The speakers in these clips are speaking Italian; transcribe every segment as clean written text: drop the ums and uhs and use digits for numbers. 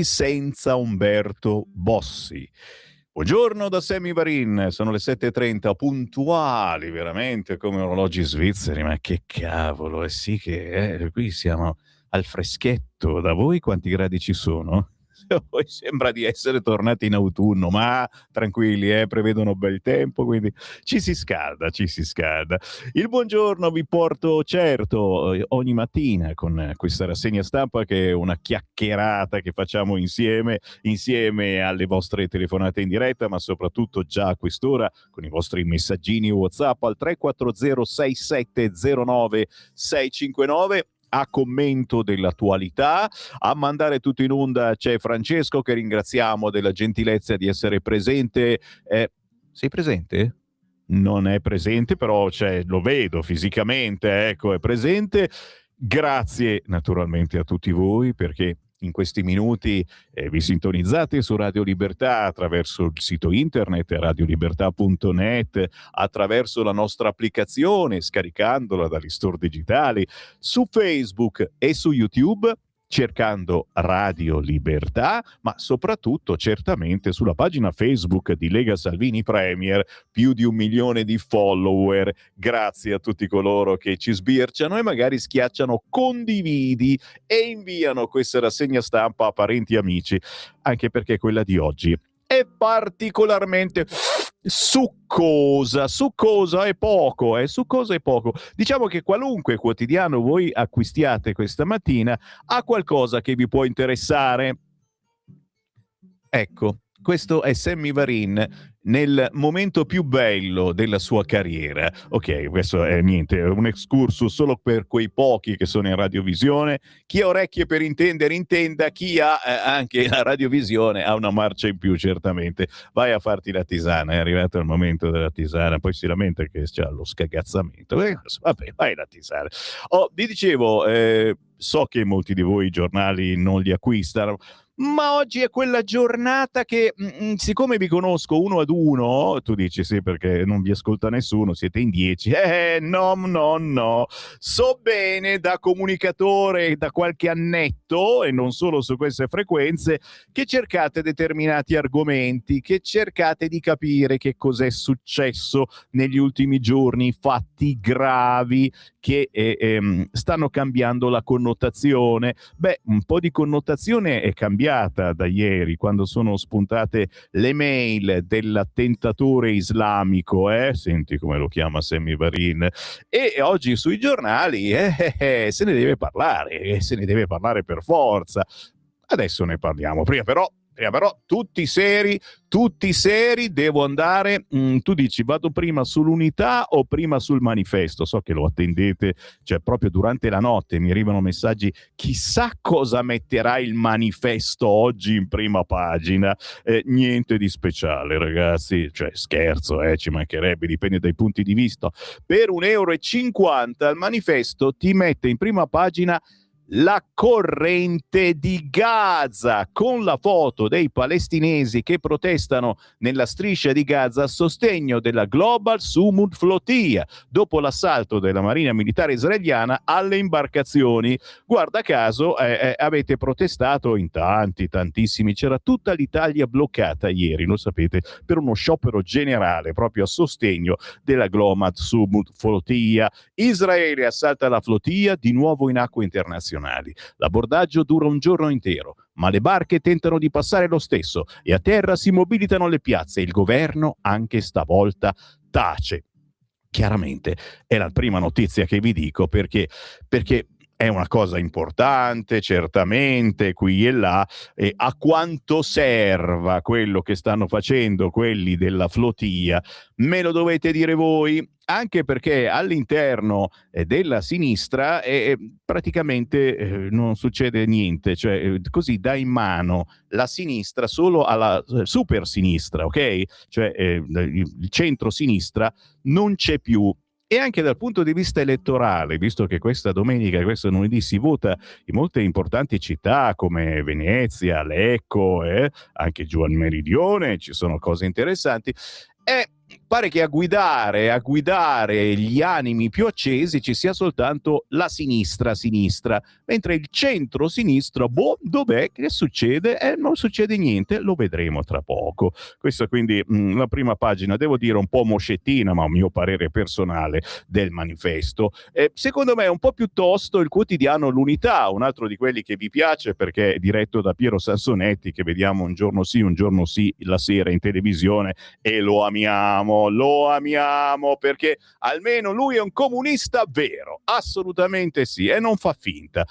senza Umberto Bossi. Buongiorno da Sammy Varin, sono le 7:30, puntuali veramente come orologi svizzeri, ma che cavolo, sì che qui siamo al freschetto. Da voi quanti gradi ci sono? Poi sembra di essere tornati in autunno, ma tranquilli, prevedono bel tempo, quindi ci si scalda, ci si scalda. Il buongiorno vi porto certo ogni mattina con questa rassegna stampa che è una chiacchierata che facciamo insieme alle vostre telefonate in diretta, ma soprattutto già a quest'ora con i vostri messaggini WhatsApp al 340 6709 659. A commento dell'attualità, a mandare tutto in onda c'è Francesco, che ringraziamo della gentilezza di essere presente. Sei presente? Non è presente, però lo vedo fisicamente, ecco, è presente. Grazie naturalmente a tutti voi, perché in questi minuti vi sintonizzate su Radio Libertà attraverso il sito internet radiolibertà.net, attraverso la nostra applicazione, scaricandola dagli store digitali, su Facebook e su YouTube, cercando Radio Libertà, ma soprattutto certamente sulla pagina Facebook di Lega Salvini Premier, più di 1 milione di follower. Grazie a tutti coloro che ci sbirciano e magari schiacciano condividi e inviano questa rassegna stampa a parenti e amici, anche perché quella di oggi è particolarmente succosa e poco, succosa e poco. Diciamo che qualunque quotidiano voi acquistiate questa mattina ha qualcosa che vi può interessare. Ecco, questo è Sammy Varin nel momento più bello della sua carriera. Ok, questo è niente, un excursus solo per quei pochi che sono in radiovisione. Chi ha orecchie per intendere, intenda. Chi ha anche la radiovisione ha una marcia in più, certamente. Vai a farti la tisana, è arrivato il momento della tisana, poi si lamenta che c'ha lo scagazzamento. Vabbè, vai la tisana. Vi dicevo, so che molti di voi i giornali non li acquistano, ma oggi è quella giornata che, siccome vi conosco uno ad uno, tu dici sì perché non vi ascolta nessuno, siete in 10. No. So bene da comunicatore da qualche annetto, e non solo su queste frequenze, che cercate determinati argomenti, che cercate di capire che cos'è successo negli ultimi giorni, fatti gravi che stanno cambiando la connotazione. Beh, un po' di connotazione è cambiata da ieri, quando sono spuntate le mail dell'attentatore islamico, senti come lo chiama Sammy Varin, e oggi sui giornali se ne deve parlare per forza. Adesso ne parliamo, prima però tutti seri, devo andare. Tu dici vado prima sull'Unità o prima sul Manifesto? So che lo attendete, cioè proprio durante la notte mi arrivano messaggi, chissà cosa metterà il Manifesto oggi in prima pagina. Niente di speciale, ragazzi, cioè scherzo, ci mancherebbe, dipende dai punti di vista. Per 1,50 € il Manifesto ti mette in prima pagina la corrente di Gaza, con la foto dei palestinesi che protestano nella striscia di Gaza a sostegno della Global Sumud Flotilla dopo l'assalto della Marina Militare Israeliana alle imbarcazioni. Guarda caso avete protestato in tantissimi, c'era tutta l'Italia bloccata ieri, lo sapete, per uno sciopero generale proprio a sostegno della Global Sumud Flotilla. Israele assalta la flotilla di nuovo in acque internazionali. L'abordaggio dura un giorno intero, ma le barche tentano di passare lo stesso e a terra si mobilitano le piazze. Il governo anche stavolta tace. Chiaramente è la prima notizia che vi dico perché è una cosa importante, certamente, qui e là, e a quanto serva quello che stanno facendo quelli della flotilla, me lo dovete dire voi, anche perché all'interno della sinistra praticamente non succede niente, cioè così dà in mano la sinistra solo alla super sinistra, ok? Cioè il centro-sinistra non c'è più. E anche dal punto di vista elettorale, visto che questa domenica, questo lunedì, si vota in molte importanti città come Venezia, Lecco, anche giù al Meridione, ci sono cose interessanti, pare che a guidare gli animi più accesi ci sia soltanto la sinistra, mentre il centro-sinistra, dov'è? Che succede? Non succede niente, lo vedremo tra poco. Questa quindi la prima pagina, devo dire un po' moscettina, ma a mio parere personale, del manifesto. Secondo me un po' più tosto il quotidiano L'Unità, un altro di quelli che vi piace perché è diretto da Piero Sansonetti, che vediamo un giorno sì la sera in televisione, e lo amiamo perché almeno lui è un comunista vero, assolutamente sì, e non fa finta.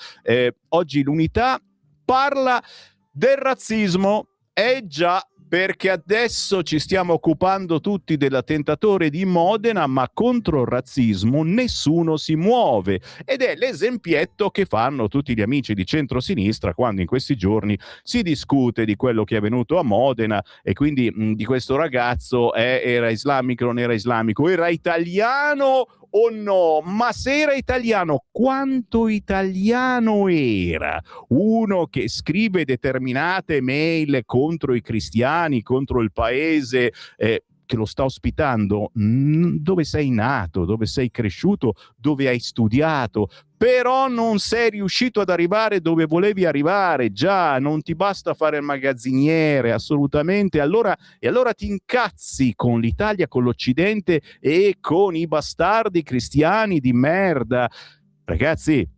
Oggi L'Unità parla del razzismo, già, perché adesso ci stiamo occupando tutti dell'attentatore di Modena, ma contro il razzismo nessuno si muove, ed è l'esempietto che fanno tutti gli amici di centrosinistra quando in questi giorni si discute di quello che è avvenuto a Modena, e quindi di questo ragazzo, era islamico o non era islamico, era italiano o no, ma se era italiano, quanto italiano era? Uno che scrive determinate mail contro i cristiani, contro il paese che lo sta ospitando, dove sei nato, dove sei cresciuto, dove hai studiato, però non sei riuscito ad arrivare dove volevi arrivare, già, non ti basta fare il magazziniere, assolutamente, e allora ti incazzi con l'Italia, con l'Occidente e con i bastardi cristiani di merda. Ragazzi,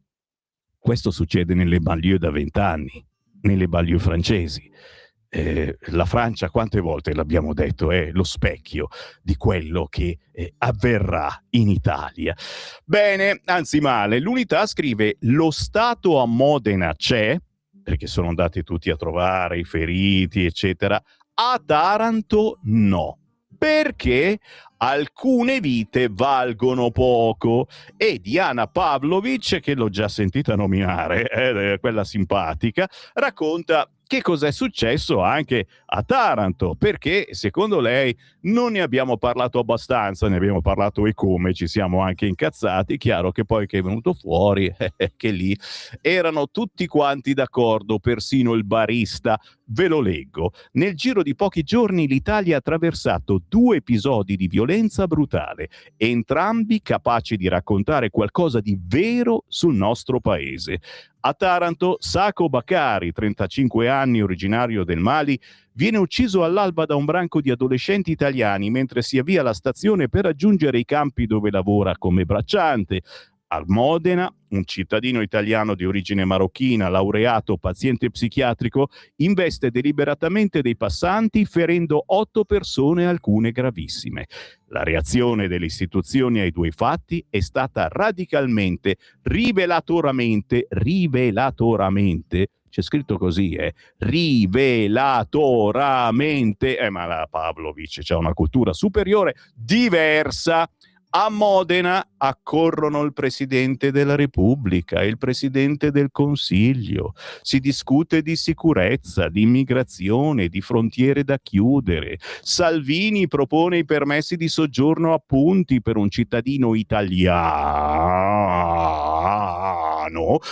questo succede nelle banlieue da 20 anni, nelle banlieue francesi. La Francia, quante volte l'abbiamo detto, è lo specchio di quello che avverrà in Italia. Bene, anzi male. L'Unità scrive: lo Stato a Modena c'è, perché sono andati tutti a trovare i feriti, eccetera. A Taranto no, perché alcune vite valgono poco. E Diana Pavlovic, che l'ho già sentita nominare, quella simpatica, racconta che cosa è successo anche a Taranto, perché secondo lei non ne abbiamo parlato abbastanza, ne abbiamo parlato e come, ci siamo anche incazzati. Chiaro che poi che è venuto fuori che lì erano tutti quanti d'accordo, persino il barista. Ve lo leggo. Nel giro di pochi giorni l'Italia ha attraversato 2 episodi di violenza brutale, entrambi capaci di raccontare qualcosa di vero sul nostro paese. A Taranto, Sako Bakari, 35 anni, originario del Mali, viene ucciso all'alba da un branco di adolescenti italiani mentre si avvia alla stazione per raggiungere i campi dove lavora come bracciante. A Modena, un cittadino italiano di origine marocchina, laureato, paziente psichiatrico, investe deliberatamente dei passanti, ferendo 8 persone, alcune gravissime. La reazione delle istituzioni ai 2 fatti è stata radicalmente, rivelatoramente, c'è scritto così, rivelatoramente, ma la Pavlovic c'ha una cultura superiore, diversa. A Modena accorrono il Presidente della Repubblica e il Presidente del Consiglio. Si discute di sicurezza, di immigrazione, di frontiere da chiudere. Salvini propone i permessi di soggiorno a punti per un cittadino italiano,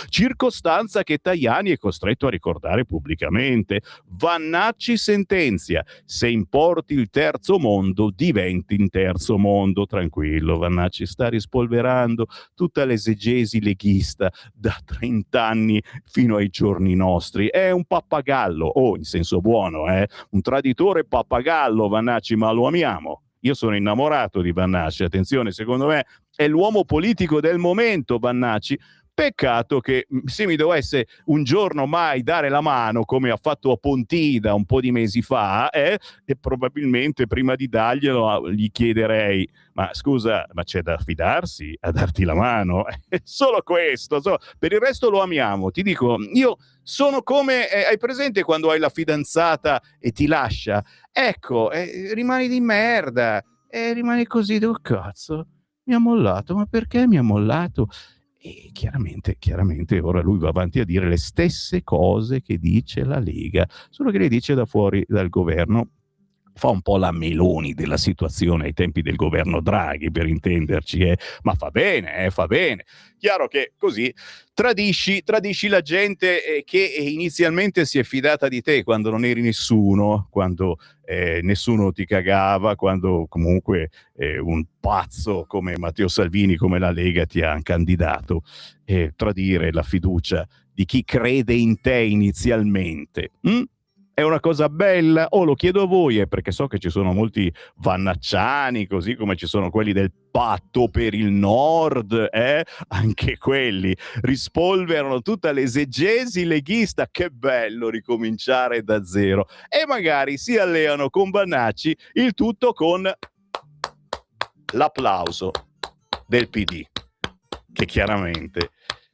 circostanza che Tajani è costretto a ricordare pubblicamente. Vannacci sentenzia: se importi il terzo mondo, diventi in terzo mondo. Tranquillo, Vannacci sta rispolverando tutta l'esegesi leghista da 30 anni fino ai giorni nostri. È un pappagallo, in senso buono, un traditore pappagallo Vannacci, ma lo amiamo. Io sono innamorato di Vannacci, attenzione, secondo me è l'uomo politico del momento Vannacci. Peccato che se mi dovesse un giorno mai dare la mano, come ha fatto a Pontida un po' di mesi fa, e probabilmente prima di darglielo gli chiederei: ma scusa, ma c'è da fidarsi a darti la mano? Solo questo, per il resto lo amiamo. Ti dico, io sono come, hai presente quando hai la fidanzata e ti lascia? Ecco, rimani di merda, rimani così, oh cazzo, mi ha mollato, ma perché mi ha mollato? E chiaramente ora lui va avanti a dire le stesse cose che dice la Lega, solo che le dice da fuori dal governo. fa un po' la Meloni della situazione ai tempi del governo Draghi, per intenderci, ma fa bene, fa bene. Chiaro che così tradisci la gente che inizialmente si è fidata di te quando non eri nessuno, quando nessuno ti cagava, quando comunque un pazzo come Matteo Salvini, come la Lega ti ha candidato, tradire la fiducia di chi crede in te inizialmente. È una cosa bella? Lo chiedo a voi, perché so che ci sono molti vannacciani, così come ci sono quelli del Patto per il Nord, anche quelli rispolverano tutta l'esegesi leghista. Che bello ricominciare da zero, e magari si alleano con Vannacci, il tutto con l'applauso del PD, che chiaramente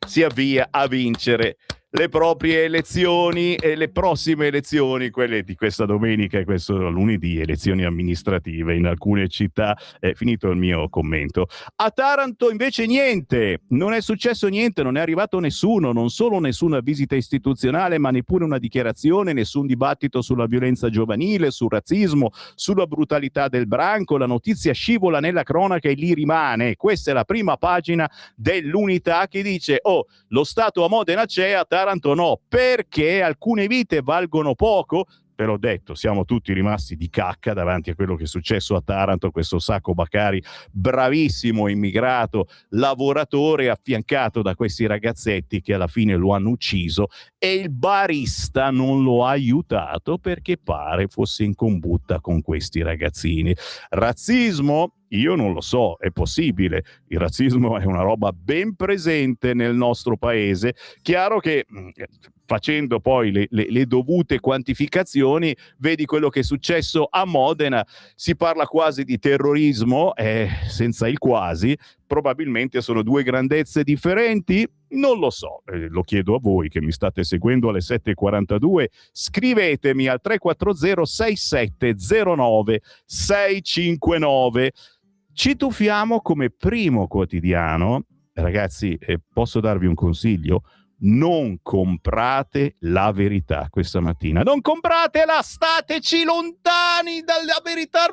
si avvia a vincere le proprie elezioni, e le prossime elezioni, quelle di questa domenica e questo lunedì, elezioni amministrative in alcune città. È finito il mio commento. A Taranto invece niente, non è successo niente, non è arrivato nessuno, non solo nessuna visita istituzionale, ma neppure una dichiarazione, nessun dibattito sulla violenza giovanile, sul razzismo, sulla brutalità del branco. La notizia scivola nella cronaca e lì rimane. Questa è la prima pagina dell'Unità, che dice: lo Stato a Modena c'è, a Taranto no, perché alcune vite valgono poco. Ve l'ho detto, siamo tutti rimasti di cacca davanti a quello che è successo a Taranto. Questo Sacco Baccari, bravissimo immigrato, lavoratore, affiancato da questi ragazzetti che alla fine lo hanno ucciso, e il barista non lo ha aiutato perché pare fosse in combutta con questi ragazzini. Razzismo? Io non lo so, è possibile. Il razzismo è una roba ben presente nel nostro paese. Chiaro che facendo poi le dovute quantificazioni, vedi quello che è successo a Modena. Si parla quasi di terrorismo, senza il quasi. Probabilmente sono due grandezze differenti? Non lo so, lo chiedo a voi che mi state seguendo alle 7:42. Scrivetemi al 340 6709 659. Ci tuffiamo come primo quotidiano. Ragazzi, posso darvi un consiglio? Non comprate La Verità questa mattina. Non compratela, stateci lontani dalla verità.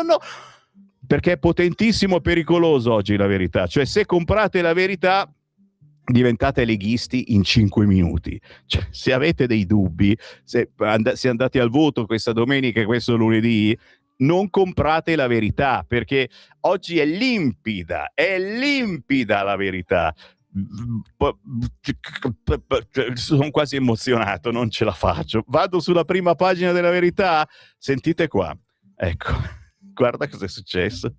No. Perché è potentissimo e pericoloso oggi La Verità. Cioè, se comprate La Verità, diventate leghisti in 5 minuti. Cioè, se avete dei dubbi, se andate al voto questa domenica e questo lunedì, non comprate La Verità, perché oggi è limpida La Verità. Sono quasi emozionato, non ce la faccio. Vado sulla prima pagina della Verità, sentite qua, ecco, guarda cosa è successo.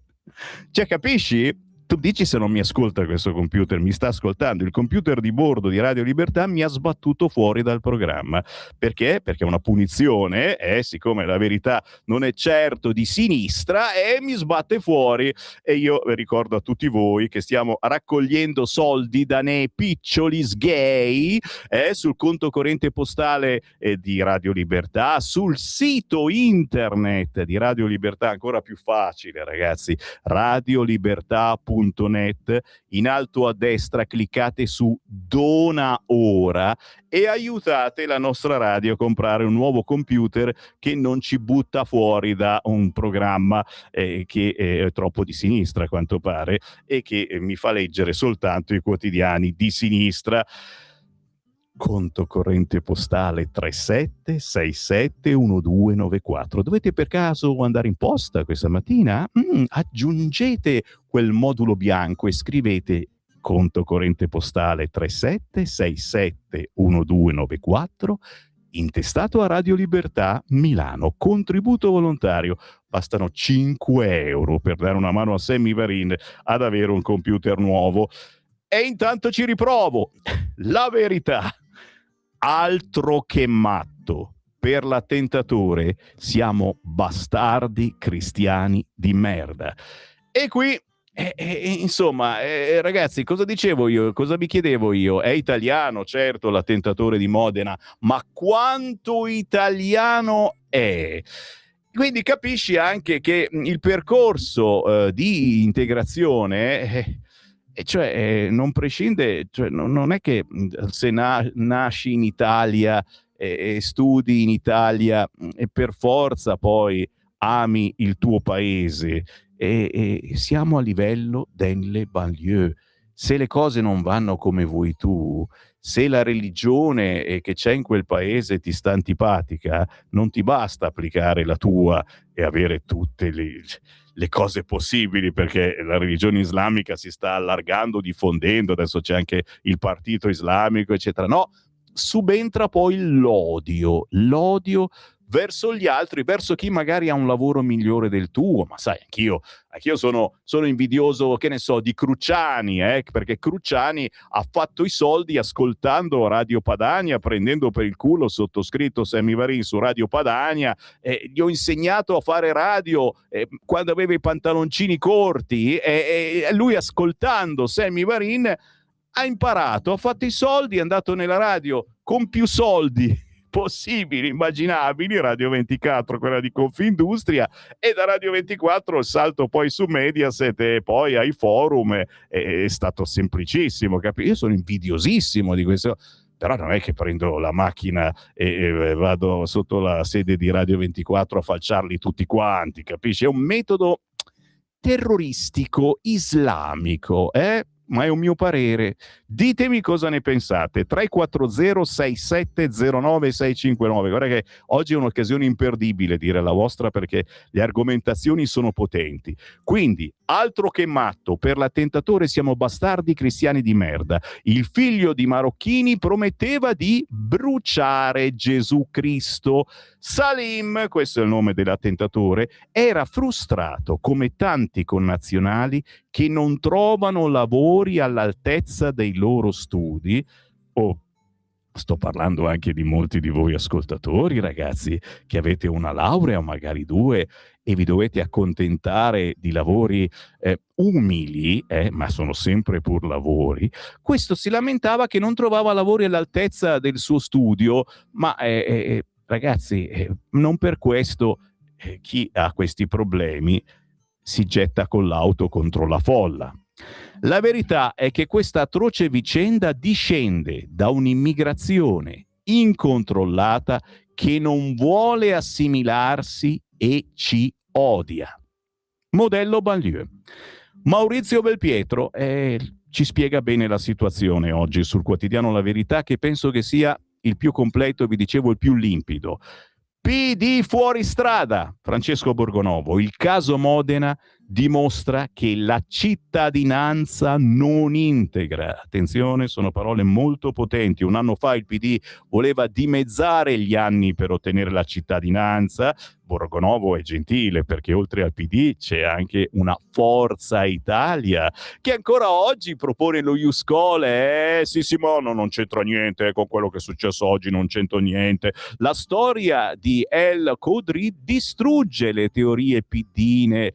Cioè, capisci? Tu dici se non mi ascolta questo computer, mi sta ascoltando. Il computer di bordo di Radio Libertà mi ha sbattuto fuori dal programma. Perché? Perché è una punizione, siccome La Verità non è certo di sinistra, mi sbatte fuori. E io ricordo a tutti voi che stiamo raccogliendo soldi da nei piccioli sgay sul conto corrente postale di Radio Libertà, sul sito internet di Radio Libertà, ancora più facile, ragazzi, radiolibertà.net. In alto a destra cliccate su Dona Ora e aiutate la nostra radio a comprare un nuovo computer che non ci butta fuori da un programma che è troppo di sinistra a quanto pare, e che mi fa leggere soltanto i quotidiani di sinistra. Conto corrente postale 37671294. Dovete per caso andare in posta questa mattina? Aggiungete quel modulo bianco e scrivete conto corrente postale 37671294, intestato a Radio Libertà Milano, contributo volontario. Bastano 5 euro per dare una mano a Sammy Varin ad avere un computer nuovo. E intanto ci riprovo. La Verità. Altro che matto. Per l'attentatore siamo bastardi cristiani di merda. E qui, insomma, ragazzi, cosa dicevo io? Cosa vi chiedevo io? È italiano, certo, l'attentatore di Modena, ma quanto italiano è? Quindi capisci anche che il percorso di integrazione... cioè non prescinde, cioè non è che se nasci in Italia studi in Italia e per forza poi ami il tuo paese e siamo a livello delle banlieue. Se le cose non vanno come vuoi tu, se la religione che c'è in quel paese ti sta antipatica, non ti basta applicare la tua e avere tutte le cose possibili, perché la religione islamica si sta allargando, diffondendo, adesso c'è anche il partito islamico, eccetera. No, subentra poi l'odio verso gli altri, verso chi magari ha un lavoro migliore del tuo. Ma sai, anch'io sono invidioso, che ne so, di Cruciani, perché Cruciani ha fatto i soldi ascoltando Radio Padania, prendendo per il culo sottoscritto Sammy Varin su Radio Padania, gli ho insegnato a fare radio quando aveva i pantaloncini corti, e lui ascoltando Sammy Varin ha imparato, ha fatto i soldi, è andato nella radio con più soldi possibili, immaginabili, Radio 24, quella di Confindustria, e da Radio 24 il salto poi su Mediaset e poi ai forum è stato semplicissimo, capito? Io sono invidiosissimo di questo, però non è che prendo la macchina e vado sotto la sede di Radio 24 a falciarli tutti quanti, capisci? È un metodo terroristico islamico, ma è un mio parere. Ditemi cosa ne pensate. 340-6709-659. Guarda che oggi è un'occasione imperdibile dire la vostra, perché le argomentazioni sono potenti. Quindi, altro che matto, per l'attentatore siamo bastardi cristiani di merda. Il figlio di Marocchini prometteva di bruciare Gesù Cristo. Salim, questo è il nome dell'attentatore, era frustrato come tanti connazionali che non trovano lavori all'altezza dei loro studi. Sto parlando anche di molti di voi ascoltatori, ragazzi, che avete una laurea o magari due e vi dovete accontentare di lavori umili, ma sono sempre pur lavori. Questo si lamentava che non trovava lavori all'altezza del suo studio, ma ragazzi, non per questo chi ha questi problemi si getta con l'auto contro la folla. La verità è che questa atroce vicenda discende da un'immigrazione incontrollata che non vuole assimilarsi e ci odia. Modello banlieue. Maurizio Belpietro ci spiega bene la situazione oggi sul quotidiano La Verità, che penso che sia il più completo, vi dicevo, il più limpido. PD fuori strada, Francesco Borgonovo. Il caso Modena dimostra che la cittadinanza non integra. Attenzione, sono parole molto potenti. Un anno fa il PD voleva dimezzare gli anni per ottenere la cittadinanza. Borgonovo è gentile, perché oltre al PD c'è anche una Forza Italia che ancora oggi propone lo Ius Scholae. Sì, ma non c'entra niente con quello che è successo oggi, non c'entra niente. La storia di El Khoury distrugge le teorie pidine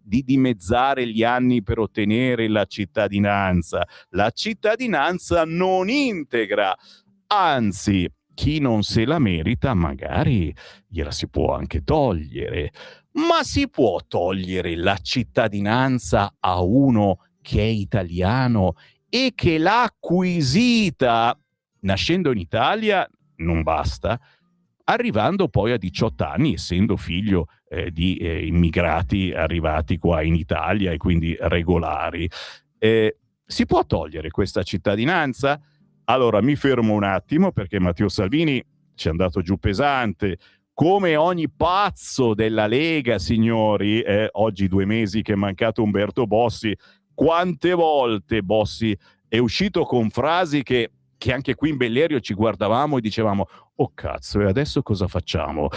di dimezzare gli anni per ottenere la cittadinanza. La cittadinanza non integra, anzi, chi non se la merita magari gliela si può anche togliere. Ma si può togliere la cittadinanza a uno che è italiano e che l'ha acquisita nascendo in Italia? Non basta, arrivando poi a 18 anni, essendo figlio di immigrati arrivati qua in Italia e quindi regolari. Si può togliere questa cittadinanza? Allora mi fermo un attimo, perché Matteo Salvini ci è andato giù pesante, come ogni pazzo della Lega, signori. Oggi 2 mesi che è mancato Umberto Bossi. Quante volte Bossi è uscito con frasi che anche qui in Bellerio ci guardavamo e dicevamo: oh cazzo, e adesso cosa facciamo?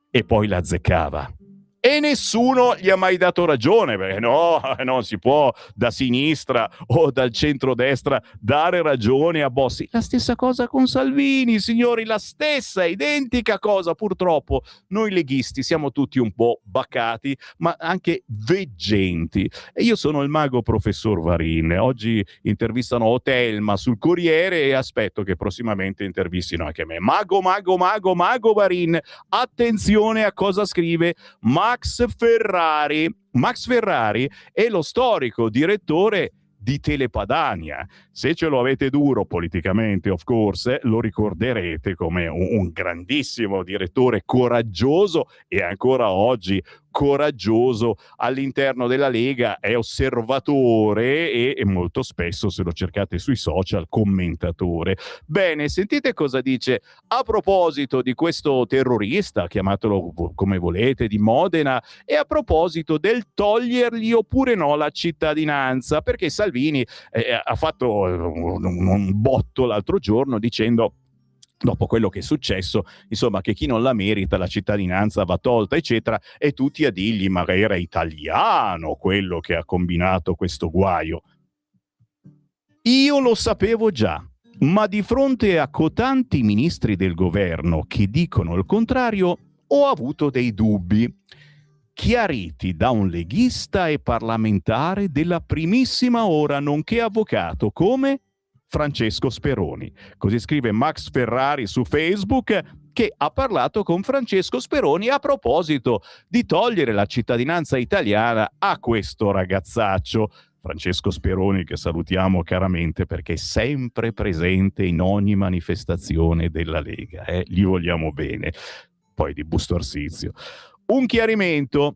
E poi la azzeccava. E nessuno gli ha mai dato ragione, perché no, non si può da sinistra o dal centrodestra dare ragione a Bossi. La stessa cosa con Salvini, signori, la stessa, identica cosa. Purtroppo noi leghisti siamo tutti un po' bacati, ma anche veggenti. E io sono il mago professor Varin. Oggi intervistano Otelma sul Corriere e aspetto che prossimamente intervistino anche me. Mago Varin. Attenzione a cosa scrive Max Ferrari. Max Ferrari è lo storico direttore di Telepadania. Se ce lo avete duro politicamente, of course, lo ricorderete come un grandissimo direttore coraggioso e ancora oggi coraggioso all'interno della Lega, è osservatore e molto spesso, se lo cercate sui social, commentatore. Bene, sentite cosa dice a proposito di questo terrorista, chiamatelo come volete, di Modena, e a proposito del togliergli oppure no la cittadinanza, perché Salvini ha fatto un botto l'altro giorno dicendo, dopo quello che è successo, insomma, che chi non la merita la cittadinanza va tolta, eccetera, e tutti a dirgli ma era italiano quello che ha combinato questo guaio. Io lo sapevo già, ma di fronte a cotanti ministri del governo che dicono il contrario, ho avuto dei dubbi, chiariti da un leghista e parlamentare della primissima ora, nonché avvocato, come Francesco Speroni. Così scrive Max Ferrari su Facebook, che ha parlato con Francesco Speroni a proposito di togliere la cittadinanza italiana a questo ragazzaccio. Francesco Speroni, che salutiamo caramente perché è sempre presente in ogni manifestazione della Lega, gli vogliamo bene. Poi di Busto Arsizio. Un chiarimento: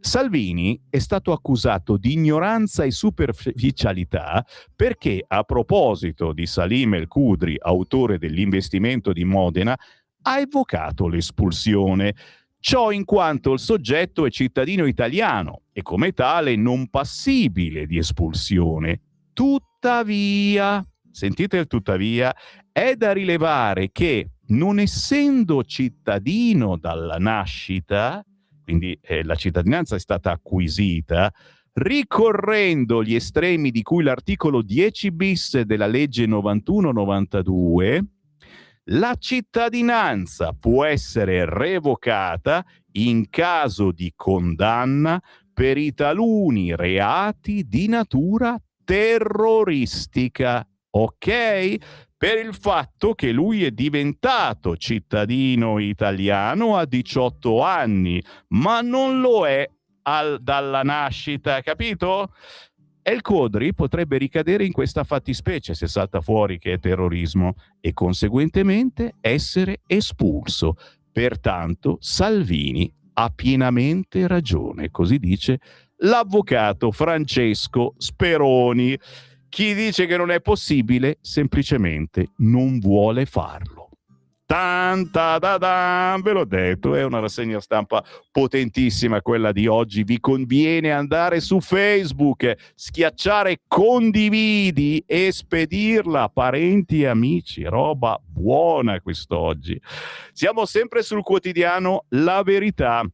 Salvini è stato accusato di ignoranza e superficialità perché, a proposito di Salim El Khudri, autore dell'investimento di Modena, ha evocato l'espulsione. Ciò in quanto il soggetto è cittadino italiano e come tale non passibile di espulsione. Tuttavia, sentite il tuttavia, è da rilevare che, non essendo cittadino dalla nascita, quindi la cittadinanza è stata acquisita, ricorrendo gli estremi di cui l'articolo 10 bis della legge 91-92, la cittadinanza può essere revocata in caso di condanna per i taluni reati di natura terroristica, ok? Per il fatto che lui è diventato cittadino italiano a 18 anni, ma non lo è dalla nascita, capito? El Khudri potrebbe ricadere in questa fattispecie se salta fuori che è terrorismo e conseguentemente essere espulso. Pertanto Salvini ha pienamente ragione, così dice l'avvocato Francesco Speroni. Chi dice che non è possibile semplicemente non vuole farlo. Ve l'ho detto, è una rassegna stampa potentissima quella di oggi. Vi conviene andare su Facebook, schiacciare condividi e spedirla a parenti e amici. Roba buona quest'oggi. Siamo sempre sul quotidiano La Verità.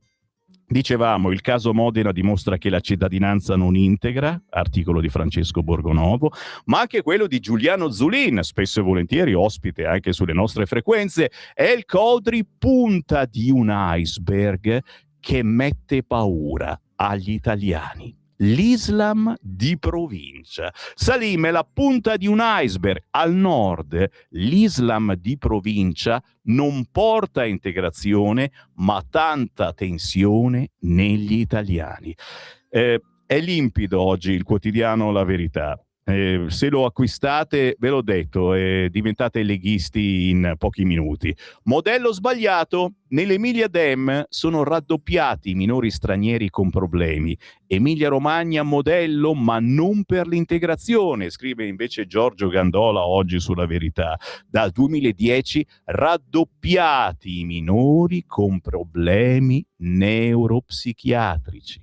Dicevamo, il caso Modena dimostra che la cittadinanza non integra, articolo di Francesco Borgonovo, ma anche quello di Giuliano Zulin, spesso e volentieri ospite anche sulle nostre frequenze. El Khudri, punta di un iceberg che mette paura agli italiani. L'Islam di provincia. Salim è la punta di un iceberg. Al nord l'Islam di provincia non porta integrazione, ma tanta tensione negli italiani. È limpido oggi il quotidiano La Verità. Se lo acquistate, ve l'ho detto, diventate leghisti in pochi minuti. Modello sbagliato: nell'Emilia Dem sono raddoppiati i minori stranieri con problemi. Emilia Romagna modello, ma non per l'integrazione, scrive invece Giorgio Gandola oggi sulla Verità. Dal 2010 raddoppiati i minori con problemi neuropsichiatrici.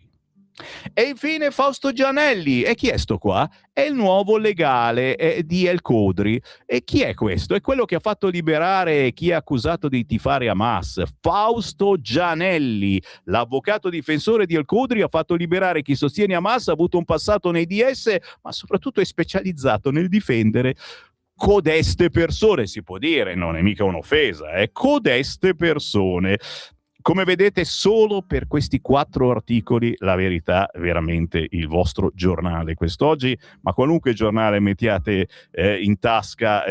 E infine Fausto Gianelli. E chi è sto qua? È il nuovo legale di El Khudri. E chi è questo? È quello che ha fatto liberare chi è accusato di tifare Hamas. Fausto Gianelli, l'avvocato difensore di El Khudri, ha fatto liberare chi sostiene Hamas, ha avuto un passato nei DS, ma soprattutto è specializzato nel difendere codeste persone, si può dire, non è mica un'offesa, codeste persone. Come vedete, solo per questi 4 articoli La Verità è veramente il vostro giornale quest'oggi, ma qualunque giornale mettiate in tasca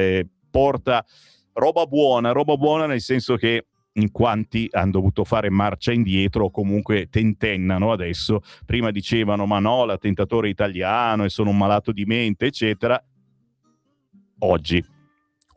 porta roba buona nel senso che in quanti hanno dovuto fare marcia indietro o comunque tentennano adesso. Prima dicevano ma no, l'attentatore italiano e sono un malato di mente eccetera. Oggi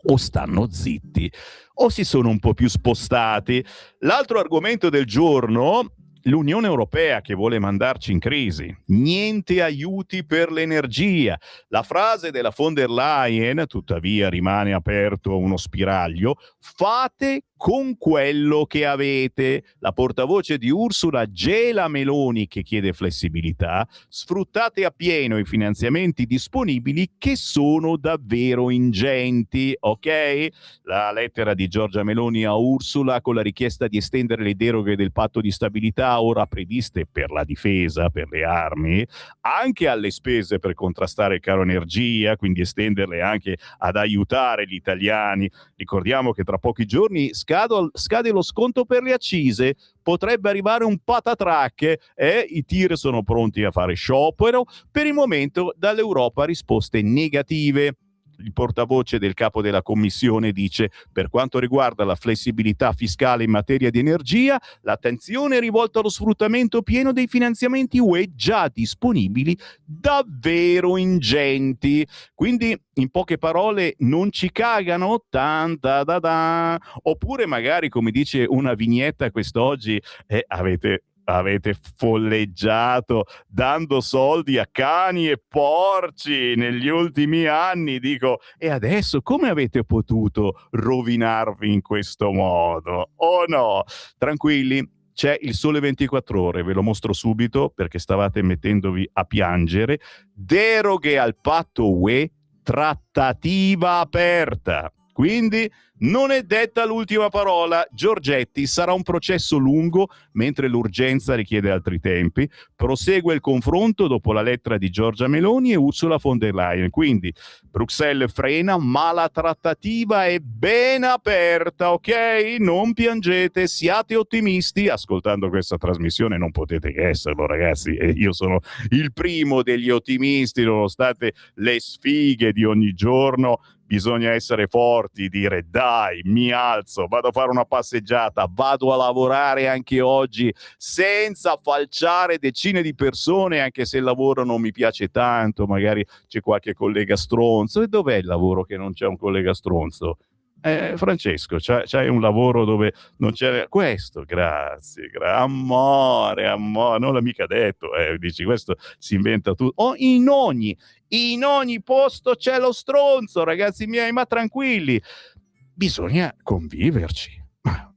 o stanno zitti o si sono un po' più spostati. L'altro argomento del giorno: l'Unione Europea che vuole mandarci in crisi. Niente aiuti per l'energia. La frase della von der Leyen, tuttavia, rimane aperto uno spiraglio: fate con quello che avete. La portavoce di Ursula, Gela Meloni, che chiede flessibilità: sfruttate appieno i finanziamenti disponibili che sono davvero ingenti, ok? La lettera di Giorgia Meloni a Ursula con la richiesta di estendere le deroghe del patto di stabilità ora previste per la difesa, per le armi, anche alle spese per contrastare il caro energia, quindi estenderle anche ad aiutare gli italiani. Ricordiamo che tra pochi giorni scade lo sconto per le accise, potrebbe arrivare un patatrack e i tir sono pronti a fare sciopero. Per il momento dall'Europa risposte negative. Il portavoce del capo della Commissione dice: per quanto riguarda la flessibilità fiscale in materia di energia, l'attenzione è rivolta allo sfruttamento pieno dei finanziamenti UE già disponibili, davvero ingenti. Quindi, in poche parole, non ci cagano? Tanta da da. Oppure magari, come dice una vignetta quest'oggi, avete folleggiato dando soldi a cani e porci negli ultimi anni. Dico, e adesso come avete potuto rovinarvi in questo modo? Oh no, tranquilli, c'è il Sole 24 Ore, ve lo mostro subito perché stavate mettendovi a piangere. Deroghe al patto UE, trattativa aperta. Quindi non è detta l'ultima parola. Giorgetti: sarà un processo lungo, mentre l'urgenza richiede altri tempi. Prosegue il confronto dopo la lettera di Giorgia Meloni e Ursula von der Leyen. Quindi Bruxelles frena, ma la trattativa è ben aperta, ok? Non piangete, siate ottimisti. Ascoltando questa trasmissione non potete che esserlo, ragazzi. E io sono il primo degli ottimisti, nonostante le sfighe di ogni giorno. Bisogna essere forti, dire dai, mi alzo, vado a fare una passeggiata, vado a lavorare anche oggi senza falciare decine di persone, anche se il lavoro non mi piace tanto, magari c'è qualche collega stronzo. E dov'è il lavoro che non c'è un collega stronzo? Francesco, c'hai un lavoro dove non c'è questo? Grazie, amore, non l'ha mica detto, dici questo si inventa tutto. Oh, in ogni posto c'è lo stronzo, ragazzi miei, ma tranquilli, bisogna conviverci.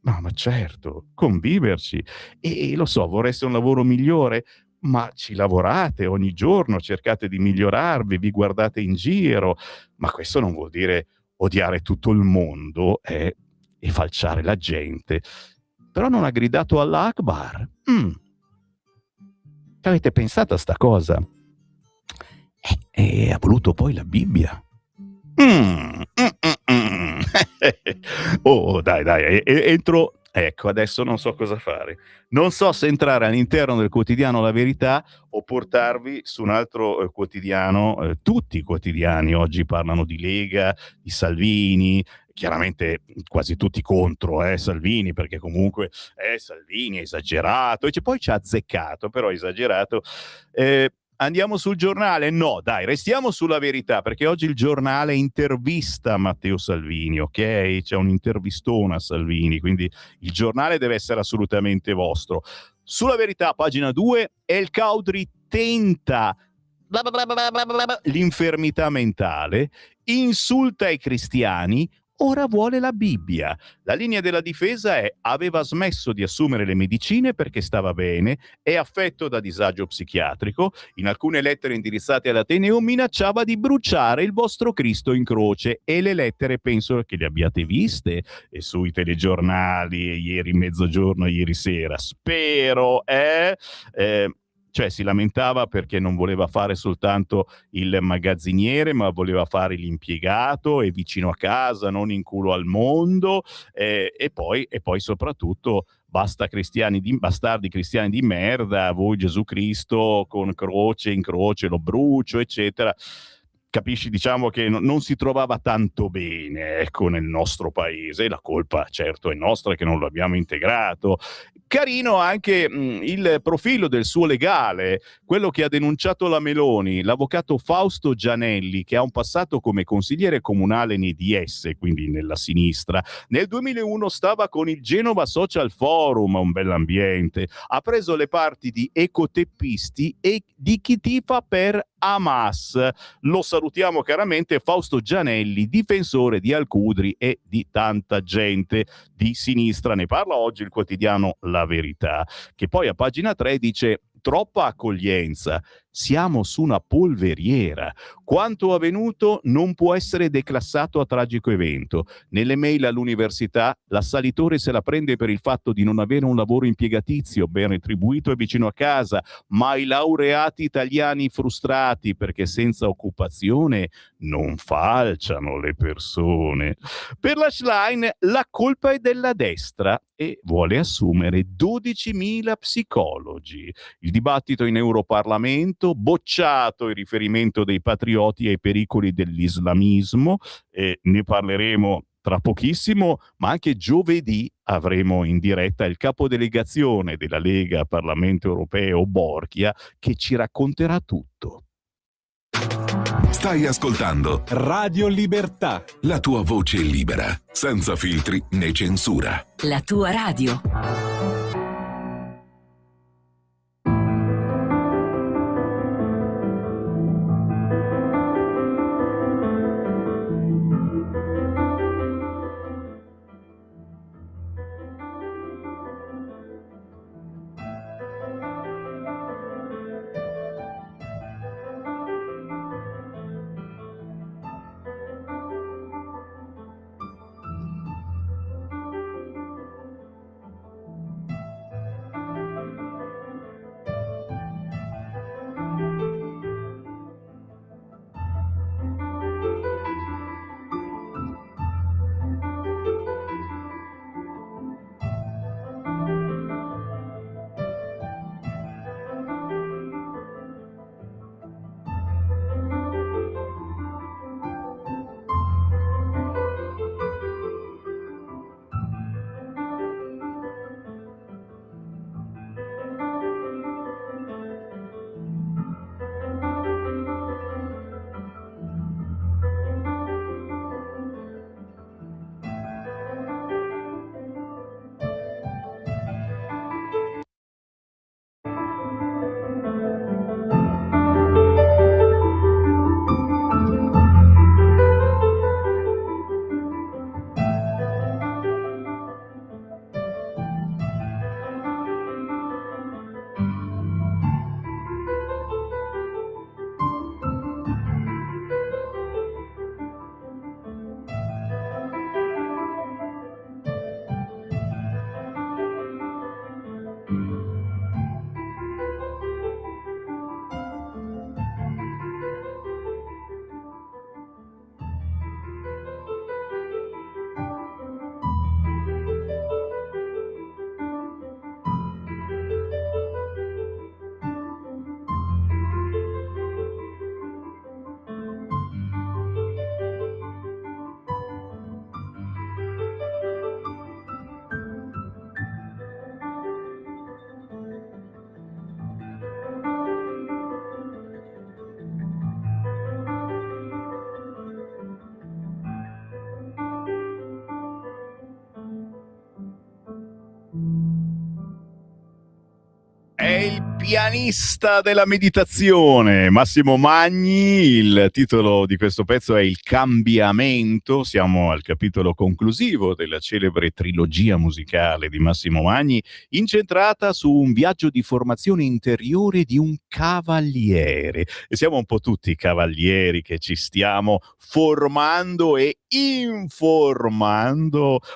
Ma certo, conviverci. E lo so, vorreste un lavoro migliore? Ma ci lavorate ogni giorno, cercate di migliorarvi, vi guardate in giro, ma questo non vuol dire odiare tutto il mondo e falciare la gente. Però non ha gridato Allah Akbar. Avete pensato a sta cosa? E ha voluto poi la Bibbia. Oh, dai, entro. Ecco, adesso non so cosa fare. Non so se entrare all'interno del quotidiano La Verità o portarvi su un altro quotidiano. Tutti i quotidiani oggi parlano di Lega, di Salvini, chiaramente quasi tutti contro Salvini, perché comunque Salvini è esagerato, e poi ci ha azzeccato, però è esagerato. Andiamo sul Giornale? No, dai, restiamo sulla Verità, perché oggi il Giornale intervista Matteo Salvini, ok? C'è un'intervistona a Salvini, quindi il Giornale deve essere assolutamente vostro. Sulla Verità, pagina 2, El Caudri tenta l'infermità mentale, insulta i cristiani, ora vuole la Bibbia. La linea della difesa è: aveva smesso di assumere le medicine perché stava bene, è affetto da disagio psichiatrico. In alcune lettere indirizzate all'Ateneo minacciava di bruciare il vostro Cristo in croce, e le lettere penso che le abbiate viste sui telegiornali ieri mezzogiorno, ieri sera. Spero, cioè si lamentava perché non voleva fare soltanto il magazziniere, ma voleva fare l'impiegato e vicino a casa, non in culo al mondo, e poi soprattutto bastardi cristiani di merda, voi Gesù Cristo con croce in croce lo brucio, eccetera. capisci, diciamo che non si trovava tanto bene, ecco, nel nostro paese. La colpa certo è nostra che non lo abbiamo integrato. Carino anche il profilo del suo legale, quello che ha denunciato la Meloni, l'avvocato Fausto Gianelli, che ha un passato come consigliere comunale nei DS, quindi nella sinistra. Nel 2001 stava con il Genova Social Forum, un bell'ambiente, ha preso le parti di ecoteppisti e di chi tifa per Hamas. Lo salutiamo caramente, Fausto Gianelli, difensore di Al-Qudri e di tanta gente di sinistra. Ne parla oggi il quotidiano La Verità, che poi a pagina 3 dice: troppa accoglienza, siamo su una polveriera. Quanto avvenuto non può essere declassato a tragico evento. Nelle mail all'università l'assalitore se la prende per il fatto di non avere un lavoro impiegatizio ben retribuito e vicino a casa, ma i laureati italiani frustrati perché senza occupazione non falciano le persone. Per la Schlein la colpa è della destra e vuole assumere 12.000 psicologi. Il dibattito in Europarlamento, bocciato il riferimento dei patrioti ai pericoli dell'islamismo, ne parleremo tra pochissimo, ma anche giovedì avremo in diretta il capodelegazione della Lega Parlamento Europeo, Borchia, che ci racconterà tutto. Stai ascoltando Radio Libertà, la tua voce libera, senza filtri né censura. La tua radio. È il pianista della meditazione, Massimo Magni. Il titolo di questo pezzo è Il cambiamento. Siamo al capitolo conclusivo della celebre trilogia musicale di Massimo Magni, incentrata su un viaggio di formazione interiore di un cavaliere. E siamo un po' tutti cavalieri che ci stiamo formando e informando,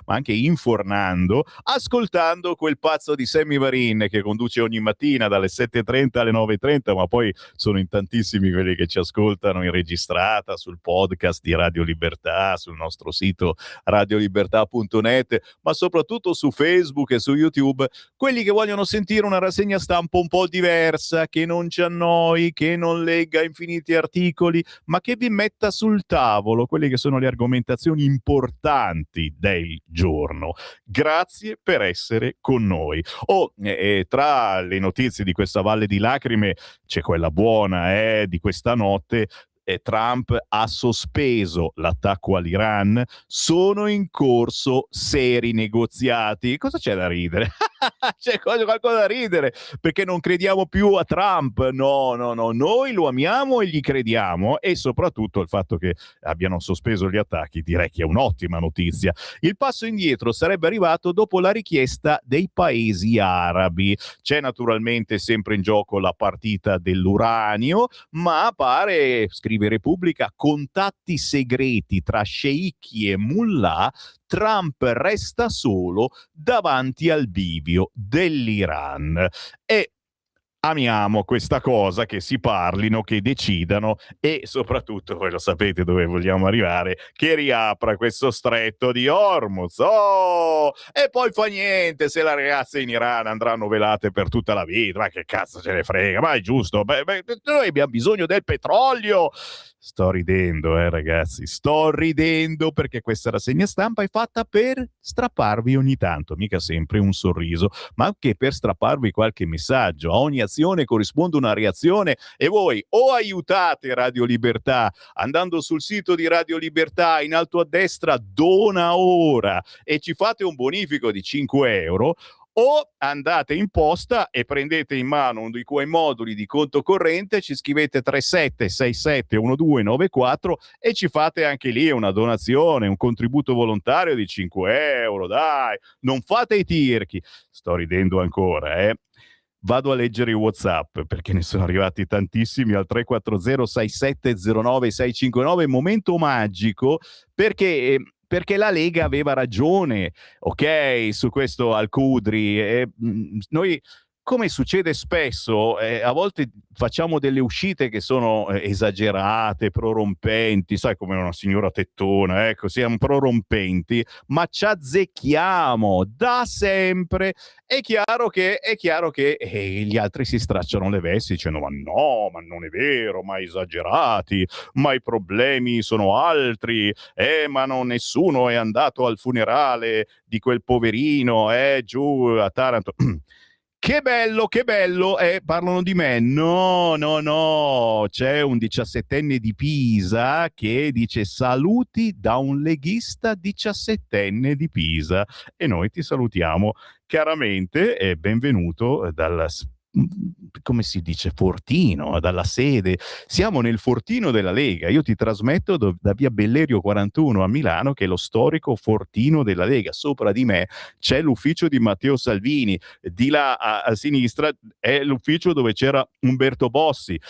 ma anche infornando, ascoltando quel pazzo di Sammy Varin che conduce ogni mattina dalle 7:30 alle 9:30, ma poi sono in tantissimi quelli che ci ascoltano in registrata sul podcast di Radio Libertà, sul nostro sito radiolibertà.net, ma soprattutto su Facebook e su YouTube, quelli che vogliono sentire una rassegna stampa un po' diversa, che non ci annoi, che non legga infiniti articoli, ma che vi metta sul tavolo quelle che sono le argomentazioni importanti del giorno. Grazie per essere con noi. Tra le notizie di questa valle di lacrime c'è quella buona di questa notte. Trump ha sospeso l'attacco all'Iran, sono in corso seri negoziati. Cosa c'è da ridere? C'è qualcosa da ridere, perché non crediamo più a Trump. No, noi lo amiamo e gli crediamo, e soprattutto il fatto che abbiano sospeso gli attacchi direi che è un'ottima notizia. Il passo indietro sarebbe arrivato dopo la richiesta dei paesi arabi. C'è naturalmente sempre in gioco la partita dell'uranio, ma pare, scrive Repubblica, contatti segreti tra sceicchi e mullah, Trump resta solo davanti al bivio dell'Iran. E amiamo questa cosa, che si parlino, che decidano, e soprattutto, voi lo sapete dove vogliamo arrivare, che riapra questo stretto di Hormuz. E poi fa niente se le ragazze in Iran andranno velate per tutta la vita, ma che cazzo ce ne frega, ma è giusto, noi abbiamo bisogno del petrolio. Sto ridendo, ragazzi, sto ridendo, perché questa rassegna stampa è fatta per strapparvi ogni tanto, mica sempre un sorriso, ma anche per strapparvi qualche messaggio. A ogni azione corrisponde una reazione, e voi o aiutate Radio Libertà andando sul sito di Radio Libertà, in alto a destra dona ora, e ci fate un bonifico di 5 euro, o andate in posta e prendete in mano uno di quei moduli di conto corrente, ci scrivete 37671294 e ci fate anche lì una donazione, un contributo volontario di 5 euro. Dai, non fate i tirchi. Sto ridendo ancora, Vado a leggere i WhatsApp, perché ne sono arrivati tantissimi al 340 6709 659. Momento magico, perché la Lega aveva ragione, ok, su questo Al-Qudri. Noi, come succede spesso, a volte facciamo delle uscite che sono esagerate, prorompenti, sai, come una signora tettona, ecco, siamo prorompenti, ma ci azzecchiamo da sempre. È chiaro che gli altri si stracciano le vesti dicendo: ma no, ma non è vero, ma esagerati, ma i problemi sono altri, ma nessuno è andato al funerale di quel poverino giù a Taranto. Che bello, parlano di me. No, c'è un 17enne di Pisa che dice: saluti da un leghista 17enne di Pisa. E noi ti salutiamo caramente, e benvenuto dal, come si dice, fortino, dalla sede. Siamo nel fortino della Lega. Io ti trasmetto da via Bellerio 41 a Milano, che è lo storico fortino della Lega. Sopra di me c'è l'ufficio di Matteo Salvini, di là a sinistra è l'ufficio dove c'era Umberto Bossi.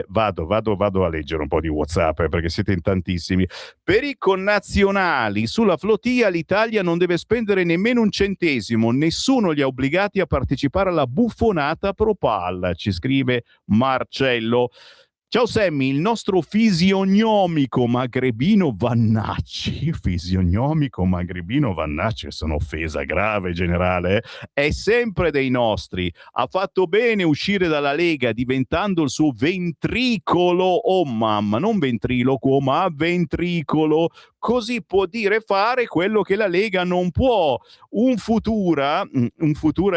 Vado a leggere un po' di WhatsApp, perché siete in tantissimi. Per i connazionali sulla flotilla l'Italia non deve spendere nemmeno un centesimo, nessuno li ha obbligati a partecipare alla buffonata Propal, ci scrive Marcello. Ciao Sammy, il nostro fisionomico magrebino Vannacci, sono offesa grave generale, è sempre dei nostri, ha fatto bene uscire dalla Lega diventando il suo ventricolo, oh mamma, non ventriloquo ma ventricolo, così può dire e fare quello che la Lega non può. Un futura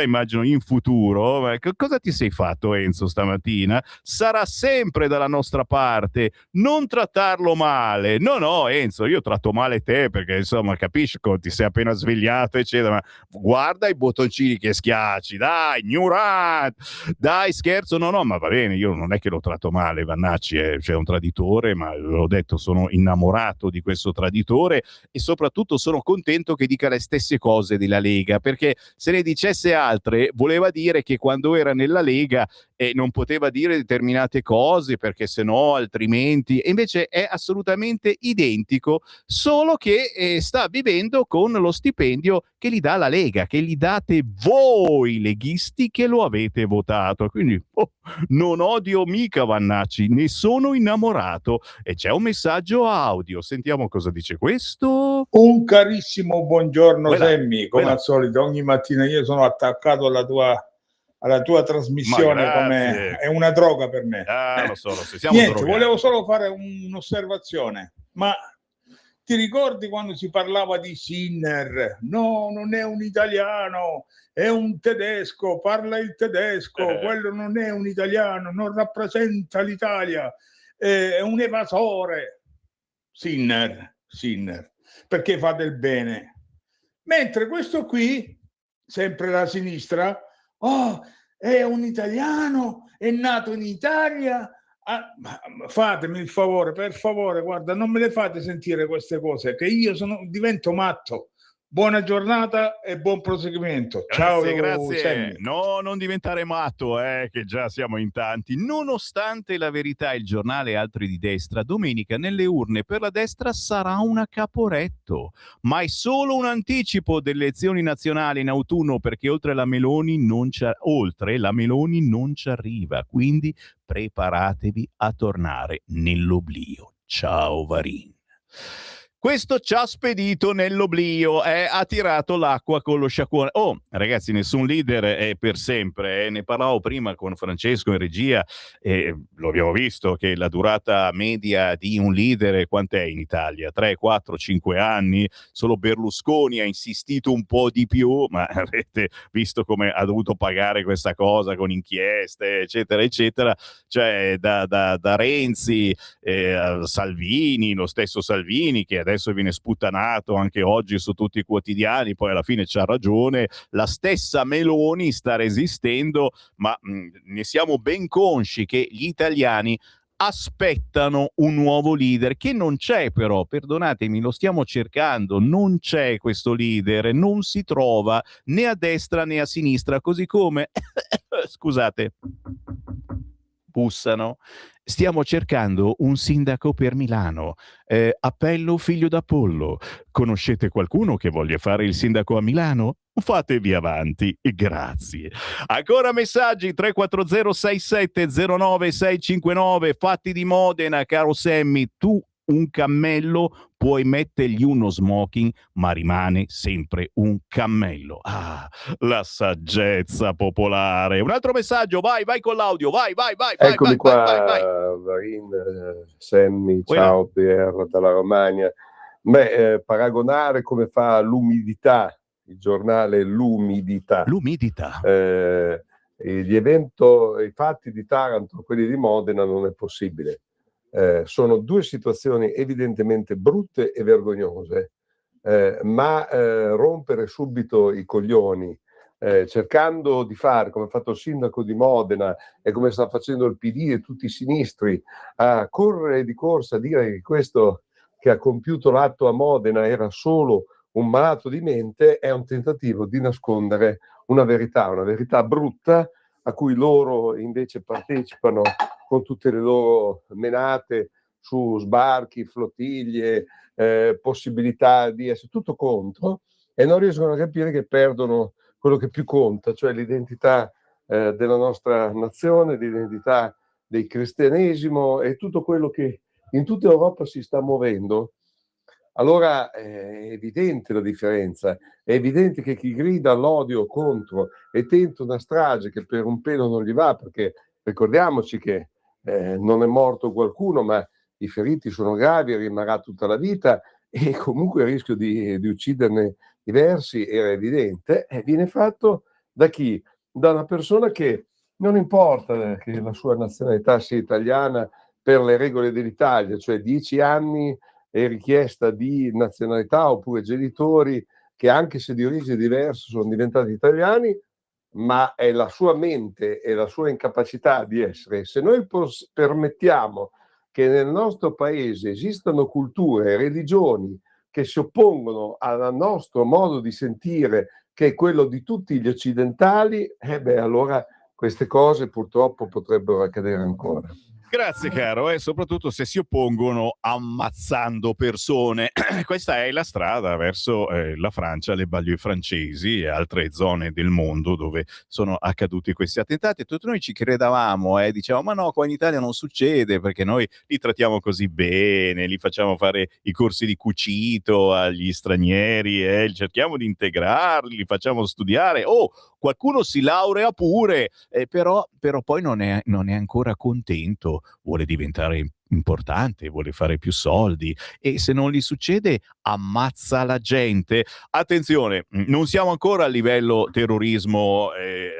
immagino in futuro, cosa ti sei fatto Enzo stamattina? Sarà sempre dalla nostra parte, non trattarlo male. No Enzo, io tratto male te, perché insomma capisci, ti sei appena svegliato eccetera, ma guarda i bottoncini che schiacci, dai, ignorant, dai, scherzo, no, ma va bene, io non è che lo tratto male, Vannacci è un traditore, ma l'ho detto, sono innamorato di questo traditore, e soprattutto sono contento che dica le stesse cose della Lega, perché se ne dicesse altre voleva dire che quando era nella Lega e non poteva dire determinate cose perché sennò altrimenti, e invece è assolutamente identico, solo che sta vivendo con lo stipendio che gli dà la Lega, che gli date voi leghisti che lo avete votato. Quindi non odio mica Vannacci, ne sono innamorato. E c'è un messaggio audio, sentiamo cosa dice questo. Un carissimo buongiorno Quella, Semmi, come quella. al solito ogni mattina io sono attaccato alla tua trasmissione, come è una droga per me. Lo so, siamo Niente, drogati. volevo solo fare un'osservazione, ma ti ricordi quando si parlava di Sinner? No, non è un italiano, è un tedesco, parla il tedesco, quello non è un italiano, non rappresenta l'Italia, è un evasore. Sinner, perché fa del bene. Mentre questo qui, sempre la sinistra, è un italiano, è nato in Italia. Fatemi il favore, per favore, guarda, non me le fate sentire queste cose, che io divento matto. Buona giornata e buon proseguimento. Ciao, grazie. Sammy. No, non diventare matto, che già siamo in tanti. Nonostante la Verità, Il Giornale e altri di destra, domenica nelle urne per la destra sarà una Caporetto, ma è solo un anticipo delle elezioni nazionali in autunno, perché oltre la Meloni non ci arriva, quindi preparatevi a tornare nell'oblio. Ciao Varin. Questo ci ha spedito nell'oblio, ha tirato l'acqua con lo sciacquone. Ragazzi, nessun leader è per sempre. Ne parlavo prima con Francesco in regia, lo abbiamo visto che la durata media di un leader quant'è in Italia? 3, 4, 5 anni? Solo Berlusconi ha insistito un po' di più, ma avete visto come ha dovuto pagare questa cosa con inchieste, eccetera, eccetera. Cioè, da Renzi, Salvini, lo stesso Salvini, che adesso viene sputtanato anche oggi su tutti i quotidiani, poi alla fine c'ha ragione, la stessa Meloni sta resistendo, ma ne siamo ben consci che gli italiani aspettano un nuovo leader che non c'è, però, perdonatemi, lo stiamo cercando, non c'è questo leader, non si trova né a destra né a sinistra, così come scusate, bussano. Stiamo cercando un sindaco per Milano. Appello figlio d'Apollo. Conoscete qualcuno che voglia fare il sindaco a Milano? Fatevi avanti, grazie. Ancora messaggi 340 67 09 659. Fatti di Modena, caro Sammy, tu un cammello puoi mettergli uno smoking, ma rimane sempre un cammello. La saggezza popolare. Un altro messaggio, vai con l'audio, vai. Eccomi qua, vai. Varin, Sammy, ciao Pier dalla Romagna. Paragonare come fa l'umidità, il giornale L'Umidità. I fatti di Taranto, quelli di Modena, non è possibile. Sono due situazioni evidentemente brutte e vergognose, ma rompere subito i coglioni, cercando di fare come ha fatto il sindaco di Modena e come sta facendo il PD e tutti i sinistri, a correre di corsa a dire che questo che ha compiuto l'atto a Modena era solo un malato di mente, è un tentativo di nascondere una verità brutta a cui loro invece partecipano con tutte le loro menate su sbarchi, flottiglie, possibilità di essere tutto contro, e non riescono a capire che perdono quello che più conta, cioè l'identità della nostra nazione, l'identità del cristianesimo e tutto quello che in tutta Europa si sta muovendo. Allora è evidente la differenza, è evidente che chi grida all'odio contro e tenta una strage che per un pelo non gli va, perché ricordiamoci che non è morto qualcuno, ma i feriti sono gravi, rimarrà tutta la vita e comunque il rischio di ucciderne diversi era evidente, e viene fatto da chi? Da una persona che non importa che la sua nazionalità sia italiana per le regole dell'Italia, cioè 10 anni è richiesta di nazionalità oppure genitori che anche se di origine diversa sono diventati italiani, ma è la sua mente e la sua incapacità di essere. Se noi permettiamo che nel nostro paese esistano culture e religioni che si oppongono al nostro modo di sentire, che è quello di tutti gli occidentali, allora queste cose purtroppo potrebbero accadere ancora. Grazie caro, e soprattutto se si oppongono ammazzando persone. Questa è la strada verso la Francia, le banlieue francesi e altre zone del mondo dove sono accaduti questi attentati. Tutti noi ci credevamo, dicevamo ma no, qua in Italia non succede perché noi li trattiamo così bene, li facciamo fare i corsi di cucito agli stranieri, cerchiamo di integrarli, li facciamo studiare. Oh, qualcuno si laurea pure, però poi non è ancora contento, vuole diventare importante, vuole fare più soldi e se non gli succede ammazza la gente. Attenzione, non siamo ancora a livello terrorismo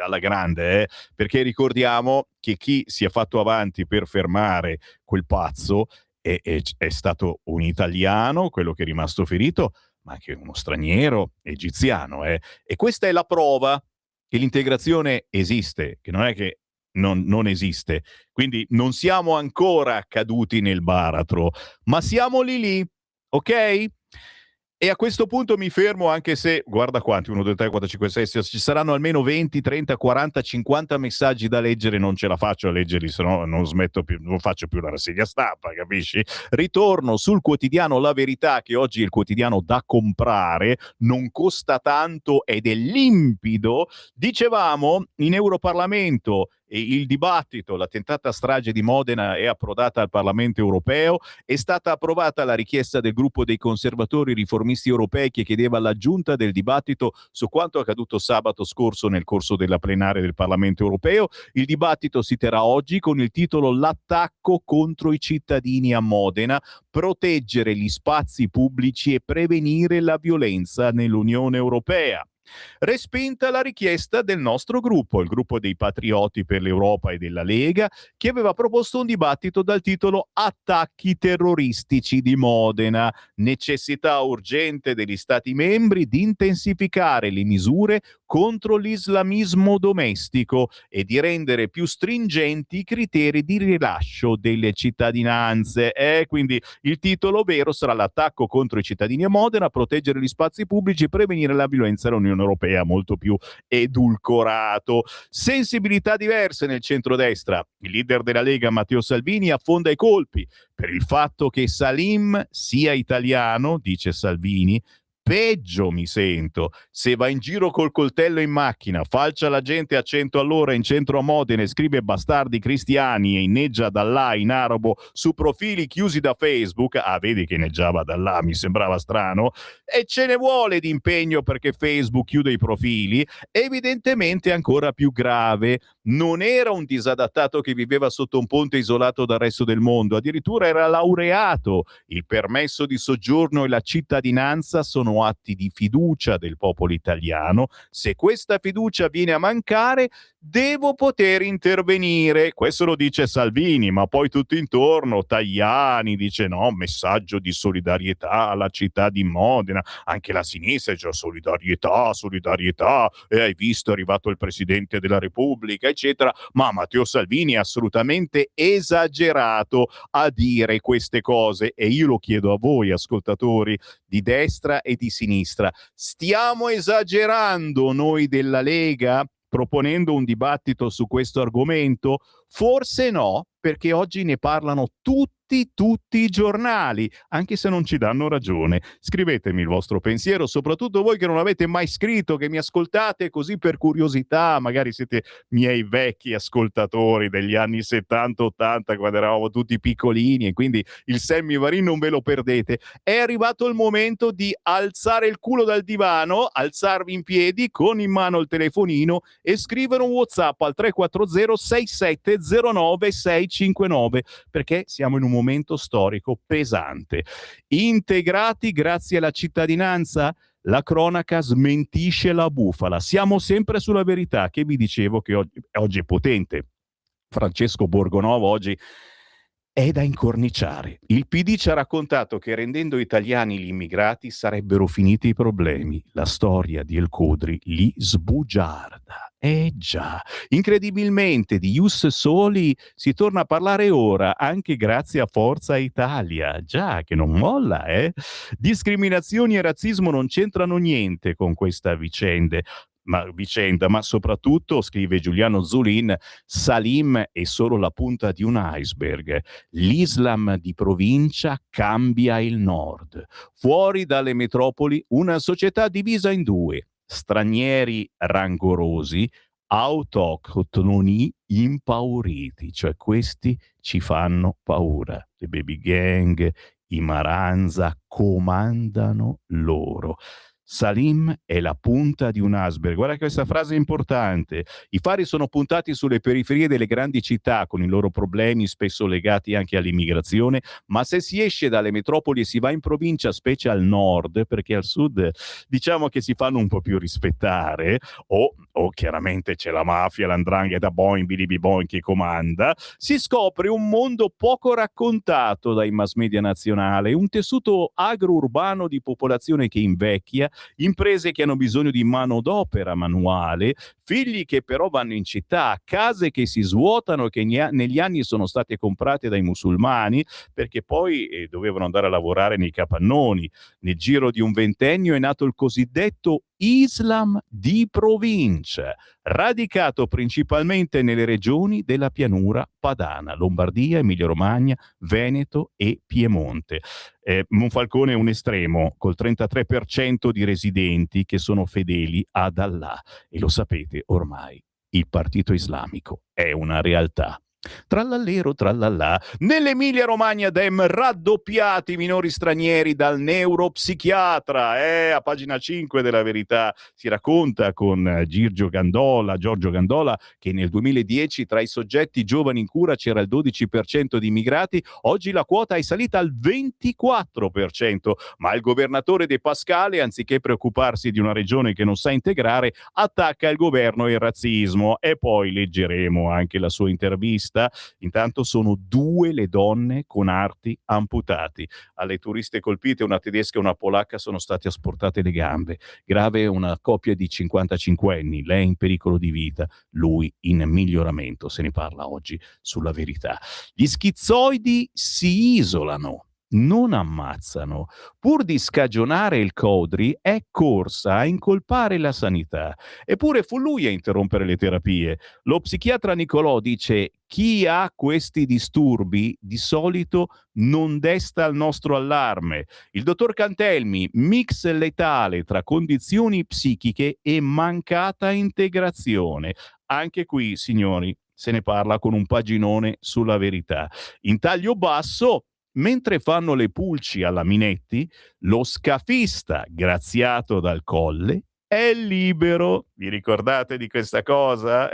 alla grande, perché ricordiamo che chi si è fatto avanti per fermare quel pazzo è stato un italiano, quello che è rimasto ferito, ma anche uno straniero egiziano. E questa è la prova che l'integrazione esiste, che non è che non esiste. Quindi non siamo ancora caduti nel baratro, ma siamo lì, ok? E a questo punto mi fermo, anche se, guarda quanti, 1, 2, 3, 4, 5, 6, 7, ci saranno almeno 20, 30, 40, 50 messaggi da leggere, non ce la faccio a leggerli, se no non smetto più, non faccio più la rassegna stampa, capisci? Ritorno sul quotidiano La Verità, che oggi è il quotidiano da comprare, non costa tanto ed è limpido. Dicevamo, in Europarlamento il dibattito, la tentata strage di Modena è approdata al Parlamento europeo, è stata approvata la richiesta del gruppo dei conservatori riformisti europei che chiedeva l'aggiunta del dibattito su quanto accaduto sabato scorso nel corso della plenaria del Parlamento europeo. Il dibattito si terrà oggi con il titolo L'attacco contro i cittadini a Modena, proteggere gli spazi pubblici e prevenire la violenza nell'Unione Europea. Respinta la richiesta del nostro gruppo, il gruppo dei Patrioti per l'Europa e della Lega, che aveva proposto un dibattito dal titolo Attacchi terroristici di Modena, necessità urgente degli Stati membri di intensificare le misure contro l'islamismo domestico e di rendere più stringenti i criteri di rilascio delle cittadinanze. Quindi il titolo vero sarà L'attacco contro i cittadini a Modena, proteggere gli spazi pubblici e prevenire la violenza nell'Unione Europea, molto più edulcorato. Sensibilità diverse nel centrodestra. Il leader della Lega Matteo Salvini affonda i colpi per il fatto che Salim sia italiano, dice Salvini. Peggio mi sento se va in giro col coltello in macchina, falcia la gente a 100 all'ora in centro a Modena e scrive bastardi cristiani e inneggia da là in arabo su profili chiusi da Facebook. Vedi che inneggiava da là, mi sembrava strano. E ce ne vuole di impegno perché Facebook chiude i profili. Evidentemente ancora più grave, non era un disadattato che viveva sotto un ponte isolato dal resto del mondo, addirittura era laureato. Il permesso di soggiorno e la cittadinanza sono atti di fiducia del popolo italiano. Se questa fiducia viene a mancare, devo poter intervenire. Questo lo dice Salvini, ma poi tutto intorno Tajani dice no, messaggio di solidarietà alla città di Modena. Anche la sinistra dice solidarietà, e hai visto, è arrivato il Presidente della Repubblica, eccetera. Ma Matteo Salvini è assolutamente esagerato a dire queste cose e io lo chiedo a voi ascoltatori di destra e di sinistra: stiamo esagerando noi della Lega proponendo un dibattito su questo argomento? Forse no, perché oggi ne parlano tutti i giornali, anche se non ci danno ragione. Scrivetemi il vostro pensiero, soprattutto voi che non avete mai scritto, che mi ascoltate così per curiosità, magari siete miei vecchi ascoltatori degli anni 70-80 quando eravamo tutti piccolini e quindi il Sammy Varin non ve lo perdete. È arrivato il momento di alzare il culo dal divano, alzarvi in piedi con in mano il telefonino e scrivere un WhatsApp al 340 6709 659, perché siamo in un momento storico pesante. Integrati grazie alla cittadinanza? La cronaca smentisce la bufala. Siamo sempre sulla verità, che vi dicevo che oggi è potente. Francesco Borgonovo oggi è da incorniciare. Il PD ci ha raccontato che rendendo italiani gli immigrati sarebbero finiti i problemi. La storia di El Khudri li sbugiarda. Già, incredibilmente di Ius Soli si torna a parlare ora, anche grazie a Forza Italia. Già, che non molla, Discriminazioni e razzismo non c'entrano niente con questa vicenda. vicenda, ma soprattutto, scrive Giuliano Zulin, Salim è solo la punta di un iceberg. L'Islam di provincia cambia il nord. Fuori dalle metropoli una società divisa in due: stranieri rancorosi, autoctoni impauriti, cioè questi ci fanno paura. Le baby gang, i Maranza comandano loro. Salim è la punta di un iceberg. Guarda che questa frase è importante. I fari sono puntati sulle periferie delle grandi città, con i loro problemi spesso legati anche all'immigrazione, ma se si esce dalle metropoli e si va in provincia, specie al nord, perché al sud diciamo che si fanno un po' più rispettare, o chiaramente c'è la mafia, l'andrangheta, boing, bilibi boing che comanda, si scopre un mondo poco raccontato dai mass media nazionali, un tessuto agro-urbano di popolazione che invecchia, imprese che hanno bisogno di manodopera manuale, figli che però vanno in città, case che si svuotano, che negli anni sono state comprate dai musulmani perché poi dovevano andare a lavorare nei capannoni. Nel giro di un ventennio è nato il cosiddetto Islam di provincia, radicato principalmente nelle regioni della pianura padana, Lombardia, Emilia-Romagna, Veneto e Piemonte. Monfalcone è un estremo, col 33% di residenti che sono fedeli ad Allah. E lo sapete ormai, il partito islamico è una realtà. Trallallero, trallallà. Nell'Emilia Romagna Dem raddoppiati i minori stranieri dal neuropsichiatra. A pagina 5 della Verità si racconta con Giorgio Gandola, che nel 2010 tra i soggetti giovani in cura c'era il 12% di immigrati, oggi la quota è salita al 24%, ma il governatore De Pascale, anziché preoccuparsi di una regione che non sa integrare, attacca il governo e il razzismo. E poi leggeremo anche la sua intervista. Intanto sono 2 le donne con arti amputati. Alle turiste colpite, una tedesca e una polacca, sono state asportate le gambe. Grave una coppia di 55enni, lei in pericolo di vita, lui in miglioramento. Se ne parla oggi sulla Verità. Gli schizoidi si isolano, non ammazzano. Pur di scagionare il Codri, è corsa a incolpare la sanità. Eppure fu lui a interrompere le terapie. Lo psichiatra Nicolò dice: chi ha questi disturbi di solito non desta il nostro allarme. Il dottor Cantelmi, mix letale tra condizioni psichiche e mancata integrazione. Anche qui, signori, se ne parla con un paginone sulla Verità. In taglio basso, mentre fanno le pulci alla Minetti, lo scafista graziato dal Colle è libero. Vi ricordate di questa cosa?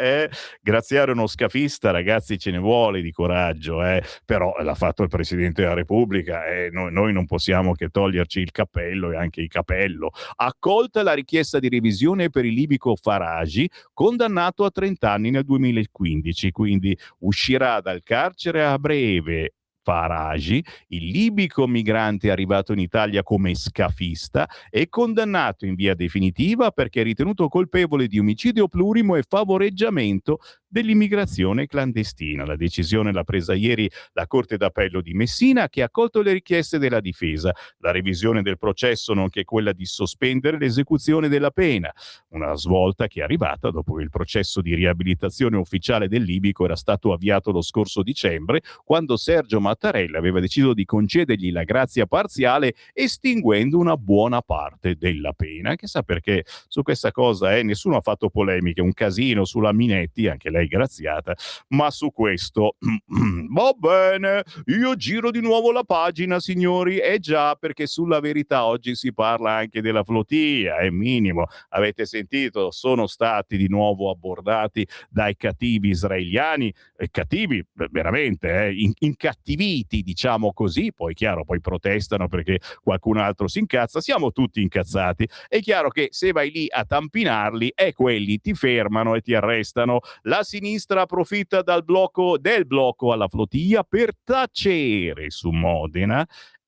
Graziare uno scafista, ragazzi, ce ne vuole di coraggio, però l'ha fatto il Presidente della Repubblica, noi non possiamo che toglierci il cappello e anche il capello. Accolta la richiesta di revisione per il libico Faragi, condannato a 30 anni nel 2015, quindi uscirà dal carcere a breve. Faragi, il libico migrante arrivato in Italia come scafista, è condannato in via definitiva perché è ritenuto colpevole di omicidio plurimo e favoreggiamento dell'immigrazione clandestina. La decisione l'ha presa ieri la Corte d'Appello di Messina, che ha accolto le richieste della difesa, la revisione del processo nonché quella di sospendere l'esecuzione della pena. Una svolta che è arrivata dopo che il processo di riabilitazione ufficiale del libico era stato avviato lo scorso dicembre, quando Sergio Mattarella aveva deciso di concedergli la grazia parziale, estinguendo una buona parte della pena. Chissà perché su questa cosa nessuno ha fatto polemiche, un casino sulla Minetti, anche lei graziata, ma su questo va bene, io giro di nuovo la pagina, signori, già, perché sulla Verità oggi si parla anche della flotilla, è minimo, avete sentito, sono stati di nuovo abbordati dai cattivi israeliani, cattivi veramente, incattiviti, diciamo così, poi chiaro, poi protestano perché qualcun altro si incazza, siamo tutti incazzati, è chiaro che se vai lì a tampinarli quelli ti fermano e ti arrestano. La sinistra approfitta del blocco alla flotilla per tacere su Modena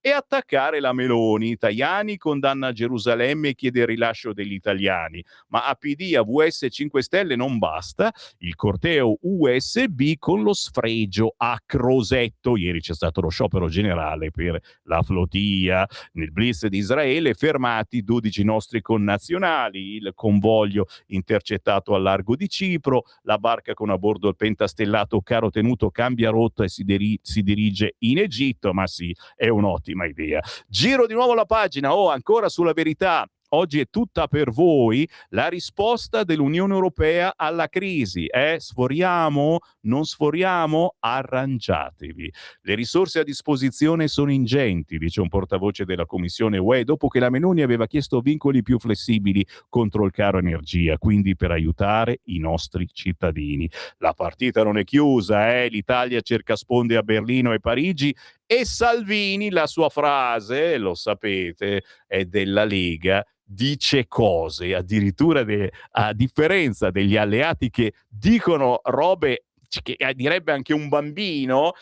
e attaccare la Meloni. Tajani condanna Gerusalemme e chiede il rilascio degli italiani, ma a PD, AVS e 5 Stelle non basta. Il corteo USB con lo sfregio a Crosetto. Ieri c'è stato lo sciopero generale per la flotilla. Nel blitz di Israele fermati 12 nostri connazionali, il convoglio intercettato al largo di Cipro, la barca con a bordo il pentastellato Caro Tenuto cambia rotta e si dirige in Egitto. Ma sì, è un'ottima idea. Giro di nuovo la pagina, ancora sulla Verità. Oggi è tutta per voi la risposta dell'Unione Europea alla crisi. Sforiamo? Non sforiamo? Arrangiatevi. Le risorse a disposizione sono ingenti, dice un portavoce della Commissione UE, dopo che la Meloni aveva chiesto vincoli più flessibili contro il caro energia, quindi per aiutare i nostri cittadini. La partita non è chiusa, l'Italia cerca sponde a Berlino e Parigi, e Salvini, la sua frase, lo sapete, è della Lega, dice cose, addirittura a differenza degli alleati che dicono robe che direbbe anche un bambino,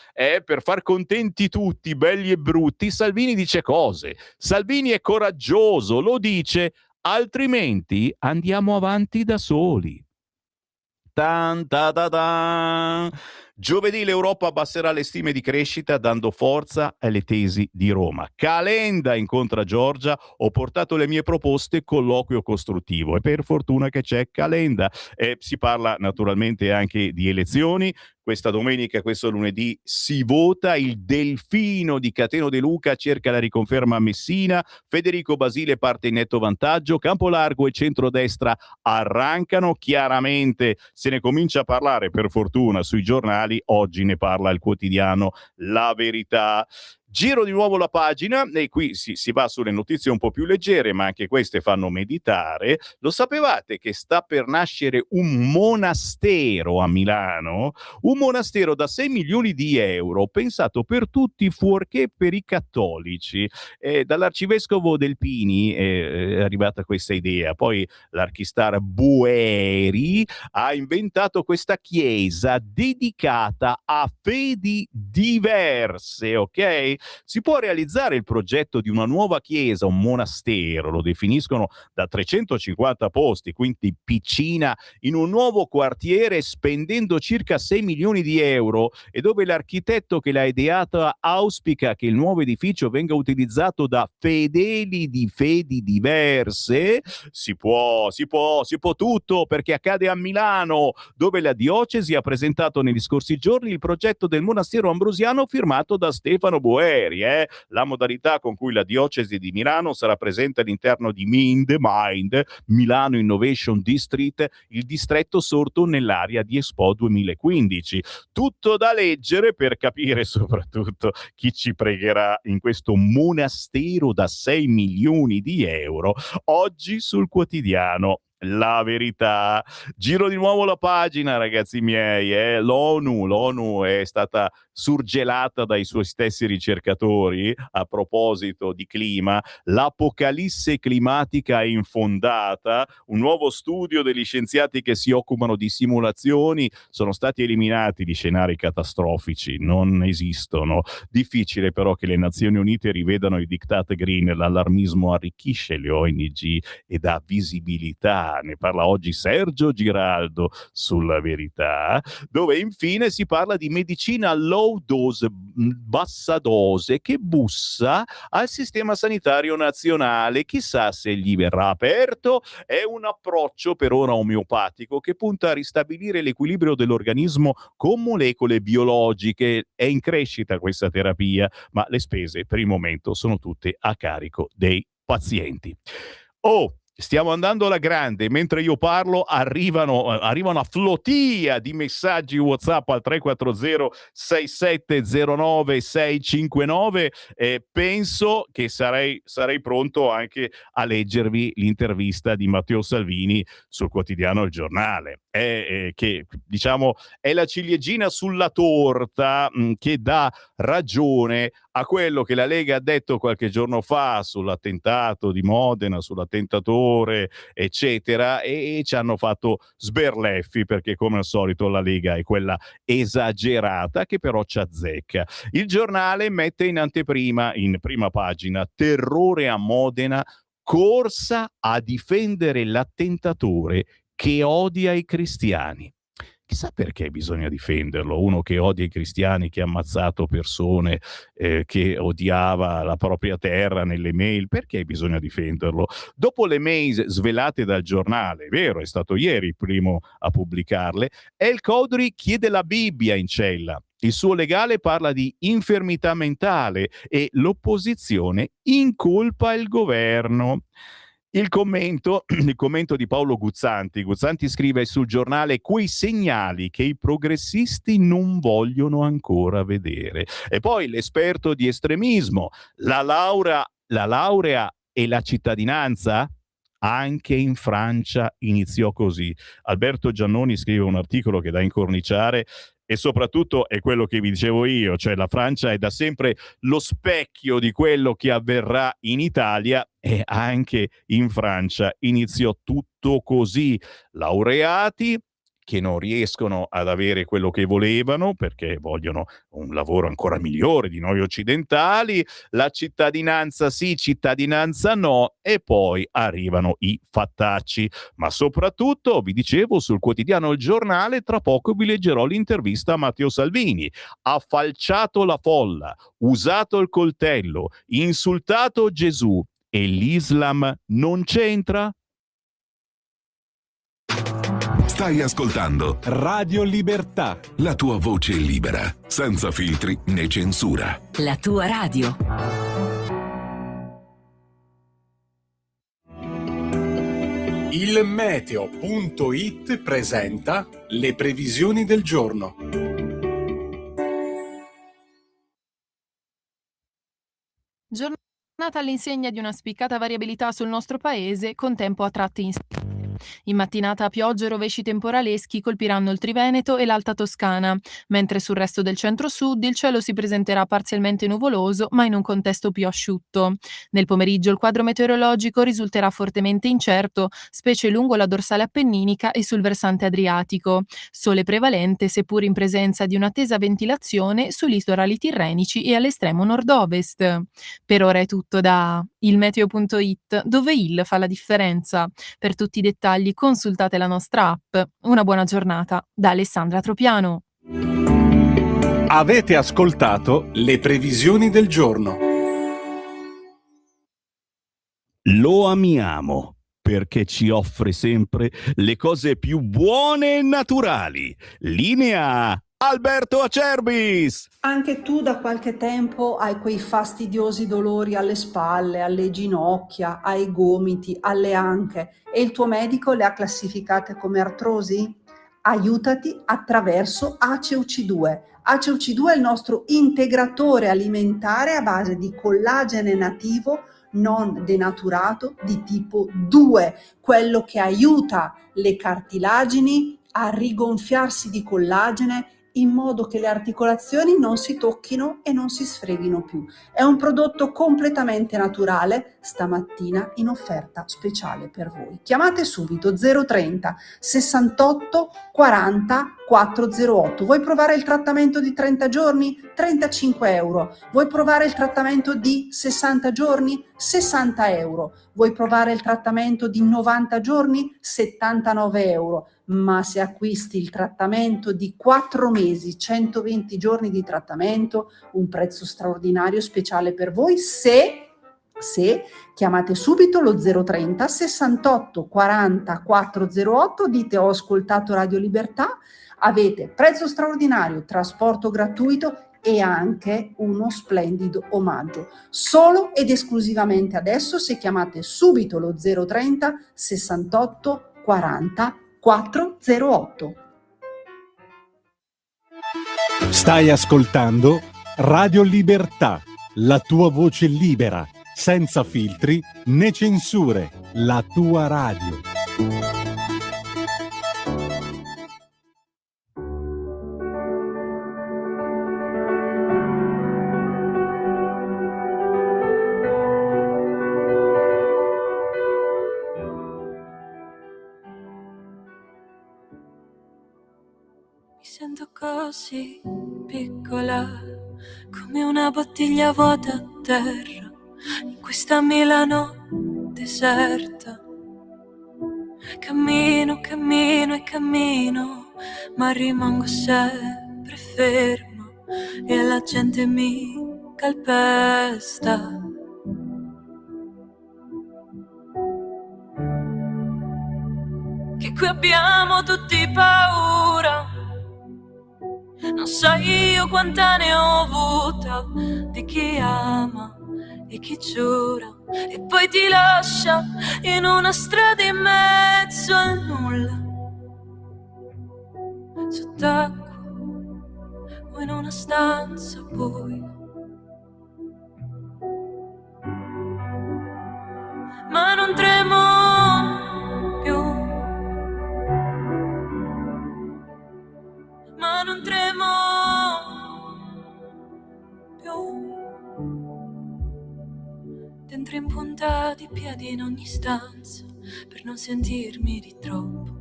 per far contenti tutti, belli e brutti. Salvini dice cose, Salvini è coraggioso, lo dice, altrimenti andiamo avanti da soli. Tan, ta, ta, ta. Giovedì l'Europa abbasserà le stime di crescita dando forza alle tesi di Roma. Calenda incontra Giorgia, ho portato le mie proposte, colloquio costruttivo, e per fortuna che c'è Calenda. Si parla naturalmente anche di elezioni. Questa domenica, questo lunedì, si vota. Il Delfino di Cateno De Luca cerca la riconferma a Messina. Federico Basile parte in netto vantaggio. Campolargo e centrodestra arrancano. Chiaramente se ne comincia a parlare, per fortuna, sui giornali. Oggi ne parla il quotidiano La Verità. Giro di nuovo la pagina e qui si va sulle notizie un po' più leggere, ma anche queste fanno meditare. Lo sapevate che sta per nascere un monastero a Milano? Un monastero da 6 milioni di euro, pensato per tutti fuorché per i cattolici. Dall'arcivescovo Delpini è arrivata questa idea, poi l'archistar Boeri ha inventato questa chiesa dedicata a fedi diverse, ok? Si può realizzare il progetto di una nuova chiesa, un monastero, lo definiscono, da 350 posti, quindi piscina, in un nuovo quartiere spendendo circa 6 milioni di euro, e dove l'architetto che l'ha ideata auspica che il nuovo edificio venga utilizzato da fedeli di fedi diverse. Si può tutto, perché accade a Milano, dove la diocesi ha presentato negli scorsi giorni il progetto del monastero ambrosiano firmato da Stefano Boeri. La modalità con cui la diocesi di Milano sarà presente all'interno di Mind, Milano Innovation District, il distretto sorto nell'area di Expo 2015. Tutto da leggere per capire soprattutto chi ci pregherà in questo monastero da 6 milioni di euro. Oggi sul quotidiano La Verità. Giro di nuovo la pagina, ragazzi miei. L'ONU è stata surgelata dai suoi stessi ricercatori a proposito di clima. L'apocalisse climatica è infondata. Un nuovo studio degli scienziati che si occupano di simulazioni: sono stati eliminati gli scenari catastrofici, non esistono. Difficile però che le Nazioni Unite rivedano i diktat green. L'allarmismo arricchisce le ONG e dà visibilità. Ne parla oggi Sergio Giraldo sulla Verità, dove infine si parla di medicina low dose, bassa dose, che bussa al sistema sanitario nazionale. Chissà se gli verrà aperto. È un approccio per ora omeopatico che punta a ristabilire l'equilibrio dell'organismo con molecole biologiche. È in crescita questa terapia, ma le spese per il momento sono tutte a carico dei pazienti. Stiamo andando alla grande. Mentre io parlo arrivano a flottia di messaggi WhatsApp al 340 6709 659. Penso che sarei pronto anche a leggervi l'intervista di Matteo Salvini sul quotidiano Il Giornale, che diciamo, è la ciliegina sulla torta che dà ragione a quello che la Lega ha detto qualche giorno fa sull'attentato di Modena, sull'attentatore, eccetera, e ci hanno fatto sberleffi, perché come al solito la Lega è quella esagerata che però ci azzecca. Il Giornale mette in anteprima, in prima pagina, terrore a Modena, corsa a difendere l'attentatore che odia i cristiani. Chissà perché bisogna difenderlo, uno che odia i cristiani, che ha ammazzato persone, che odiava la propria terra nelle mail, perché bisogna difenderlo? Dopo le mail svelate dal Giornale, vero, è stato ieri il primo a pubblicarle, El Codri chiede la Bibbia in cella. Il suo legale parla di infermità mentale e l'opposizione incolpa il governo. Il commento di Paolo Guzzanti. Guzzanti scrive sul Giornale quei segnali che i progressisti non vogliono ancora vedere. E poi l'esperto di estremismo, la laurea e la cittadinanza? Anche in Francia iniziò così. Alberto Giannoni scrive un articolo che da incorniciare e soprattutto è quello che vi dicevo io, cioè la Francia è da sempre lo specchio di quello che avverrà in Italia, e anche in Francia iniziò tutto così. Laureati che non riescono ad avere quello che volevano perché vogliono un lavoro ancora migliore di noi occidentali, la cittadinanza sì, cittadinanza no, e poi arrivano i fattacci. Ma soprattutto, vi dicevo, sul quotidiano Il Giornale tra poco vi leggerò l'intervista a Matteo Salvini. Ha falciato la folla, usato il coltello, insultato Gesù, e l'Islam non c'entra? Stai ascoltando Radio Libertà. la tua voce libera, senza filtri né censura. La tua radio. Il meteo.it presenta le previsioni del giorno. Giornata all'insegna di una spiccata variabilità sul nostro paese, con tempo a tratti instabile. In mattinata piogge e rovesci temporaleschi colpiranno il Triveneto e l'Alta Toscana, mentre sul resto del centro-sud il cielo si presenterà parzialmente nuvoloso, ma in un contesto più asciutto. Nel pomeriggio il quadro meteorologico risulterà fortemente incerto, specie lungo la dorsale appenninica e sul versante adriatico. Sole prevalente, seppur in presenza di una tesa ventilazione sui litorali tirrenici e all'estremo nord-ovest. Per ora è tutto da ilmeteo.it, dove il fa la differenza. Per tutti i dettagli consultate la nostra app. Una buona giornata da Alessandra Tropiano. Avete ascoltato le previsioni del giorno. Lo amiamo perché ci offre sempre le cose più buone e naturali. Linea Alberto Acerbis! Anche tu da qualche tempo hai quei fastidiosi dolori alle spalle, alle ginocchia, ai gomiti, alle anche e il tuo medico le ha classificate come artrosi? Aiutati attraverso ACEUC2. ACEUC2 è il nostro integratore alimentare a base di collagene nativo non denaturato di tipo 2, quello che aiuta le cartilagini a rigonfiarsi di collagene in modo che le articolazioni non si tocchino e non si sfreghino più. È un prodotto completamente naturale, stamattina in offerta speciale per voi. Chiamate subito 030 68 40 408. Vuoi provare il trattamento di 30 giorni? 35 euro. Vuoi provare il trattamento di 60 giorni? 60 euro. Vuoi provare il trattamento di 90 giorni? 79 euro. Ma se acquisti il trattamento di 4 mesi, 120 giorni di trattamento, un prezzo straordinario speciale per voi se chiamate subito lo 030 68 40 408, dite ho ascoltato Radio Libertà, avete prezzo straordinario, trasporto gratuito e anche uno splendido omaggio. Solo ed esclusivamente adesso se chiamate subito lo 030 68 40 408. Stai ascoltando Radio Libertà, la tua voce libera, senza filtri né censure, la tua radio. sento così piccola, come una bottiglia vuota a terra, in questa Milano deserta. Cammino, cammino e cammino, ma rimango sempre ferma e la gente mi calpesta. Che qui abbiamo tutti paura, non sai io quanta ne ho avuta, di chi ama e chi giura e poi ti lascia in una strada in mezzo al nulla, sott'acqua o in una stanza buia. Ma non tremo più, ma non tremo più. Dentro impuntati i piedi in ogni stanza per non sentirmi di troppo.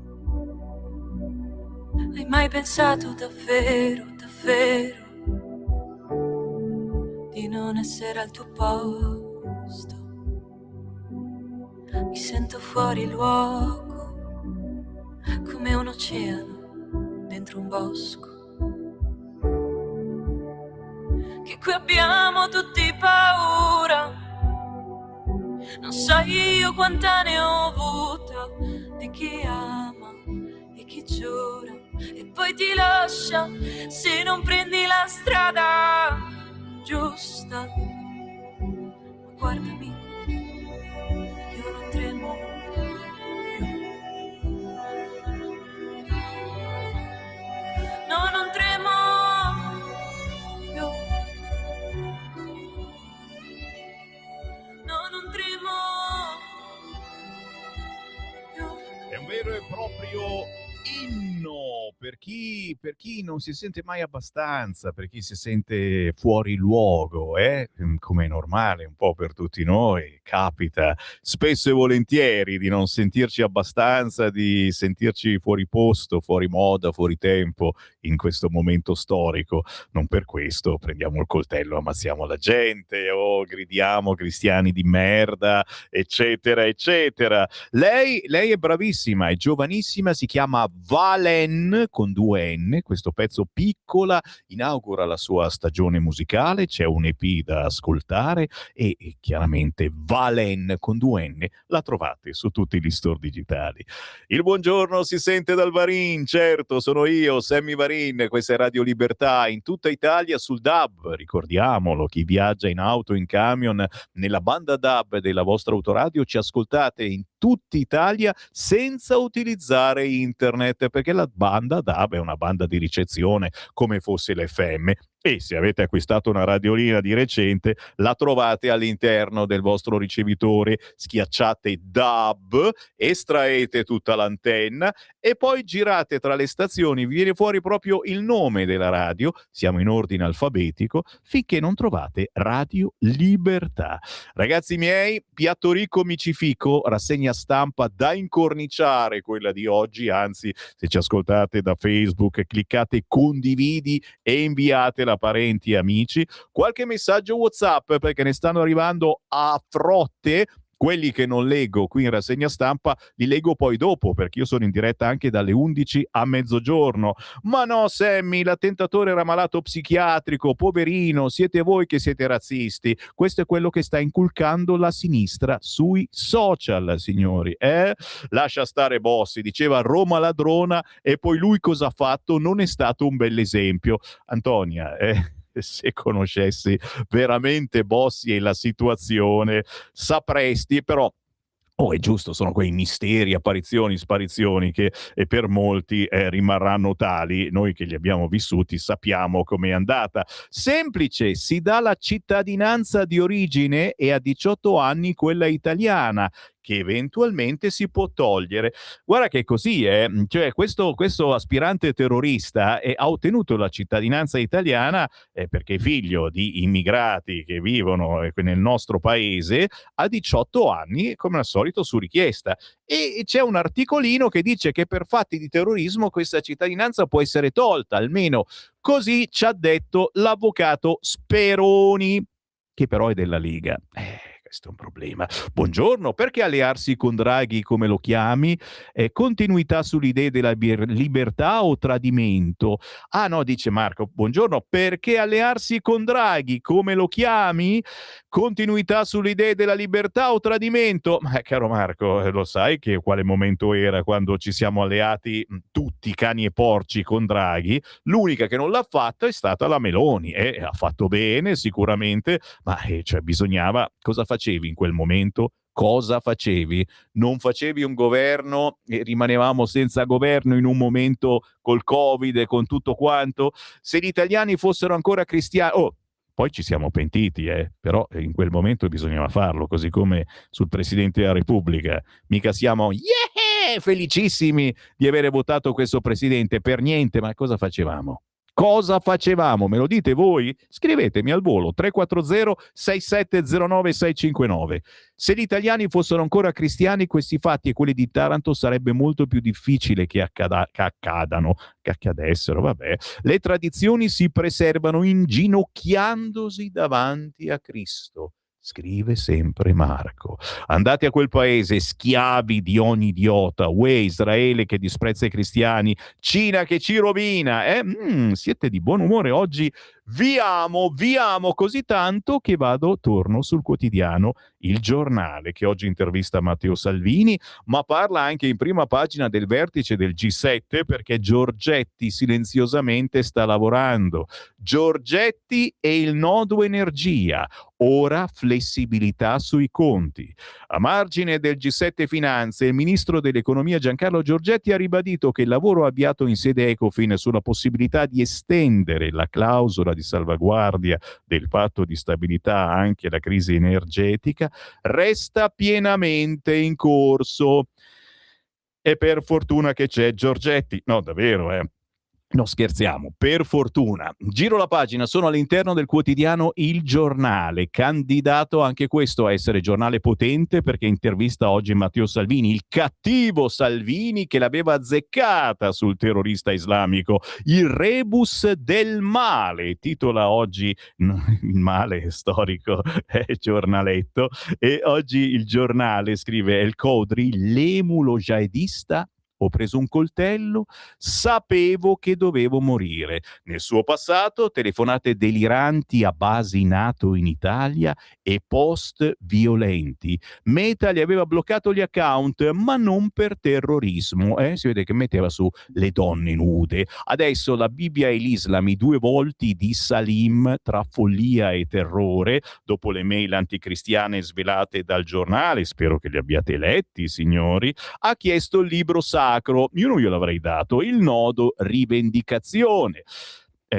Hai mai pensato davvero, davvero di non essere al tuo posto? Mi sento fuori luogo, come un oceano dentro un bosco. Che qui abbiamo tutti paura, non sai io quanta ne ho avuta, di chi ama e chi giura e poi ti lascia se non prendi la strada giusta. Ma guardami, io non tremo più. No, non tremo più. No, non tremo più. È un vero e proprio inno per chi non si sente mai abbastanza, per chi si sente fuori luogo, come è normale un po' per tutti noi, capita spesso e volentieri di non sentirci abbastanza, di sentirci fuori posto, fuori moda, fuori tempo in questo momento storico. Non per questo prendiamo il coltello, ammazziamo la gente o gridiamo cristiani di merda, eccetera, eccetera. Lei è bravissima, è giovanissima, si chiama Valen con 2 N, questo pezzo Piccola inaugura la sua stagione musicale, c'è un EP da ascoltare e chiaramente Valen con 2 N la trovate su tutti gli store digitali. Il buongiorno si sente dal Varin, certo, sono io, Sammy Varin, questa è Radio Libertà in tutta Italia sul DAB, ricordiamolo, chi viaggia in auto, in camion, nella banda DAB della vostra autoradio ci ascoltate in tutta Italia senza utilizzare internet, perché la banda DAB è una banda di ricezione come fosse l'FM. E se avete acquistato una radiolina di recente, la trovate all'interno del vostro ricevitore, schiacciate DAB, estraete tutta l'antenna e poi girate tra le stazioni, vi viene fuori proprio il nome della radio, siamo in ordine alfabetico, finché non trovate Radio Libertà. Ragazzi miei, piatto ricco micifico, rassegna stampa da incorniciare quella di oggi, anzi se ci ascoltate da Facebook cliccate condividi e inviatela a parenti e amici, qualche messaggio WhatsApp perché ne stanno arrivando a frotte. Quelli che non leggo qui in rassegna stampa li leggo poi dopo, perché io sono in diretta anche dalle 11 a mezzogiorno. Ma no, Sammy, l'attentatore era malato psichiatrico, poverino, siete voi che siete razzisti. Questo è quello che sta inculcando la sinistra sui social, signori. Lascia stare Bossi, diceva Roma ladrona e poi lui cosa ha fatto? Non è stato un bell'esempio. Antonia, se conoscessi veramente Bossi e la situazione sapresti, però è giusto, sono quei misteri, apparizioni, sparizioni che per molti rimarranno tali. Noi che li abbiamo vissuti sappiamo com'è andata. Semplice, si dà la cittadinanza di origine e a 18 anni quella italiana. che eventualmente si può togliere. Guarda che è così, cioè questo aspirante terrorista ha ottenuto la cittadinanza italiana perché è figlio di immigrati che vivono nel nostro paese a 18 anni, come al solito su richiesta. E c'è un articolino che dice che per fatti di terrorismo questa cittadinanza può essere tolta, almeno così ci ha detto l'avvocato Speroni, che però è della Lega. Questo è un problema. Buongiorno, perché allearsi con Draghi, come lo chiami? Continuità sulle idee della libertà o tradimento? Ah no, dice Marco, buongiorno, perché allearsi con Draghi, come lo chiami? Continuità sulle idee della libertà o tradimento? Ma caro Marco, lo sai che quale momento era quando ci siamo alleati tutti cani e porci con Draghi? L'unica che non l'ha fatto è stata la Meloni, ha fatto bene sicuramente, ma cioè bisognava, cosa facevi in quel momento? Cosa facevi? Non facevi un governo e rimanevamo senza governo in un momento col Covid e con tutto quanto? Se gli italiani fossero ancora cristiani... Poi ci siamo pentiti, però in quel momento bisognava farlo, così come sul Presidente della Repubblica. Mica siamo felicissimi di avere votato questo Presidente, per niente, ma cosa facevamo? Cosa facevamo? Me lo dite voi? Scrivetemi al volo 340-6709-659. Se gli italiani fossero ancora cristiani, questi fatti e quelli di Taranto sarebbe molto più difficile che accadessero. Vabbè. Le tradizioni si preservano inginocchiandosi davanti a Cristo. Scrive sempre Marco. Andate a quel paese, schiavi di ogni idiota, Israele che disprezza i cristiani, Cina che ci rovina, siete di buon umore oggi, vi amo così tanto che torno sul quotidiano Il Giornale, che oggi intervista Matteo Salvini, ma parla anche in prima pagina del vertice del G7 perché Giorgetti silenziosamente sta lavorando. Giorgetti e il nodo energia. Ora flessibilità sui conti. A margine del G7 Finanze, il ministro dell'Economia Giancarlo Giorgetti ha ribadito che il lavoro avviato in sede Ecofin sulla possibilità di estendere la clausola di salvaguardia del patto di stabilità anche alla crisi energetica resta pienamente in corso. E per fortuna che c'è Giorgetti. No, davvero, No, scherziamo, per fortuna. Giro la pagina, sono all'interno del quotidiano Il Giornale, candidato anche questo a essere giornale potente perché intervista oggi Matteo Salvini, il cattivo Salvini che l'aveva azzeccata sul terrorista islamico, il rebus del male, titola oggi il male storico, giornaletto, e oggi Il Giornale scrive El Codri, l'emulo jihadista. Ho preso un coltello, sapevo che dovevo morire. Nel suo passato, telefonate deliranti a basi NATO in Italia e post violenti. Meta gli aveva bloccato gli account, ma non per terrorismo. Si vede che metteva su le donne nude. Adesso la Bibbia e l'Islam, i due volti di Salim tra follia e terrore, dopo le mail anticristiane svelate dal Giornale, spero che li abbiate letti, signori, ha chiesto il libro sacro. Io non glielo avrei dato, il nodo rivendicazione.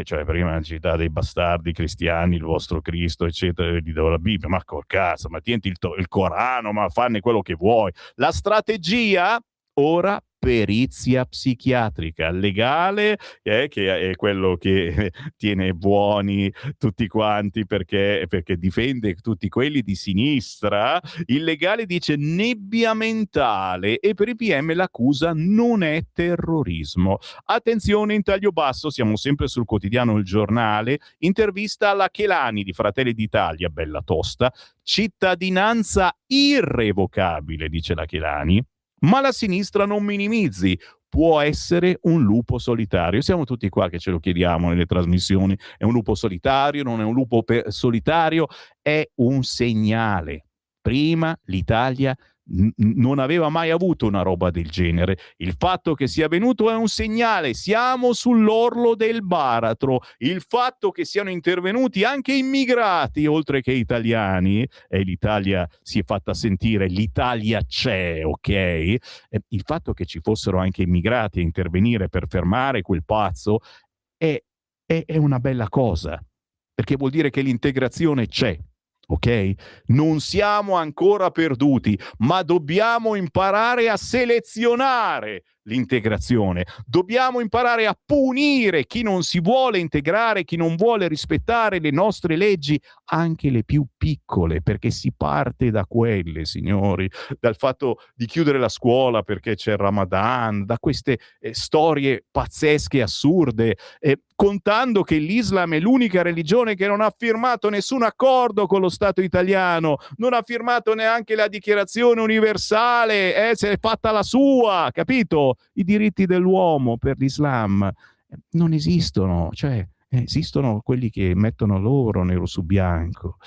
Cioè prima città dei bastardi cristiani, il vostro Cristo, eccetera, gli do la Bibbia, ma col cazzo, ma tienti il Corano, ma fanne quello che vuoi. La strategia ora perizia psichiatrica legale, che è quello che tiene buoni tutti quanti perché difende tutti quelli di sinistra. Il legale dice nebbia mentale e per i PM l'accusa non è terrorismo. Attenzione, in taglio basso, siamo sempre sul quotidiano Il Giornale, intervista alla Chelani di Fratelli d'Italia, bella tosta, cittadinanza irrevocabile, dice la Chelani. Ma la sinistra non minimizzi, può essere un lupo solitario. Siamo tutti qua che ce lo chiediamo nelle trasmissioni, è un lupo solitario, non è un lupo solitario, è un segnale. Prima l'Italia non aveva mai avuto una roba del genere. Il fatto che sia avvenuto è un segnale, siamo sull'orlo del baratro. Il fatto che siano intervenuti anche immigrati oltre che italiani, e l'Italia si è fatta sentire, l'Italia c'è, ok? Il fatto che ci fossero anche immigrati a intervenire per fermare quel pazzo è una bella cosa, perché vuol dire che l'integrazione c'è. ok? Non siamo ancora perduti, ma dobbiamo imparare a selezionare l'integrazione. Dobbiamo imparare a punire chi non si vuole integrare, chi non vuole rispettare le nostre leggi, anche le più piccole, perché si parte da quelle, signori, dal fatto di chiudere la scuola perché c'è il Ramadan, da queste storie pazzesche, assurde, contando che l'Islam è l'unica religione che non ha firmato nessun accordo con lo Stato italiano, non ha firmato neanche la Dichiarazione Universale, si è fatta la sua, capito? I diritti dell'uomo per l'Islam non esistono, cioè esistono quelli che mettono loro nero su bianco.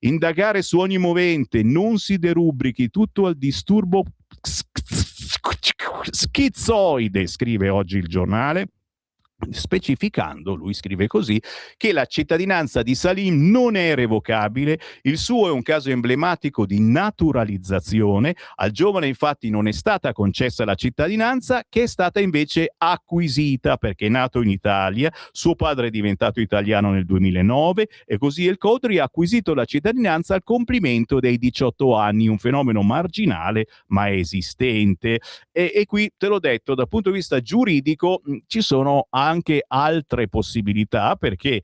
Indagare su ogni movente, non si derubrichi tutto al disturbo schizoide, scrive oggi il giornale, specificando, lui scrive così, che la cittadinanza di Salim non è revocabile, il suo è un caso emblematico di naturalizzazione, al giovane infatti non è stata concessa la cittadinanza, che è stata invece acquisita perché è nato in Italia, suo padre è diventato italiano nel 2009 e così El Khoury ha acquisito la cittadinanza al compimento dei 18 anni, un fenomeno marginale ma esistente. E qui te l'ho detto, dal punto di vista giuridico ci sono anche altre possibilità, perché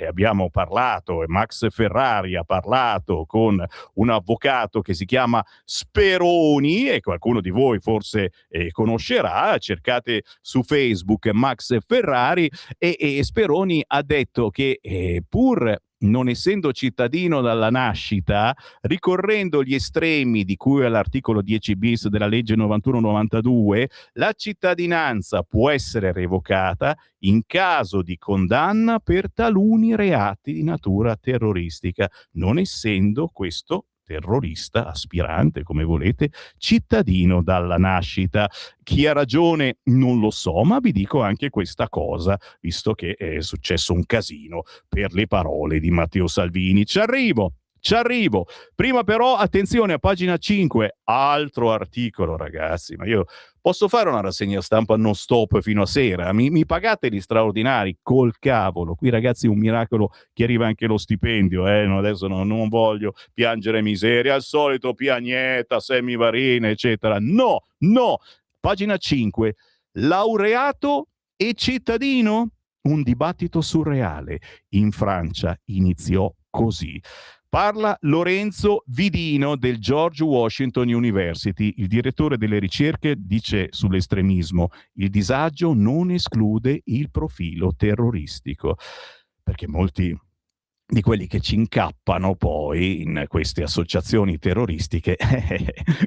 abbiamo parlato, e Max Ferrari ha parlato con un avvocato che si chiama Speroni, e qualcuno di voi forse conoscerà, cercate su Facebook Max Ferrari, e Speroni ha detto che pur non essendo cittadino dalla nascita, ricorrendo gli estremi di cui all'articolo 10 bis della legge 91-92, la cittadinanza può essere revocata in caso di condanna per taluni reati di natura terroristica, non essendo questo terrorista, aspirante, come volete, cittadino dalla nascita. Chi ha ragione non lo so, ma vi dico anche questa cosa, visto che è successo un casino per le parole di Matteo Salvini. Ci arrivo. Prima però, attenzione, a pagina 5, altro articolo, ragazzi, ma io posso fare una rassegna stampa non stop fino a sera? Mi pagate gli straordinari? Col cavolo. Qui, ragazzi, è un miracolo che arriva anche lo stipendio, adesso non voglio piangere miseria, al solito piagnetta, semivarina, eccetera. No. Pagina 5, laureato e cittadino? Un dibattito surreale. In Francia iniziò così. Parla Lorenzo Vidino del George Washington University. Il direttore delle ricerche dice sull'estremismo: il disagio non esclude il profilo terroristico. Perché molti di quelli che ci incappano poi in queste associazioni terroristiche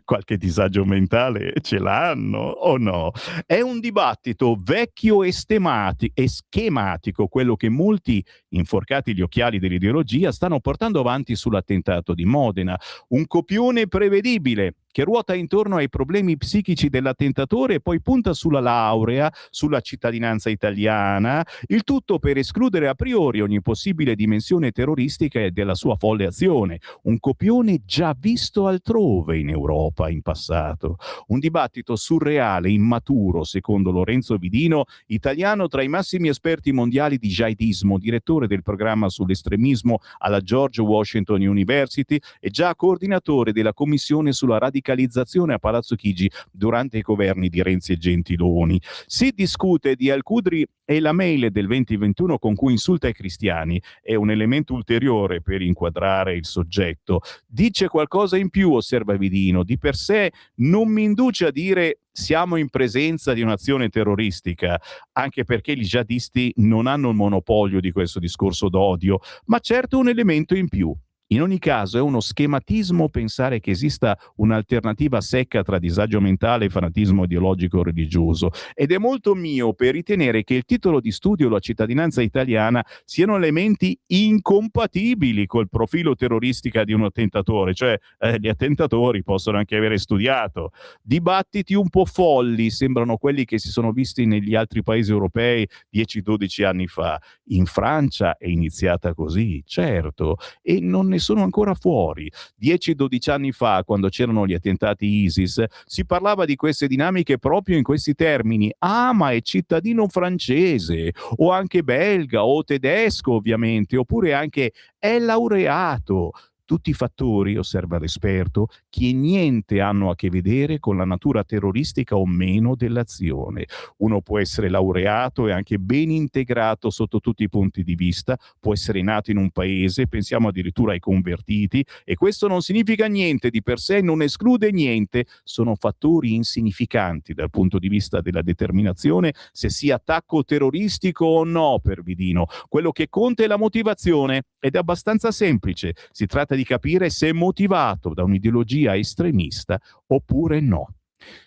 qualche disagio mentale ce l'hanno o no? È un dibattito vecchio e schematico, quello che molti, inforcati gli occhiali dell'ideologia, stanno portando avanti sull'attentato di Modena. Un copione prevedibile che ruota intorno ai problemi psichici dell'attentatore e poi punta sulla laurea, sulla cittadinanza italiana, il tutto per escludere a priori ogni possibile dimensione terroristica e della sua folle azione. Un copione già visto altrove in Europa in passato. Un dibattito surreale, immaturo, secondo Lorenzo Vidino, italiano tra i massimi esperti mondiali di jihadismo, direttore del programma sull'estremismo alla George Washington University e già coordinatore della commissione sulla radicalizzazione a Palazzo Chigi durante i governi di Renzi e Gentiloni. Si discute di El Khoury e la mail del 2021 con cui insulta i cristiani. È un elemento ulteriore per inquadrare il soggetto. Dice qualcosa in più, osserva Vidino, di per sé non mi induce a dire siamo in presenza di un'azione terroristica, anche perché gli jihadisti non hanno il monopolio di questo discorso d'odio, ma certo un elemento in più. In ogni caso è uno schematismo pensare che esista un'alternativa secca tra disagio mentale e fanatismo ideologico religioso, ed è molto miope ritenere che il titolo di studio e la cittadinanza italiana siano elementi incompatibili col profilo terroristica di un attentatore, cioè gli attentatori possono anche avere studiato. Dibattiti un po' folli sembrano quelli che si sono visti negli altri paesi europei 10-12 anni fa. In Francia è iniziata così, certo, e non ne sono ancora fuori. 10-12 anni fa, quando c'erano gli attentati ISIS, si parlava di queste dinamiche proprio in questi termini. Ah, ma è cittadino francese, o anche belga, o tedesco ovviamente, oppure anche è laureato. tutti fattori, osserva l'esperto, che niente hanno a che vedere con la natura terroristica o meno dell'azione. Uno può essere laureato e anche ben integrato sotto tutti i punti di vista, può essere nato in un paese, pensiamo addirittura ai convertiti, e questo non significa niente di per sé, non esclude niente, sono fattori insignificanti dal punto di vista della determinazione se sia attacco terroristico o no per Vidino. Quello che conta è la motivazione ed è abbastanza semplice, si tratta di capire se è motivato da un'ideologia estremista oppure no.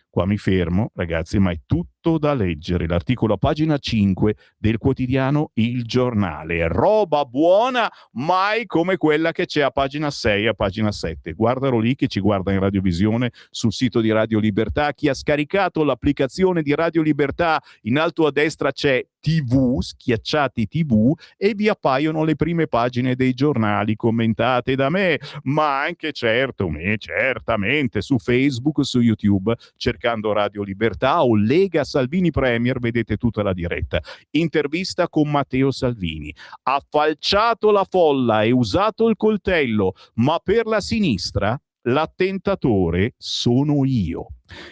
Qua mi fermo, ragazzi, ma è tutto da leggere. L'articolo a pagina 5 del quotidiano Il Giornale. Roba buona, mai come quella che c'è a pagina 6 e a pagina 7. Guardalo lì, che ci guarda in radiovisione sul sito di Radio Libertà. Chi ha scaricato l'applicazione di Radio Libertà, in alto a destra c'è TV, schiacciati TV, e vi appaiono le prime pagine dei giornali commentate da me, ma anche certamente su Facebook, su YouTube, cercando Radio Libertà o Lega Salvini Premier, vedete tutta la diretta. Intervista con Matteo Salvini. Ha falciato la folla e usato il coltello, ma per la sinistra l'attentatore sono io.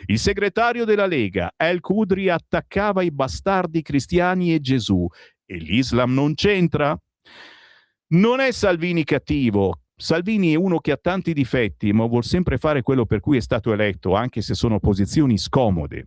Il segretario della Lega, El Khudri, attaccava i bastardi cristiani e Gesù. E l'Islam non c'entra? Non è Salvini cattivo. Salvini è uno che ha tanti difetti, ma vuol sempre fare quello per cui è stato eletto, anche se sono posizioni scomode.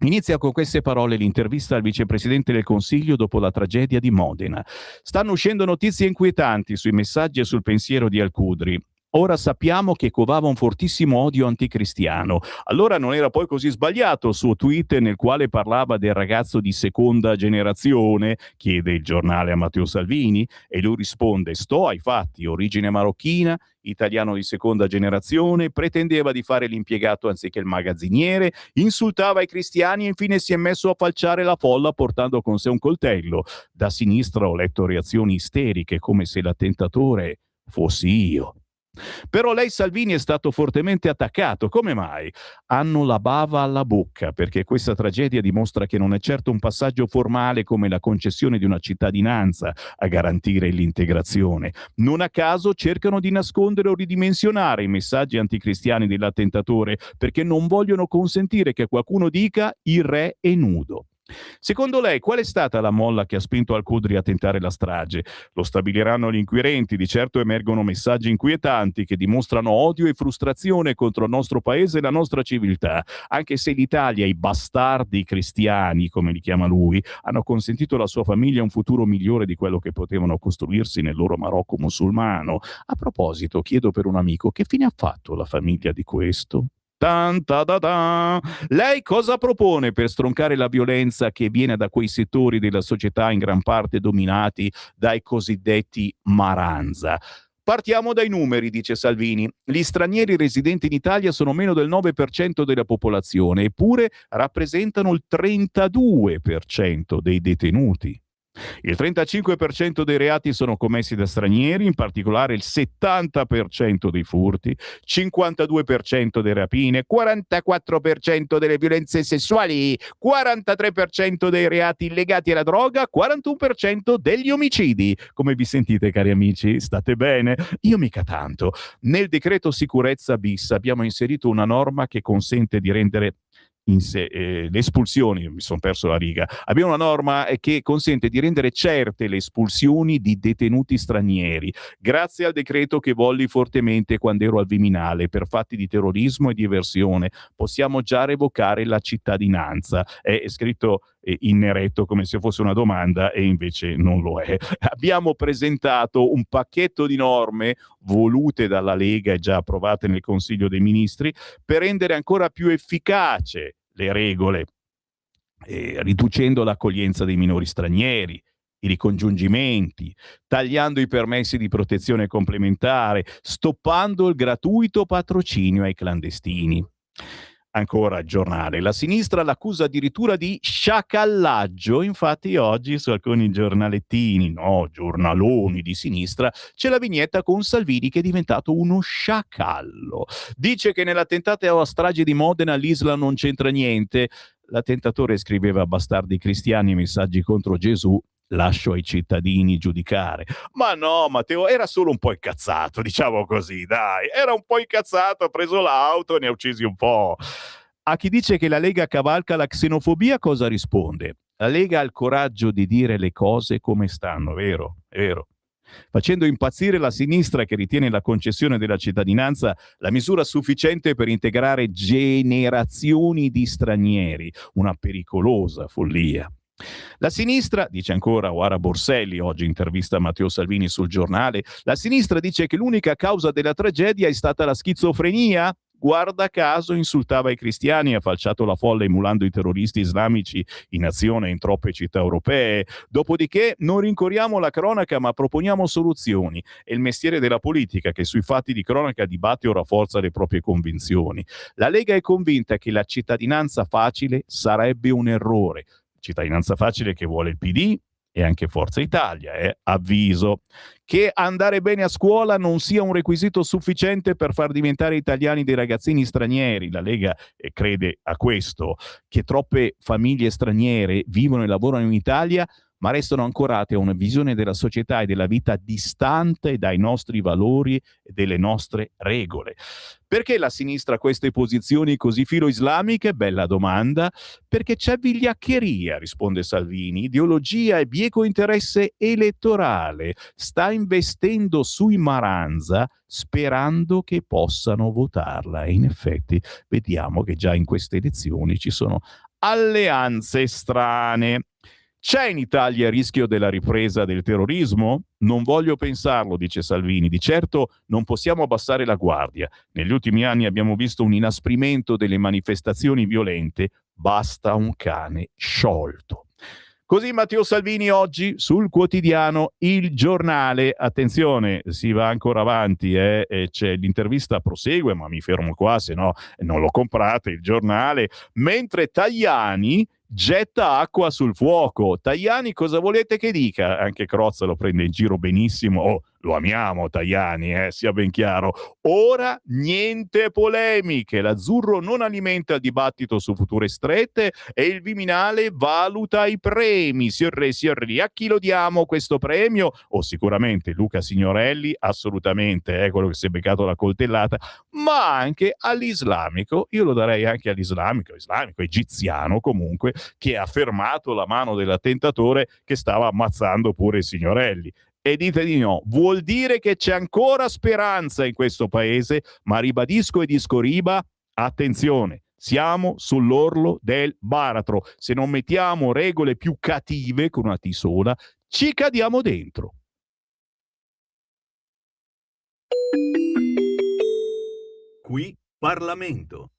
Inizia con queste parole l'intervista al vicepresidente del Consiglio dopo la tragedia di Modena. Stanno uscendo notizie inquietanti sui messaggi e sul pensiero di El Khudri. Ora sappiamo che covava un fortissimo odio anticristiano. Allora non era poi così sbagliato il suo tweet nel quale parlava del ragazzo di seconda generazione, chiede il giornale a Matteo Salvini, e lui risponde: sto ai fatti, origine marocchina, italiano di seconda generazione, pretendeva di fare l'impiegato anziché il magazziniere, insultava i cristiani e infine si è messo a falciare la folla portando con sé un coltello. Da sinistra ho letto reazioni isteriche, come se l'attentatore fossi io. Però lei, Salvini, è stato fortemente attaccato. Come mai? Hanno la bava alla bocca, perché questa tragedia dimostra che non è certo un passaggio formale come la concessione di una cittadinanza a garantire l'integrazione. Non a caso cercano di nascondere o ridimensionare i messaggi anticristiani dell'attentatore, perché non vogliono consentire che qualcuno dica il re è nudo. Secondo lei, qual è stata la molla che ha spinto Al Khudri a tentare la strage? Lo stabiliranno gli inquirenti. Di certo emergono messaggi inquietanti che dimostrano odio e frustrazione contro il nostro paese e la nostra civiltà, anche se l'Italia, i bastardi cristiani, come li chiama lui, hanno consentito alla sua famiglia un futuro migliore di quello che potevano costruirsi nel loro Marocco musulmano. A proposito, chiedo per un amico, che fine ha fatto la famiglia di questo? Lei cosa propone per stroncare la violenza che viene da quei settori della società in gran parte dominati dai cosiddetti maranza? Partiamo dai numeri, dice Salvini. Gli stranieri residenti in Italia sono meno del 9% della popolazione, eppure rappresentano il 32% dei detenuti. Il 35% dei reati sono commessi da stranieri, in particolare il 70% dei furti, 52% delle rapine, 44% delle violenze sessuali, 43% dei reati legati alla droga, 41% degli omicidi. Come vi sentite, cari amici? State bene? Io mica tanto. Nel decreto sicurezza bis abbiamo inserito una norma che consente di rendere le espulsioni, mi sono perso la riga. Abbiamo una norma che consente di rendere certe le espulsioni di detenuti stranieri, grazie al decreto che volli fortemente quando ero al Viminale per fatti di terrorismo e di eversione. Possiamo già revocare la cittadinanza. È scritto in neretto come se fosse una domanda e invece non lo è. Abbiamo presentato un pacchetto di norme volute dalla Lega e già approvate nel Consiglio dei Ministri per rendere ancora più efficace le regole, riducendo l'accoglienza dei minori stranieri, i ricongiungimenti, tagliando i permessi di protezione complementare, stoppando il gratuito patrocinio ai clandestini. Ancora il giornale. La sinistra l'accusa addirittura di sciacallaggio. Infatti oggi su alcuni giornalettini, giornaloni di sinistra, c'è la vignetta con Salvini che è diventato uno sciacallo. Dice che nell'attentato alla strage di Modena l'Islam non c'entra niente. L'attentatore scriveva bastardi cristiani e messaggi contro Gesù lascio ai cittadini giudicare. Ma no, Matteo, era solo un po' incazzato, diciamo così, dai. Era un po' incazzato, ha preso l'auto e ne ha uccisi un po'. A chi dice che la Lega cavalca la xenofobia, cosa risponde? La Lega ha il coraggio di dire le cose come stanno, vero? È vero. Facendo impazzire la sinistra che ritiene la concessione della cittadinanza la misura sufficiente per integrare generazioni di stranieri, una pericolosa follia. La sinistra, dice ancora Oara Borselli, oggi intervista Matteo Salvini sul Giornale, la sinistra dice che l'unica causa della tragedia è stata la schizofrenia? Guarda caso insultava i cristiani, ha falciato la folla emulando i terroristi islamici in azione in troppe città europee. Dopodiché non rincorriamo la cronaca ma proponiamo soluzioni. È il mestiere della politica che sui fatti di cronaca dibatte o rafforza le proprie convinzioni. La Lega è convinta che la cittadinanza facile sarebbe un errore. Cittadinanza facile che vuole il PD e anche Forza Italia, avviso. Che andare bene a scuola non sia un requisito sufficiente per far diventare italiani dei ragazzini stranieri. La Lega crede a questo, che troppe famiglie straniere vivono e lavorano in Italia ma restano ancorate a una visione della società e della vita distante dai nostri valori e delle nostre regole. Perché la sinistra ha queste posizioni così filo-islamiche? Bella domanda. Perché c'è vigliaccheria, risponde Salvini, ideologia e bieco interesse elettorale. Sta investendo sui Maranza sperando che possano votarla. E in effetti vediamo che già in queste elezioni ci sono alleanze strane. C'è in Italia il rischio della ripresa del terrorismo? Non voglio pensarlo, dice Salvini. Di certo non possiamo abbassare la guardia. Negli ultimi anni abbiamo visto un inasprimento delle manifestazioni violente. Basta un cane sciolto. Così Matteo Salvini oggi sul quotidiano Il Giornale. Attenzione, si va ancora avanti, c'è l'intervista, prosegue, ma mi fermo qua, se no non lo comprate, Il Giornale. Mentre Tajani getta acqua sul fuoco. Tajani cosa volete che dica? Anche Crozza lo prende in giro benissimo. Oh, lo amiamo Tajani, sia ben chiaro. Ora niente polemiche. L'Azzurro non alimenta il dibattito su future strette e il Viminale valuta i premi. Signori, a chi lo diamo questo premio? Sicuramente Luca Signorelli, assolutamente, è quello che si è beccato la coltellata, ma anche all'islamico. Io lo darei anche all'islamico egiziano comunque, che ha fermato la mano dell'attentatore che stava ammazzando pure i Signorelli. E dite di no, vuol dire che c'è ancora speranza in questo paese, ma ribadisco e discoriba, attenzione, siamo sull'orlo del baratro. Se non mettiamo regole più cattive con una T sola, ci cadiamo dentro. Qui Parlamento.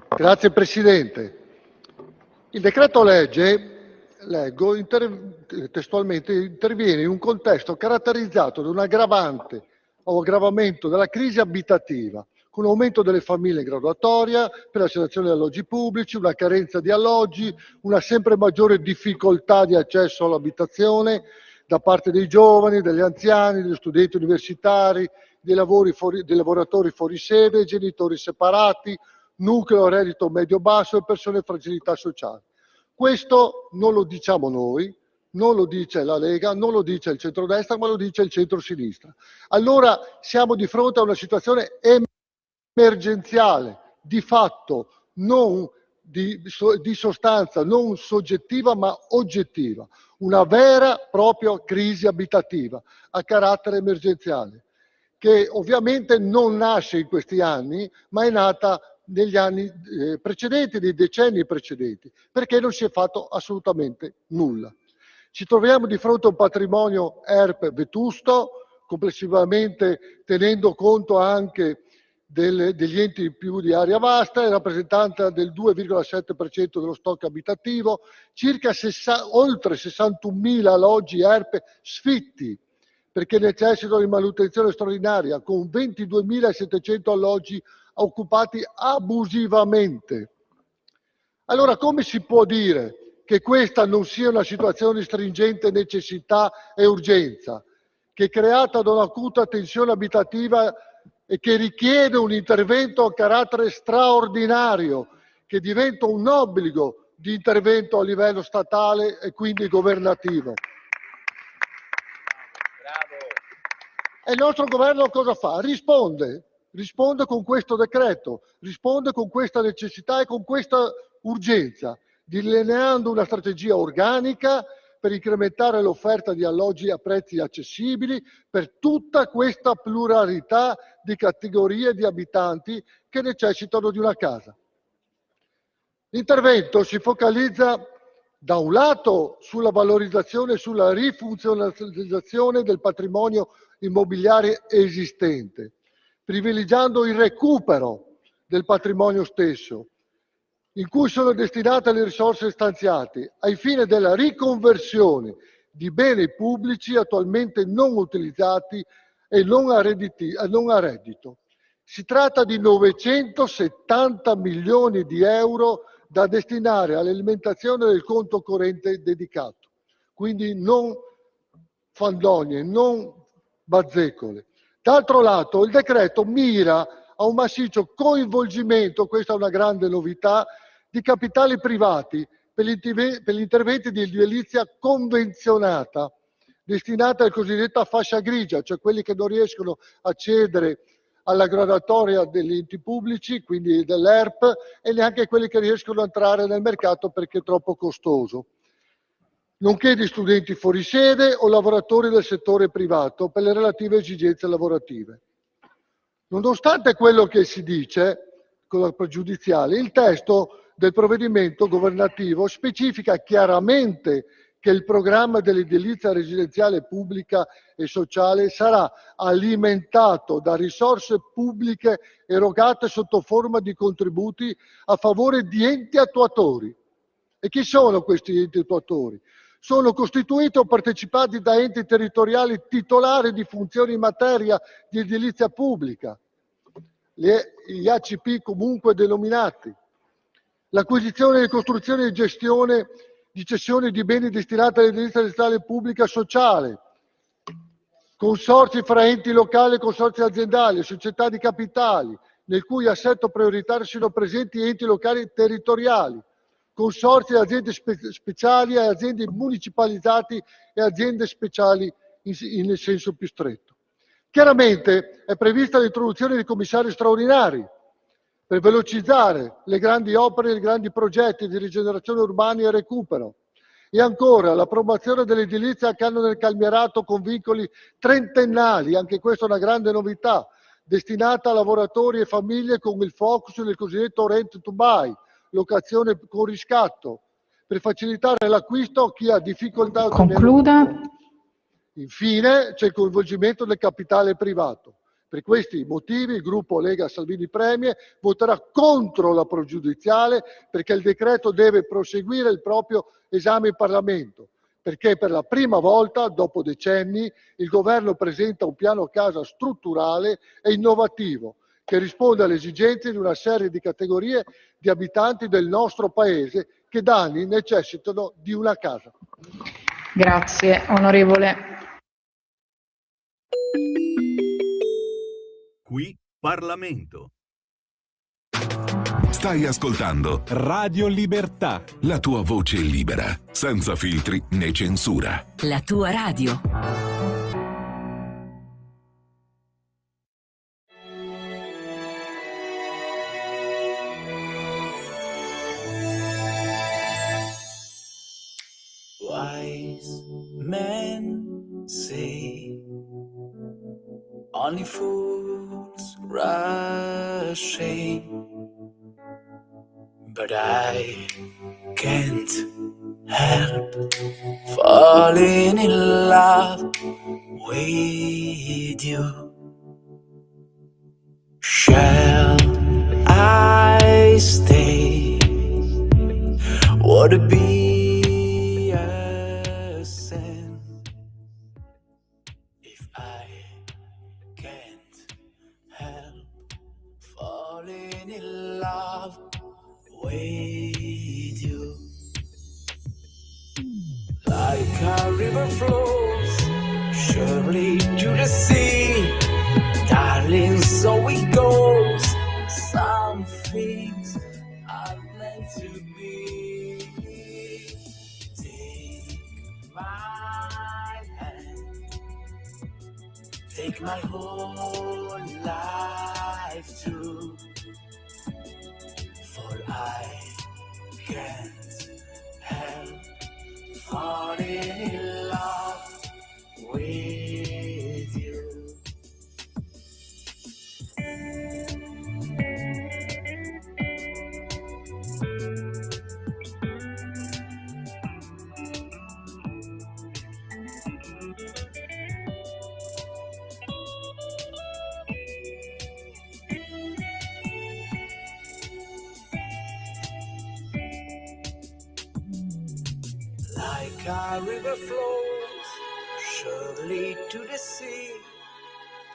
Grazie Presidente. Il decreto legge, leggo, testualmente, interviene in un contesto caratterizzato da un aggravante o aggravamento della crisi abitativa, con un aumento delle famiglie in graduatoria per l'assegnazione di alloggi pubblici, una carenza di alloggi, una sempre maggiore difficoltà di accesso all'abitazione da parte dei giovani, degli anziani, degli studenti universitari, dei lavoratori fuori sede, genitori separati, nucleo reddito medio-basso e persone in fragilità sociale. Questo non lo diciamo noi, non lo dice la Lega, non lo dice il centrodestra, ma lo dice il centrosinistra. Allora siamo di fronte a una situazione emergenziale, di fatto, non di sostanza, non soggettiva ma oggettiva, una vera e propria crisi abitativa a carattere emergenziale, che ovviamente non nasce in questi anni, ma è nata negli anni precedenti, nei decenni precedenti, perché non si è fatto assolutamente nulla. Ci troviamo di fronte a un patrimonio ERP vetusto, complessivamente tenendo conto anche degli enti più di area vasta, è rappresentante del 2,7% dello stock abitativo, oltre 61.000 alloggi ERP sfitti, perché necessitano di manutenzione straordinaria, con 22.700 alloggi occupati abusivamente. Allora, come si può dire che questa non sia una situazione di stringente necessità e urgenza, che è creata da un'acuta tensione abitativa e che richiede un intervento a carattere straordinario, che diventa un obbligo di intervento a livello statale e quindi governativo. E il nostro governo cosa fa? Risponde con questo decreto, risponde con questa necessità e con questa urgenza, delineando una strategia organica per incrementare l'offerta di alloggi a prezzi accessibili per tutta questa pluralità di categorie di abitanti che necessitano di una casa. L'intervento si focalizza da un lato sulla valorizzazione e sulla rifunzionalizzazione del patrimonio immobiliare esistente, privilegiando il recupero del patrimonio stesso, in cui sono destinate le risorse stanziate ai fini della riconversione di beni pubblici attualmente non utilizzati e non a reddito. Si tratta di 970 milioni di euro da destinare all'alimentazione del conto corrente dedicato, quindi non fandonie, non bazzecole. D'altro lato, il decreto mira a un massiccio coinvolgimento, questa è una grande novità, di capitali privati per gli interventi di edilizia convenzionata, destinata alla cosiddetta fascia grigia, cioè quelli che non riescono a accedere alla graduatoria degli enti pubblici, quindi dell'ERP, e neanche quelli che riescono a entrare nel mercato perché è troppo costoso, nonché di studenti fuori sede o lavoratori del settore privato per le relative esigenze lavorative. Nonostante quello che si dice con la pregiudiziale, il testo del provvedimento governativo specifica chiaramente che il programma dell'edilizia residenziale pubblica e sociale sarà alimentato da risorse pubbliche erogate sotto forma di contributi a favore di enti attuatori. E chi sono questi enti attuatori? Sono costituiti o partecipati da enti territoriali titolari di funzioni in materia di edilizia pubblica, gli ACP comunque denominati. L'acquisizione, ricostruzione e gestione di cessione di beni destinati all'edilizia residenziale pubblica sociale, consorzi fra enti locali e consorzi aziendali, società di capitali, nel cui assetto prioritario siano presenti enti locali territoriali, consorzi, aziende speciali, aziende municipalizzate e aziende speciali in senso più stretto. Chiaramente è prevista l'introduzione di commissari straordinari per velocizzare le grandi opere e i grandi progetti di rigenerazione urbana e recupero. E ancora la promozione dell'edilizia a canone calmierato con vincoli trentennali, anche questa è una grande novità, destinata a lavoratori e famiglie con il focus nel cosiddetto rent to buy, locazione con riscatto, per facilitare l'acquisto a chi ha difficoltà. Concluda. Infine c'è il coinvolgimento del capitale privato. Per questi motivi il gruppo Lega Salvini Premier voterà contro la pregiudiziale, perché il decreto deve proseguire il proprio esame in Parlamento, perché per la prima volta dopo decenni il governo presenta un piano casa strutturale e innovativo che risponde alle esigenze di una serie di categorie di abitanti del nostro paese che da anni necessitano di una casa. Grazie, onorevole. Qui Parlamento. Stai ascoltando Radio Libertà. la tua voce libera, senza filtri né censura. La tua radio. Wise men say only fools rush in, but I can't help falling in love with you. Shall I stay? Would it be a sin if I can't help falling in love with you? Like a river flows surely to the sea, darling, so it goes. Some things are meant be. Take my hand, take my whole life too, for I can't help falling in love with you. Like a river flows surely to the sea,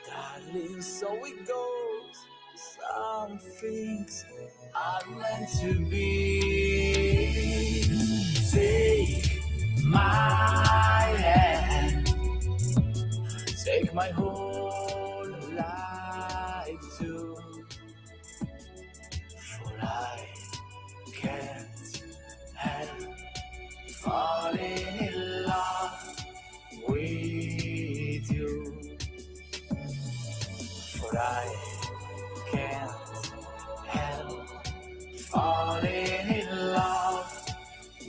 darling, so it goes. Some things are meant to be. Take my hand, take my whole life too, for I can't help falling in love with you, for I can't help falling in love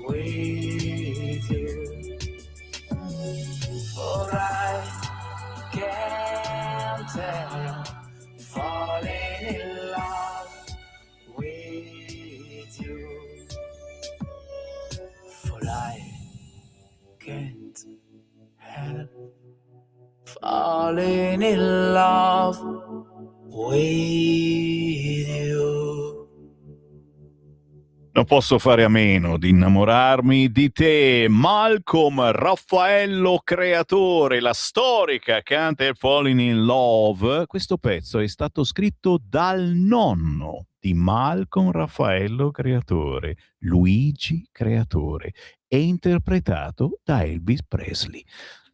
with you, for I can't help falling in love with you, for I can't help falling in love with you. Non posso fare a meno di innamorarmi di te, Malcolm Raffaello Creatore, la storica Can't Help Falling in Love. Questo pezzo è stato scritto dal nonno di Malcolm Raffaello Creatore, Luigi Creatore, e interpretato da Elvis Presley.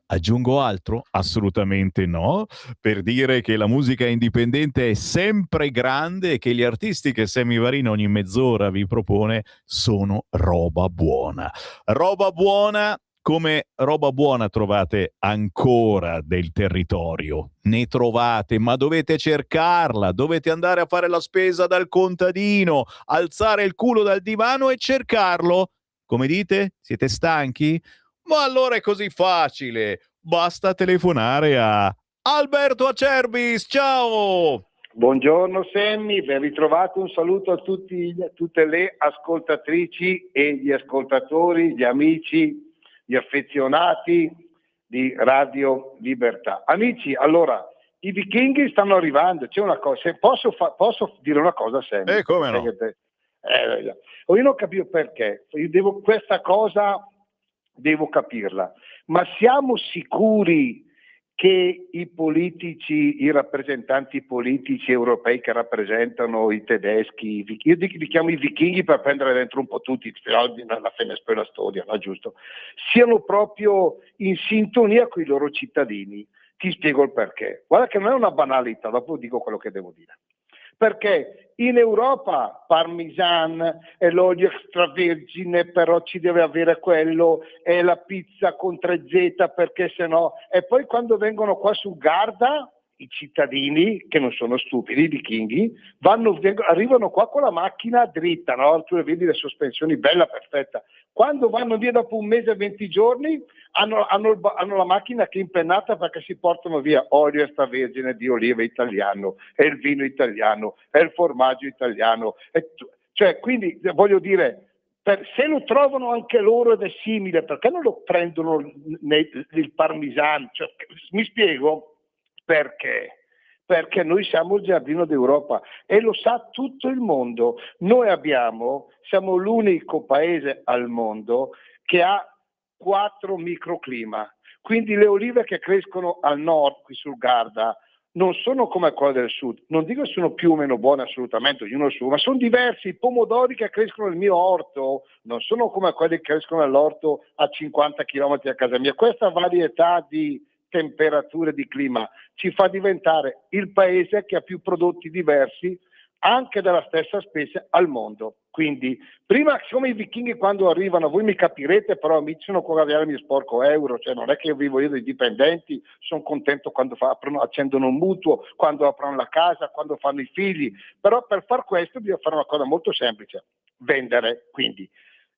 Aggiungo altro? Assolutamente no, per dire che la musica indipendente è sempre grande e che gli artisti che Sammy Varin ogni mezz'ora vi propone sono roba buona. Roba buona, come roba buona trovate ancora del territorio. Ne trovate, ma dovete cercarla, dovete andare a fare la spesa dal contadino, alzare il culo dal divano e cercarlo. Come dite? Siete stanchi? Ma allora è così facile, basta telefonare a Alberto Acerbis, ciao! Buongiorno Sammy, ben ritrovato, un saluto a tutte le ascoltatrici e gli ascoltatori, gli amici, gli affezionati di Radio Libertà. Amici, allora, i vichinghi stanno arrivando, c'è una cosa, posso dire una cosa Sammy? Come no? Io non capisco perché, questa cosa devo capirla, ma siamo sicuri che i politici, i rappresentanti politici europei che rappresentano i tedeschi, io li chiamo i vichinghi per prendere dentro un po' tutti, alla fine è la storia, no? Giusto? Siano proprio in sintonia con i loro cittadini. Ti spiego il perché. Guarda che non è una banalità, dopo dico quello che devo dire. Perché in Europa parmesan è l'olio extravergine, però ci deve avere quello, è la pizza con 3Z perché sennò, e poi quando vengono qua su Garda i cittadini, che non sono stupidi, i vichinghi, arrivano qua con la macchina dritta, no? Tu vedi le sospensioni, bella, perfetta. Quando vanno via dopo un mese e 20 giorni, hanno la macchina che è impennata perché si portano via olio extravergine di oliva italiano, e il vino italiano, e il formaggio italiano. Cioè, quindi, voglio dire, se lo trovano anche loro ed è simile, perché non lo prendono il parmesan? Cioè, mi spiego? Perché? Perché noi siamo il giardino d'Europa e lo sa tutto il mondo. Siamo l'unico paese al mondo che ha 4 microclima. Quindi le olive che crescono al nord, qui sul Garda, non sono come quelle del sud. Non dico che sono più o meno buone assolutamente, ognuno su, ma sono diversi. I pomodori che crescono nel mio orto non sono come quelli che crescono nell'orto a 50 km a casa mia. Questa varietà di temperature, di clima, ci fa diventare il paese che ha più prodotti diversi anche della stessa specie al mondo. Quindi, prima, siccome i vichinghi quando arrivano, voi mi capirete, però mi sono con caviale mi sporco euro, cioè non è che io vivo io dei dipendenti, sono contento quando accendono un mutuo, quando aprono la casa, quando fanno i figli, però per far questo bisogna fare una cosa molto semplice, vendere. Quindi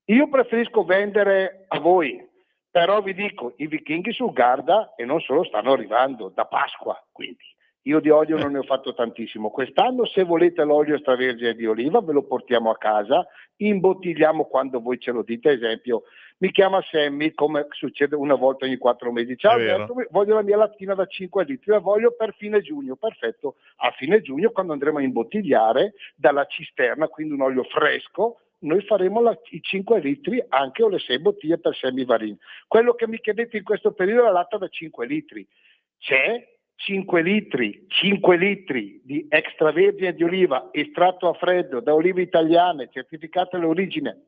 io preferisco vendere a voi, però vi dico, i vichinghi sul Garda e non solo stanno arrivando da Pasqua, quindi io di olio non ne ho fatto tantissimo. Quest'anno se volete l'olio extravergine di oliva ve lo portiamo a casa, imbottigliamo quando voi ce lo dite, esempio mi chiama Sammy come succede una volta ogni 4 mesi, ciao Alberto, voglio la mia lattina da 5 litri, la voglio per fine giugno, perfetto, a fine giugno quando andremo a imbottigliare dalla cisterna, quindi un olio fresco, noi faremo i 5 litri anche o le 6 bottiglie per Sammy Varin. Quello che mi chiedete in questo periodo è la latta da 5 litri, c'è 5 litri di extravergine di oliva estratto a freddo da olive italiane certificate all'origine.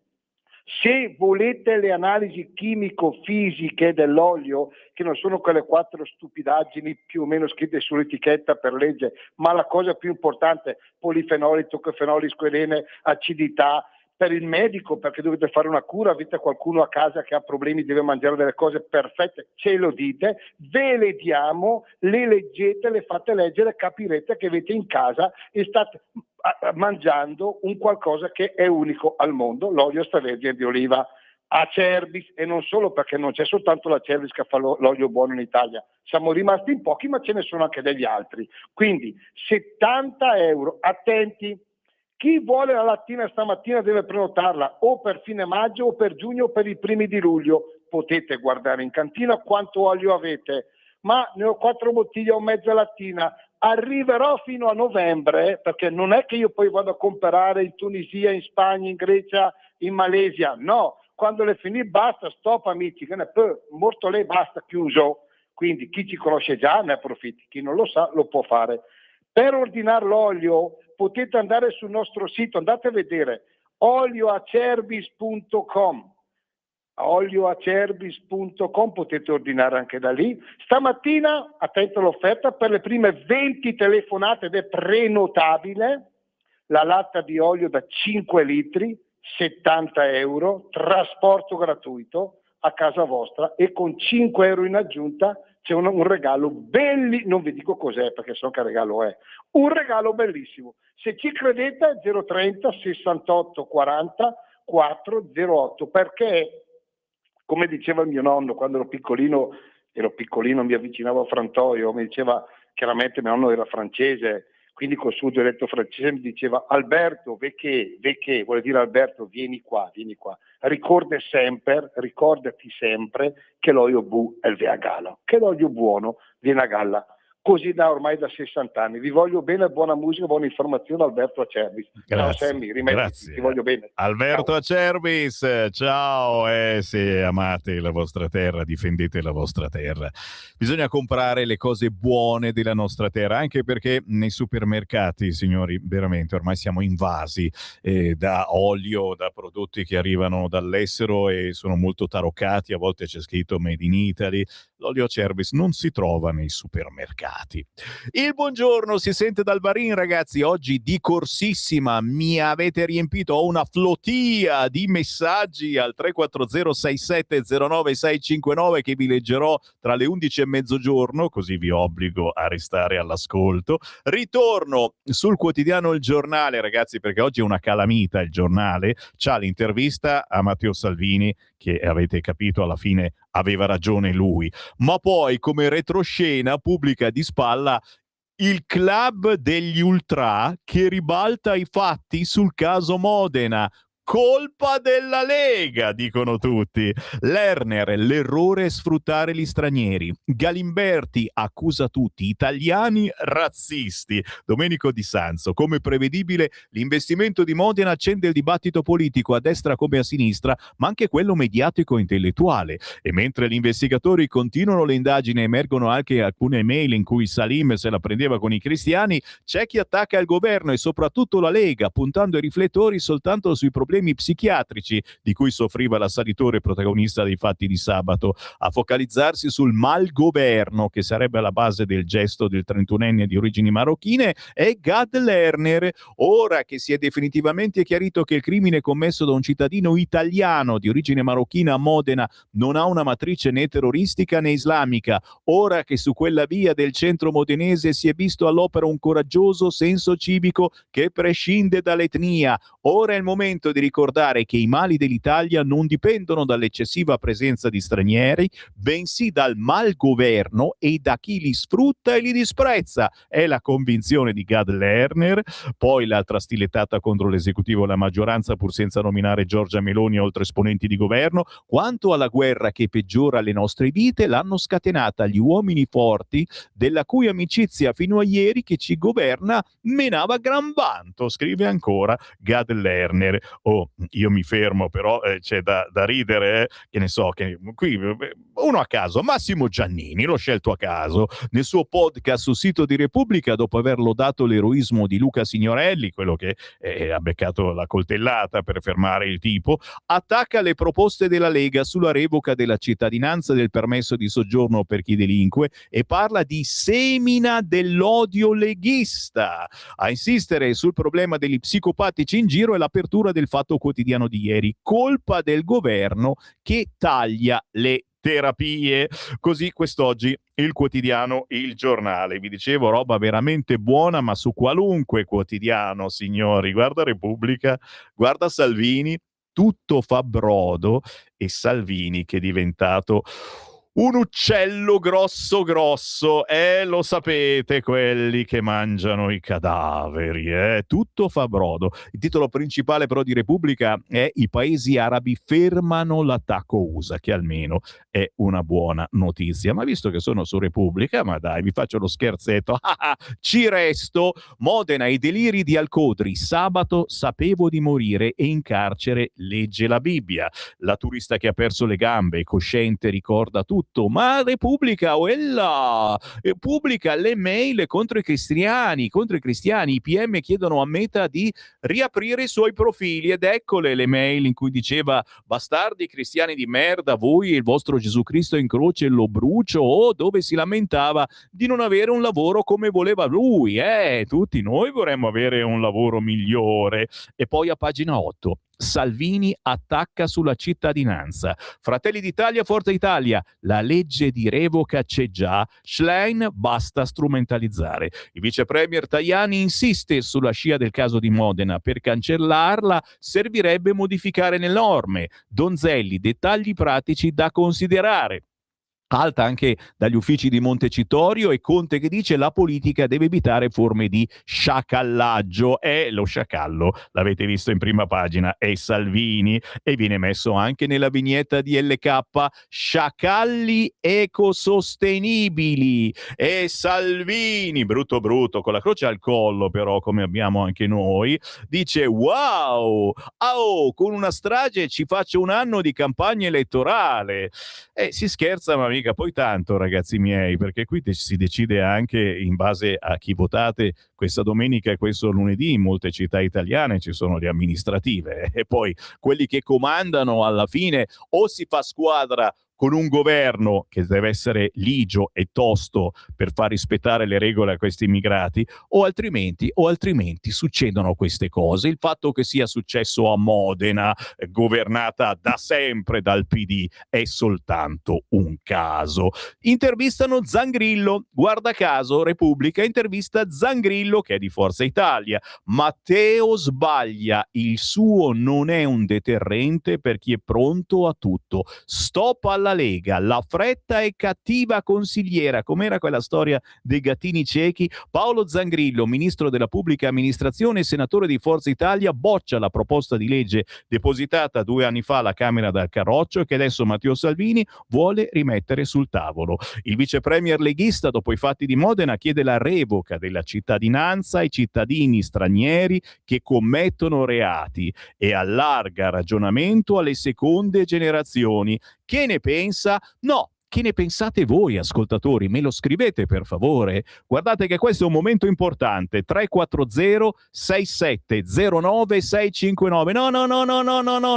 Se volete le analisi chimico-fisiche dell'olio, che non sono quelle 4 stupidaggini più o meno scritte sull'etichetta per legge, ma la cosa più importante, polifenoli, tocophenoli, squalene, acidità, per il medico, perché dovete fare una cura, avete qualcuno a casa che ha problemi, deve mangiare delle cose perfette, ce lo dite, ve le diamo, le leggete, le fate leggere, capirete che avete in casa e state mangiando un qualcosa che è unico al mondo, l'olio extravergine di oliva Acerbis, e non solo, perché non c'è soltanto la Acerbis che fa l'olio buono in Italia, siamo rimasti in pochi ma ce ne sono anche degli altri, quindi 70 euro, attenti. Chi vuole la lattina stamattina deve prenotarla o per fine maggio o per giugno o per i primi di luglio. Potete guardare in cantina quanto olio avete, ma ne ho 4 bottiglie o mezza lattina. Arriverò fino a novembre, perché non è che io poi vado a comprare in Tunisia, in Spagna, in Grecia, in Malesia. No, quando le finì basta, stop amici, che ne può, morto lei, basta, chiuso. Quindi chi ci conosce già ne approfitti, chi non lo sa lo può fare. Per ordinare l'olio potete andare sul nostro sito, andate a vedere olioacerbis.com, potete ordinare anche da lì. Stamattina, attento all'offerta, per le prime 20 telefonate ed è prenotabile, la latta di olio da 5 litri, 70 euro, trasporto gratuito a casa vostra e con 5 euro in aggiunta c'è un regalo non vi dico cos'è perché so che regalo è, un regalo bellissimo. Se ci credete 030 68 40 408, perché come diceva il mio nonno quando ero piccolino, mi avvicinavo a Frantoio, mi diceva, chiaramente mio nonno era francese, quindi col suo dialetto francese mi diceva Alberto, vecché, vuol dire Alberto, vieni qua, ricordati sempre che l'olio bu è il veagalo, che l'olio buono viene a galla, così da ormai da 60 anni. Vi voglio bene, buona musica, buona informazione, Alberto Acerbis. Ciao Sammy, rimettiti, ti voglio bene. Alberto Acerbis, ciao, se amate la vostra terra, difendete la vostra terra. Bisogna comprare le cose buone della nostra terra, anche perché nei supermercati, signori, veramente ormai siamo invasi da olio, da prodotti che arrivano dall'estero e sono molto taroccati, a volte c'è scritto Made in Italy. L'olio Acerbis non si trova nei supermercati. Il buongiorno si sente dal Varin, ragazzi. Oggi di corsissima mi avete riempito, ho una flotilla di messaggi al 3406709 che vi leggerò tra le 11 e mezzogiorno, così vi obbligo a restare all'ascolto. Ritorno sul quotidiano Il Giornale, ragazzi, perché oggi è una calamita il giornale. C'ha l'intervista a Matteo Salvini, che avete capito alla fine aveva ragione lui, ma poi come retroscena pubblica di spalla il club degli ultra che ribalta i fatti sul caso Modena. Colpa della Lega, dicono tutti. Lerner, l'errore è sfruttare gli stranieri. Galimberti accusa tutti, italiani razzisti. Domenico Di Sanzo, come prevedibile, l'investimento di Modena accende il dibattito politico a destra come a sinistra, ma anche quello mediatico e intellettuale. E mentre gli investigatori continuano le indagini, emergono anche alcune mail in cui Salim se la prendeva con i cristiani, c'è chi attacca il governo e soprattutto la Lega, puntando i riflettori soltanto sui problemi problemi psichiatrici di cui soffriva l'assalitore protagonista dei fatti di sabato, a focalizzarsi sul malgoverno che sarebbe alla base del gesto del 31enne di origini marocchine è Gad Lerner. Ora che si è definitivamente chiarito che il crimine commesso da un cittadino italiano di origine marocchina a Modena non ha una matrice né terroristica né islamica, ora che su quella via del centro modenese si è visto all'opera un coraggioso senso civico che prescinde dall'etnia, ora è il momento di ricordare che i mali dell'Italia non dipendono dall'eccessiva presenza di stranieri, bensì dal malgoverno e da chi li sfrutta e li disprezza. È la convinzione di Gad Lerner. Poi l'altra stilettata contro l'esecutivo e la maggioranza, pur senza nominare Giorgia Meloni e oltre esponenti di governo, quanto alla guerra che peggiora le nostre vite, l'hanno scatenata gli uomini forti, della cui amicizia fino a ieri che ci governa menava gran vanto, scrive ancora Gad Lerner. Oh, io mi fermo, però c'è da ridere, che ne so, che qui uno a caso, Massimo Giannini, l'ho scelto a caso, nel suo podcast sul sito di Repubblica, dopo aver lodato l'eroismo di Luca Signorelli, quello che ha beccato la coltellata per fermare il tipo, attacca le proposte della Lega sulla revoca della cittadinanza, del permesso di soggiorno per chi delinque, e parla di semina dell'odio leghista. A insistere sul problema degli psicopatici in giro è l'apertura del Fatto Quotidiano di ieri, colpa del governo che taglia le terapie. Così quest'oggi il quotidiano Il Giornale. Vi dicevo, roba veramente buona, ma su qualunque quotidiano, signori. Guarda Repubblica, guarda Salvini, tutto fa brodo, e Salvini che è diventato un uccello grosso, lo sapete, quelli che mangiano i cadaveri, tutto fa brodo. Il titolo principale però di Repubblica è: i paesi arabi fermano l'attacco USA, che almeno è una buona notizia. Ma visto che sono su Repubblica, ma dai, vi faccio lo scherzetto, ci resto. Modena, i deliri di Alcodri, sabato sapevo di morire e in carcere legge la Bibbia. La turista che ha perso le gambe, cosciente, ricorda tutto, ma Repubblica pubblica le mail contro i cristiani. I PM chiedono a Meta di riaprire i suoi profili, ed eccole le mail in cui diceva: bastardi cristiani di merda, voi e il vostro Gesù Cristo in croce lo brucio, o dove si lamentava di non avere un lavoro come voleva lui. Tutti noi vorremmo avere un lavoro migliore. E poi a pagina 8 Salvini attacca sulla cittadinanza. Fratelli d'Italia, Forza Italia, la legge di revoca c'è già, Schlein basta strumentalizzare. Il vice premier Tajani insiste sulla scia del caso di Modena: per cancellarla servirebbe modificare le norme. Donzelli, dettagli pratici da considerare. Alta anche dagli uffici di Montecitorio, e Conte che dice: la politica deve evitare forme di sciacallaggio. Lo sciacallo, l'avete visto in prima pagina, è Salvini, e viene messo anche nella vignetta di LK: sciacalli ecosostenibili. E Salvini, brutto, con la croce al collo però, come abbiamo anche noi, dice: wow, con una strage ci faccio un anno di campagna elettorale. Si scherza, ma mica poi tanto, ragazzi miei, perché qui si decide anche in base a chi votate questa domenica e questo lunedì. In molte città italiane ci sono le amministrative, e poi quelli che comandano alla fine o si fa squadra con un governo che deve essere ligio e tosto per far rispettare le regole a questi immigrati, o altrimenti succedono queste cose. Il fatto che sia successo a Modena, governata da sempre dal PD, è soltanto un caso. Intervistano Zangrillo, guarda caso Repubblica intervista Zangrillo, che è di Forza Italia. Matteo sbaglia, il suo non è un deterrente per chi è pronto a tutto. Stop alla Lega, la fretta è cattiva consigliera. Com'era quella storia dei gattini ciechi? Paolo Zangrillo, ministro della pubblica amministrazione e senatore di Forza Italia, boccia la proposta di legge depositata 2 anni fa alla Camera dal Carroccio, che adesso Matteo Salvini vuole rimettere sul tavolo. Il vice premier leghista, dopo i fatti di Modena, chiede la revoca della cittadinanza ai cittadini stranieri che commettono reati e allarga ragionamento alle seconde generazioni. Che ne pensa? No, Che ne pensate voi, ascoltatori? Me lo scrivete per favore? Guardate che questo è un momento importante. 340-6709-659. No,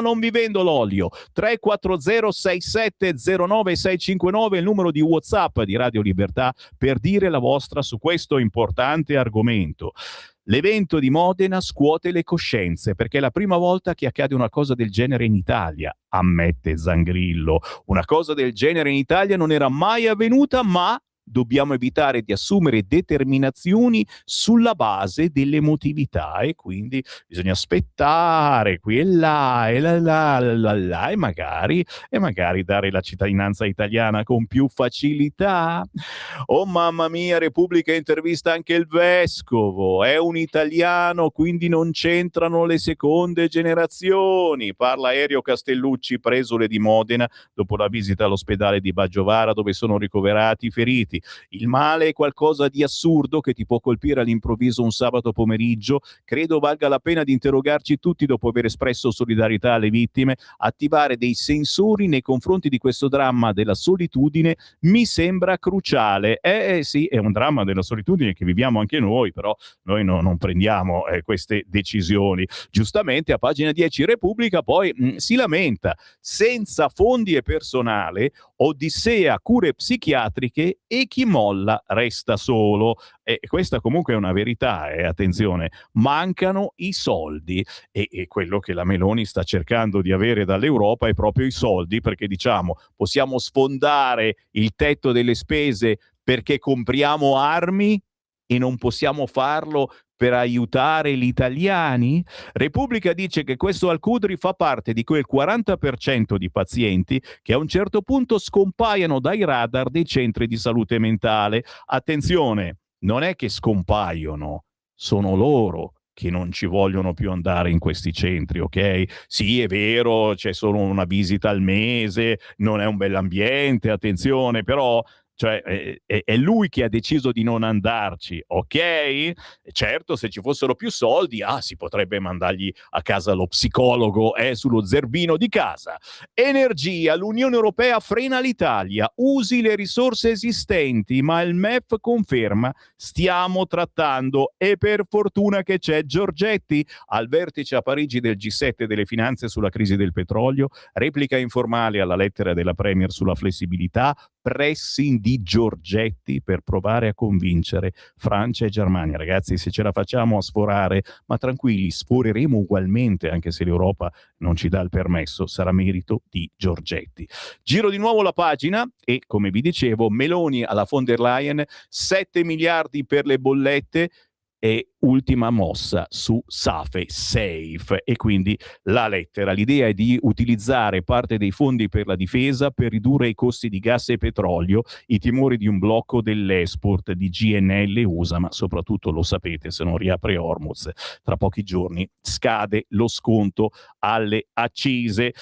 non vi vendo l'olio. 340-6709-659 è il numero di WhatsApp di Radio Libertà per dire la vostra su questo importante argomento. L'evento di Modena scuote le coscienze perché è la prima volta che accade una cosa del genere in Italia, ammette Zangrillo. Una cosa del genere in Italia non era mai avvenuta, ma dobbiamo evitare di assumere determinazioni sulla base dell'emotività e quindi bisogna aspettare qui e là e là e magari dare la cittadinanza italiana con più facilità. Oh mamma mia, Repubblica intervista anche il vescovo, è un italiano, quindi non c'entrano le seconde generazioni. Parla Erio Castellucci, presule di Modena, dopo la visita all'ospedale di Baggiovara dove sono ricoverati i feriti. Il male è qualcosa di assurdo che ti può colpire all'improvviso un sabato pomeriggio. Credo valga la pena di interrogarci tutti dopo aver espresso solidarietà alle vittime. Attivare dei sensori nei confronti di questo dramma della solitudine mi sembra cruciale. Sì, è un dramma della solitudine che viviamo anche noi, però noi non prendiamo queste decisioni. Giustamente a pagina 10 Repubblica poi si lamenta: senza fondi e personale, odissea cure psichiatriche e chi molla resta solo. E questa comunque è una verità, attenzione, mancano i soldi e quello che la Meloni sta cercando di avere dall'Europa è proprio i soldi, perché diciamo possiamo sfondare il tetto delle spese perché compriamo armi e non possiamo farlo per aiutare gli italiani? Repubblica dice che questo Al-Qudri fa parte di quel 40% di pazienti che a un certo punto scompaiono dai radar dei centri di salute mentale. Attenzione, non è che scompaiono, sono loro che non ci vogliono più andare in questi centri, ok? Sì, è vero, c'è solo una visita al mese, non è un bell'ambiente, attenzione, però è lui che ha deciso di non andarci, ok? Certo, se ci fossero più soldi, si potrebbe mandargli a casa lo psicologo sullo zerbino di casa. Energia, l'Unione Europea frena l'Italia, usi le risorse esistenti, ma il MEF conferma, stiamo trattando, e per fortuna che c'è Giorgetti al vertice a Parigi del G7 delle finanze sulla crisi del petrolio, replica informale alla lettera della Premier sulla flessibilità, pressing di Giorgetti per provare a convincere Francia e Germania. Ragazzi, se ce la facciamo a sforare, ma tranquilli, sforeremo ugualmente anche se l'Europa non ci dà il permesso, sarà merito di Giorgetti. Giro di nuovo la pagina e, come vi dicevo, Meloni alla von der Leyen, 7 miliardi per le bollette e ultima mossa su Safe Safe, e quindi la lettera. L'idea è di utilizzare parte dei fondi per la difesa per ridurre i costi di gas e petrolio, i timori di un blocco dell'export di GNL USA, ma soprattutto lo sapete, se non riapre Hormuz, tra pochi giorni scade lo sconto alle accise.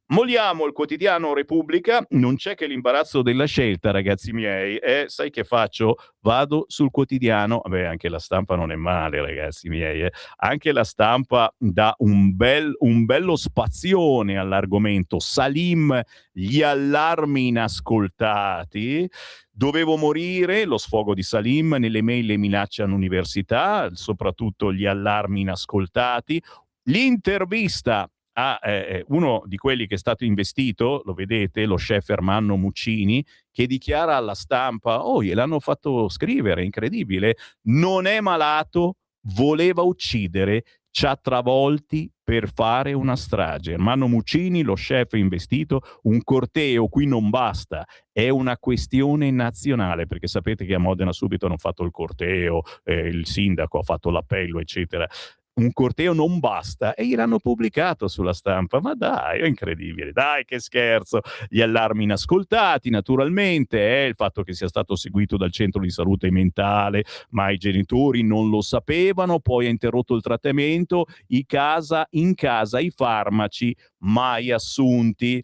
Molliamo il quotidiano Repubblica, non c'è che l'imbarazzo della scelta, ragazzi miei, sai che faccio? Vado sul quotidiano, anche la Stampa non è male, ragazzi miei, anche la Stampa dà un bello spazione all'argomento. Salim, gli allarmi inascoltati, dovevo morire, lo sfogo di Salim, nelle mail le minacce all'università, soprattutto gli allarmi inascoltati, l'intervista a uno di quelli che è stato investito, lo vedete, lo chef Ermanno Muccini, che dichiara alla Stampa, gliel'hanno fatto scrivere, incredibile, non è malato, voleva uccidere, ci ha travolti per fare una strage. Ermanno Muccini, lo chef investito, un corteo qui non basta, è una questione nazionale, perché sapete che a Modena subito hanno fatto il corteo, il sindaco ha fatto l'appello, eccetera. Un corteo non basta e gliel'hanno pubblicato sulla Stampa. Ma dai, è incredibile, dai, che scherzo. Gli allarmi inascoltati, naturalmente, il fatto che sia stato seguito dal centro di salute mentale, ma i genitori non lo sapevano, poi ha interrotto il trattamento, in casa i farmaci mai assunti.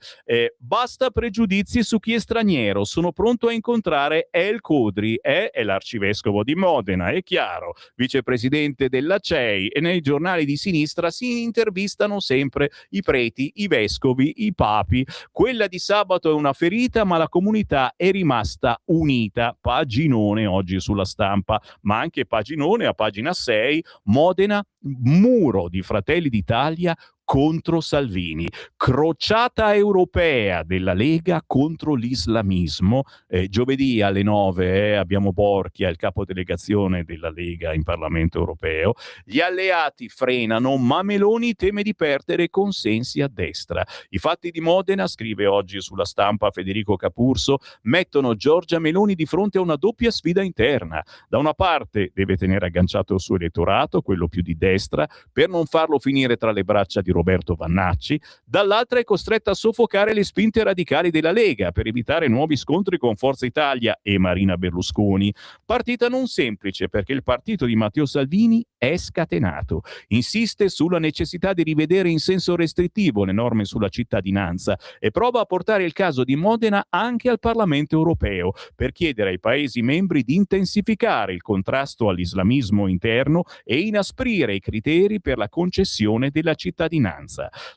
Basta pregiudizi su chi è straniero, sono pronto a incontrare El Qudri, è l'arcivescovo di Modena, è chiaro, vicepresidente della CEI, e giornali di sinistra si intervistano sempre i preti, i vescovi, i papi. Quella di sabato è una ferita, ma la comunità è rimasta unita. Paginone oggi sulla Stampa, ma anche paginone a pagina 6, Modena, muro di Fratelli d'Italia contro Salvini, crociata europea della Lega contro l'islamismo. Giovedì alle 9 abbiamo Borchia, il capodelegazione della Lega in Parlamento europeo. Gli alleati frenano, ma Meloni teme di perdere consensi a destra. I fatti di Modena, scrive oggi sulla Stampa Federico Capurso, mettono Giorgia Meloni di fronte a una doppia sfida interna. Da una parte deve tenere agganciato il suo elettorato, quello più di destra, per non farlo finire tra le braccia di Roberto Vannacci, dall'altra è costretta a soffocare le spinte radicali della Lega per evitare nuovi scontri con Forza Italia e Marina Berlusconi. Partita non semplice, perché il partito di Matteo Salvini è scatenato. Insiste sulla necessità di rivedere in senso restrittivo le norme sulla cittadinanza e prova a portare il caso di Modena anche al Parlamento europeo per chiedere ai Paesi membri di intensificare il contrasto all'islamismo interno e inasprire i criteri per la concessione della cittadinanza.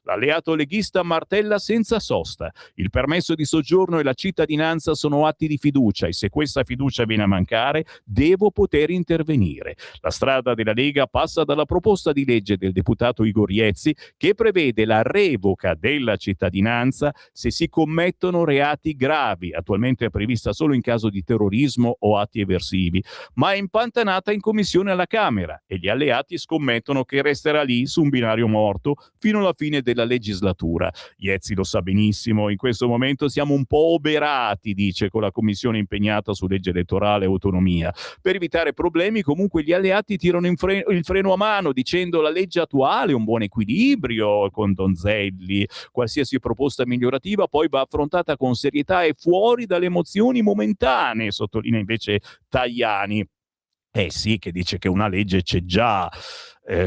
L'alleato leghista martella senza sosta: il permesso di soggiorno e la cittadinanza sono atti di fiducia e se questa fiducia viene a mancare devo poter intervenire. La strada della Lega passa dalla proposta di legge del deputato Igor Iezzi che prevede la revoca della cittadinanza se si commettono reati gravi, attualmente è prevista solo in caso di terrorismo o atti eversivi, ma è impantanata in commissione alla Camera e gli alleati scommettono che resterà lì su un binario morto fino alla fine della legislatura. Iezzi lo sa benissimo, in questo momento siamo un po' oberati, dice, con la commissione impegnata su legge elettorale e autonomia. Per evitare problemi comunque gli alleati tirano il freno a mano dicendo la legge attuale è un buon equilibrio con Donzelli, qualsiasi proposta migliorativa poi va affrontata con serietà e fuori dalle emozioni momentanee, sottolinea invece Tajani. Sì, che dice che una legge c'è già.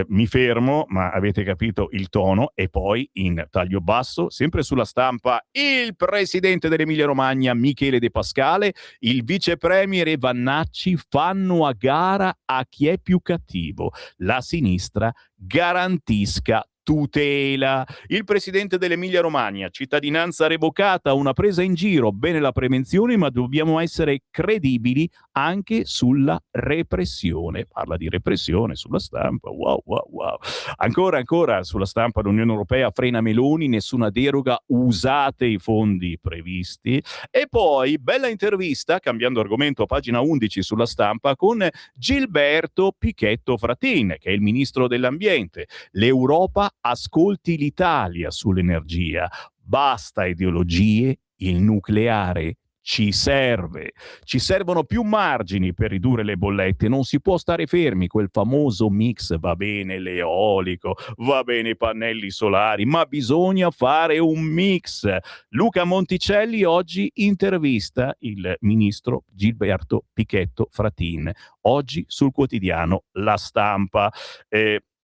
Mi fermo, ma avete capito il tono. E poi in taglio basso, sempre sulla Stampa, il presidente dell'Emilia Romagna Michele De Pascale, il vice premier e Vannacci fanno a gara a chi è più cattivo. La sinistra garantisca tutela. Il presidente dell'Emilia Romagna, cittadinanza revocata, una presa in giro, bene la prevenzione, ma dobbiamo essere credibili anche sulla repressione. Parla di repressione sulla Stampa, wow. Ancora sulla Stampa, l'Unione Europea frena Meloni, nessuna deroga, usate i fondi previsti. E poi, bella intervista, cambiando argomento, a pagina 11 sulla Stampa, con Gilberto Pichetto Fratin, che è il ministro dell'ambiente. L'Europa ascolti l'Italia sull'energia, basta ideologie, il nucleare ci serve. Ci servono più margini per ridurre le bollette, non si può stare fermi, quel famoso mix, va bene l'eolico, va bene i pannelli solari, ma bisogna fare un mix. Luca Monticelli oggi intervista il ministro Gilberto Pichetto Fratin, oggi sul quotidiano La Stampa.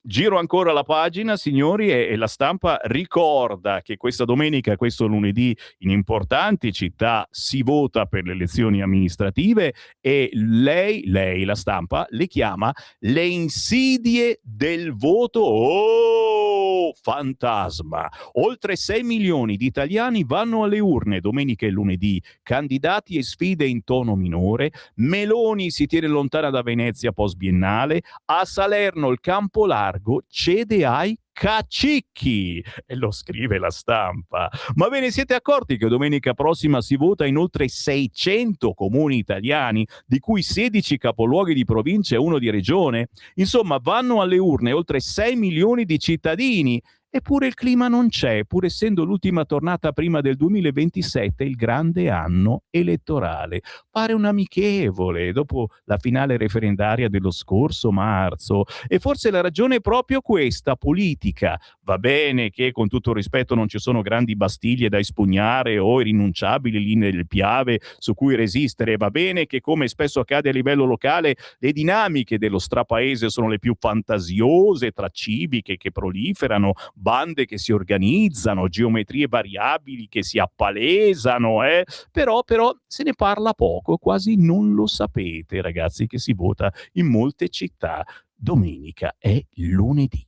Giro ancora la pagina, signori, e La Stampa ricorda che questa domenica, questo lunedì, in importanti città si vota per le elezioni amministrative e lei, La Stampa, le chiama le insidie del voto. Oh, fantasma! Oltre 6 milioni di italiani vanno alle urne domenica e lunedì, candidati e sfide in tono minore. Meloni si tiene lontana da Venezia post biennale, a Salerno il campo largo cede ai cacicchi, e lo scrive La Stampa. Ma ve ne siete accorti che domenica prossima si vota in oltre 600 comuni italiani, di cui 16 capoluoghi di provincia e uno di regione? Insomma, vanno alle urne oltre 6 milioni di cittadini. Eppure il clima non c'è, pur essendo l'ultima tornata prima del 2027 il grande anno elettorale. Pare un amichevole dopo la finale referendaria dello scorso marzo. E forse la ragione è proprio questa, politica. Va bene che, con tutto il rispetto, non ci sono grandi bastiglie da espugnare o irrinunciabili linee del Piave su cui resistere. Va bene che, come spesso accade a livello locale, le dinamiche dello strapaese sono le più fantasiose, tra civiche che proliferano, bande che si organizzano, geometrie variabili che si appalesano, però se ne parla poco, quasi non lo sapete, ragazzi, che si vota in molte città domenica è lunedì.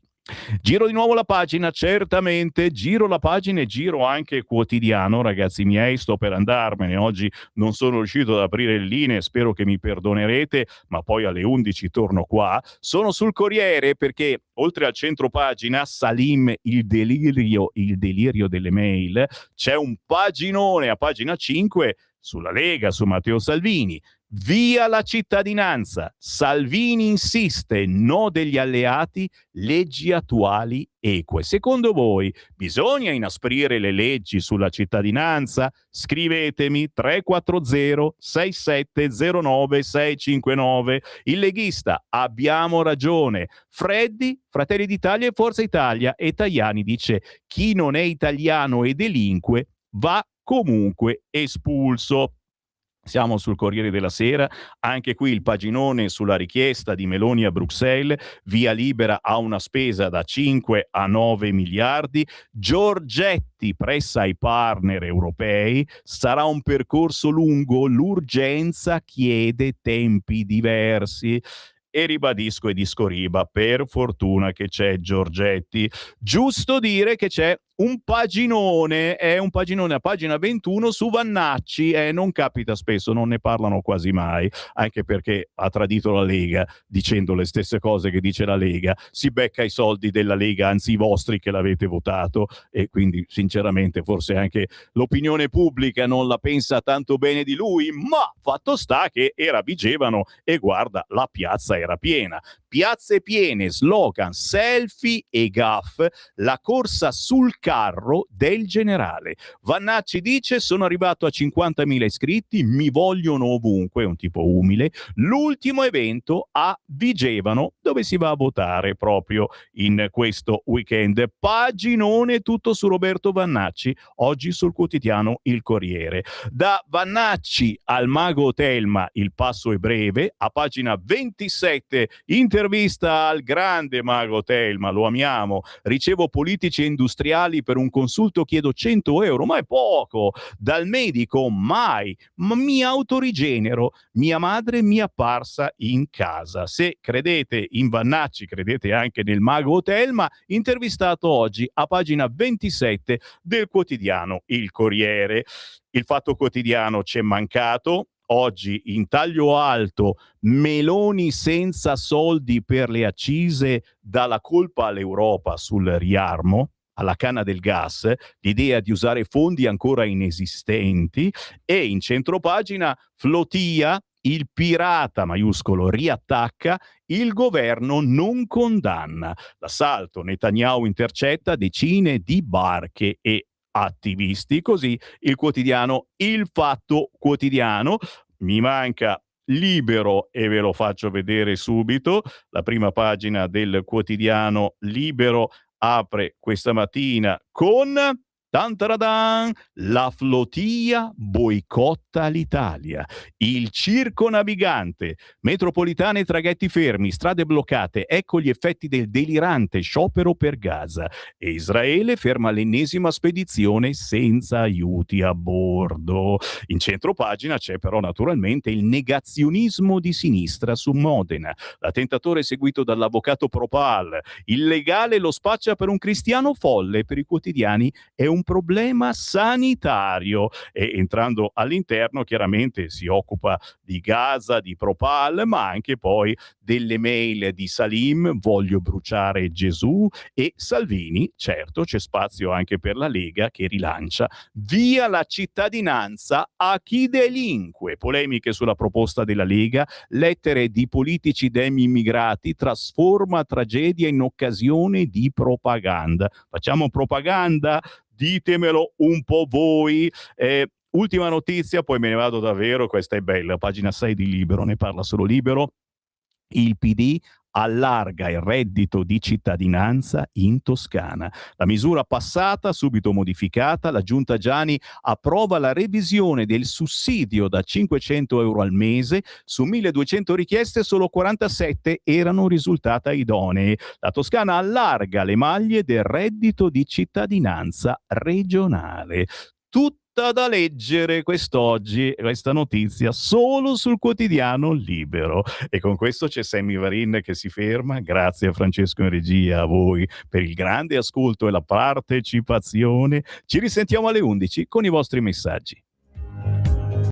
Giro di nuovo la pagina, certamente, giro la pagina e giro anche quotidiano, ragazzi miei, sto per andarmene, oggi non sono riuscito ad aprire le linee, spero che mi perdonerete, ma poi alle 11 torno qua. Sono sul Corriere perché oltre al centro pagina, Salim, il delirio delle mail, c'è un paginone a pagina 5 sulla Lega, su Matteo Salvini. Via la cittadinanza. Salvini insiste, no degli alleati, leggi attuali eque. Secondo voi bisogna inasprire le leggi sulla cittadinanza? Scrivetemi 340 6709 659. Il leghista, abbiamo ragione. Freddi, Fratelli d'Italia e Forza Italia. E Tajani dice, chi non è italiano e delinque va comunque espulso. Siamo sul Corriere della Sera, anche qui il paginone sulla richiesta di Meloni a Bruxelles, via libera a una spesa da 5 a 9 miliardi, Giorgetti pressa i partner europei, sarà un percorso lungo, l'urgenza chiede tempi diversi. E ribadisco e discoriba, per fortuna che c'è Giorgetti. Giusto dire che c'è un paginone a pagina 21 su Vannacci, non capita spesso, non ne parlano quasi mai, anche perché ha tradito la Lega dicendo le stesse cose che dice la Lega, si becca i soldi della Lega, anzi i vostri che l'avete votato, e quindi sinceramente forse anche l'opinione pubblica non la pensa tanto bene di lui, ma fatto sta che era Vigevano e guarda, la piazza era piena. Piazze piene, slogan, selfie e gaff, la corsa sul carro del generale. Vannacci dice, sono arrivato a 50.000 iscritti, mi vogliono ovunque, un tipo umile, l'ultimo evento a Vigevano, dove si va a votare proprio in questo weekend. Paginone tutto su Roberto Vannacci, oggi sul quotidiano Il Corriere. Da Vannacci al mago Telma il passo è breve, a pagina 27 intervista al grande mago Telma, lo amiamo, ricevo politici e industriali per un consulto, chiedo 100 euro, ma è poco, dal medico mai, ma mi autorigenero, mia madre mi è apparsa in casa. Se credete in Vannacci, credete anche nel mago Telma, intervistato oggi a pagina 27 del quotidiano Il Corriere. Il Fatto Quotidiano c'è mancato. Oggi in taglio alto, Meloni senza soldi per le accise, dà la colpa all'Europa sul riarmo, alla canna del gas, l'idea di usare fondi ancora inesistenti, e in centropagina Flotilla, il pirata maiuscolo riattacca, il governo non condanna. L'assalto, Netanyahu intercetta decine di barche e attivisti. Così il quotidiano Il Fatto Quotidiano. Mi manca Libero e ve lo faccio vedere subito. La prima pagina del quotidiano Libero apre questa mattina con Tantaradan, la flotilla boicotta l'Italia, il circo navigante, metropolitane e traghetti fermi, strade bloccate, ecco gli effetti del delirante sciopero per Gaza, e Israele ferma l'ennesima spedizione senza aiuti a bordo. In centropagina c'è però naturalmente il negazionismo di sinistra su Modena, l'attentatore seguito dall'avvocato Propal, il legale lo spaccia per un cristiano folle, per i quotidiani è un problema sanitario, e entrando all'interno chiaramente si occupa di Gaza, di Propal, ma anche poi delle mail di Salim, voglio bruciare Gesù, e Salvini. Certo, c'è spazio anche per la Lega che rilancia via la cittadinanza a chi delinque, polemiche sulla proposta della Lega, lettere di politici demi-immigrati, trasforma tragedia in occasione di propaganda. Facciamo propaganda? Ditemelo un po' voi. Ultima notizia, poi me ne vado davvero, questa è bella, pagina 6 di Libero, ne parla solo Libero. Il PD allarga il reddito di cittadinanza in Toscana. La misura passata, subito modificata, la Giunta Giani approva la revisione del sussidio da 500 euro al mese. Su 1200 richieste solo 47 erano risultate idonee. La Toscana allarga le maglie del reddito di cittadinanza regionale. Tutte tutta da leggere quest'oggi, questa notizia solo sul quotidiano Libero. E con questo c'è Sammy Varin che si ferma. Grazie a Francesco in regia, a voi per il grande ascolto e la partecipazione. Ci risentiamo alle 11 con i vostri messaggi.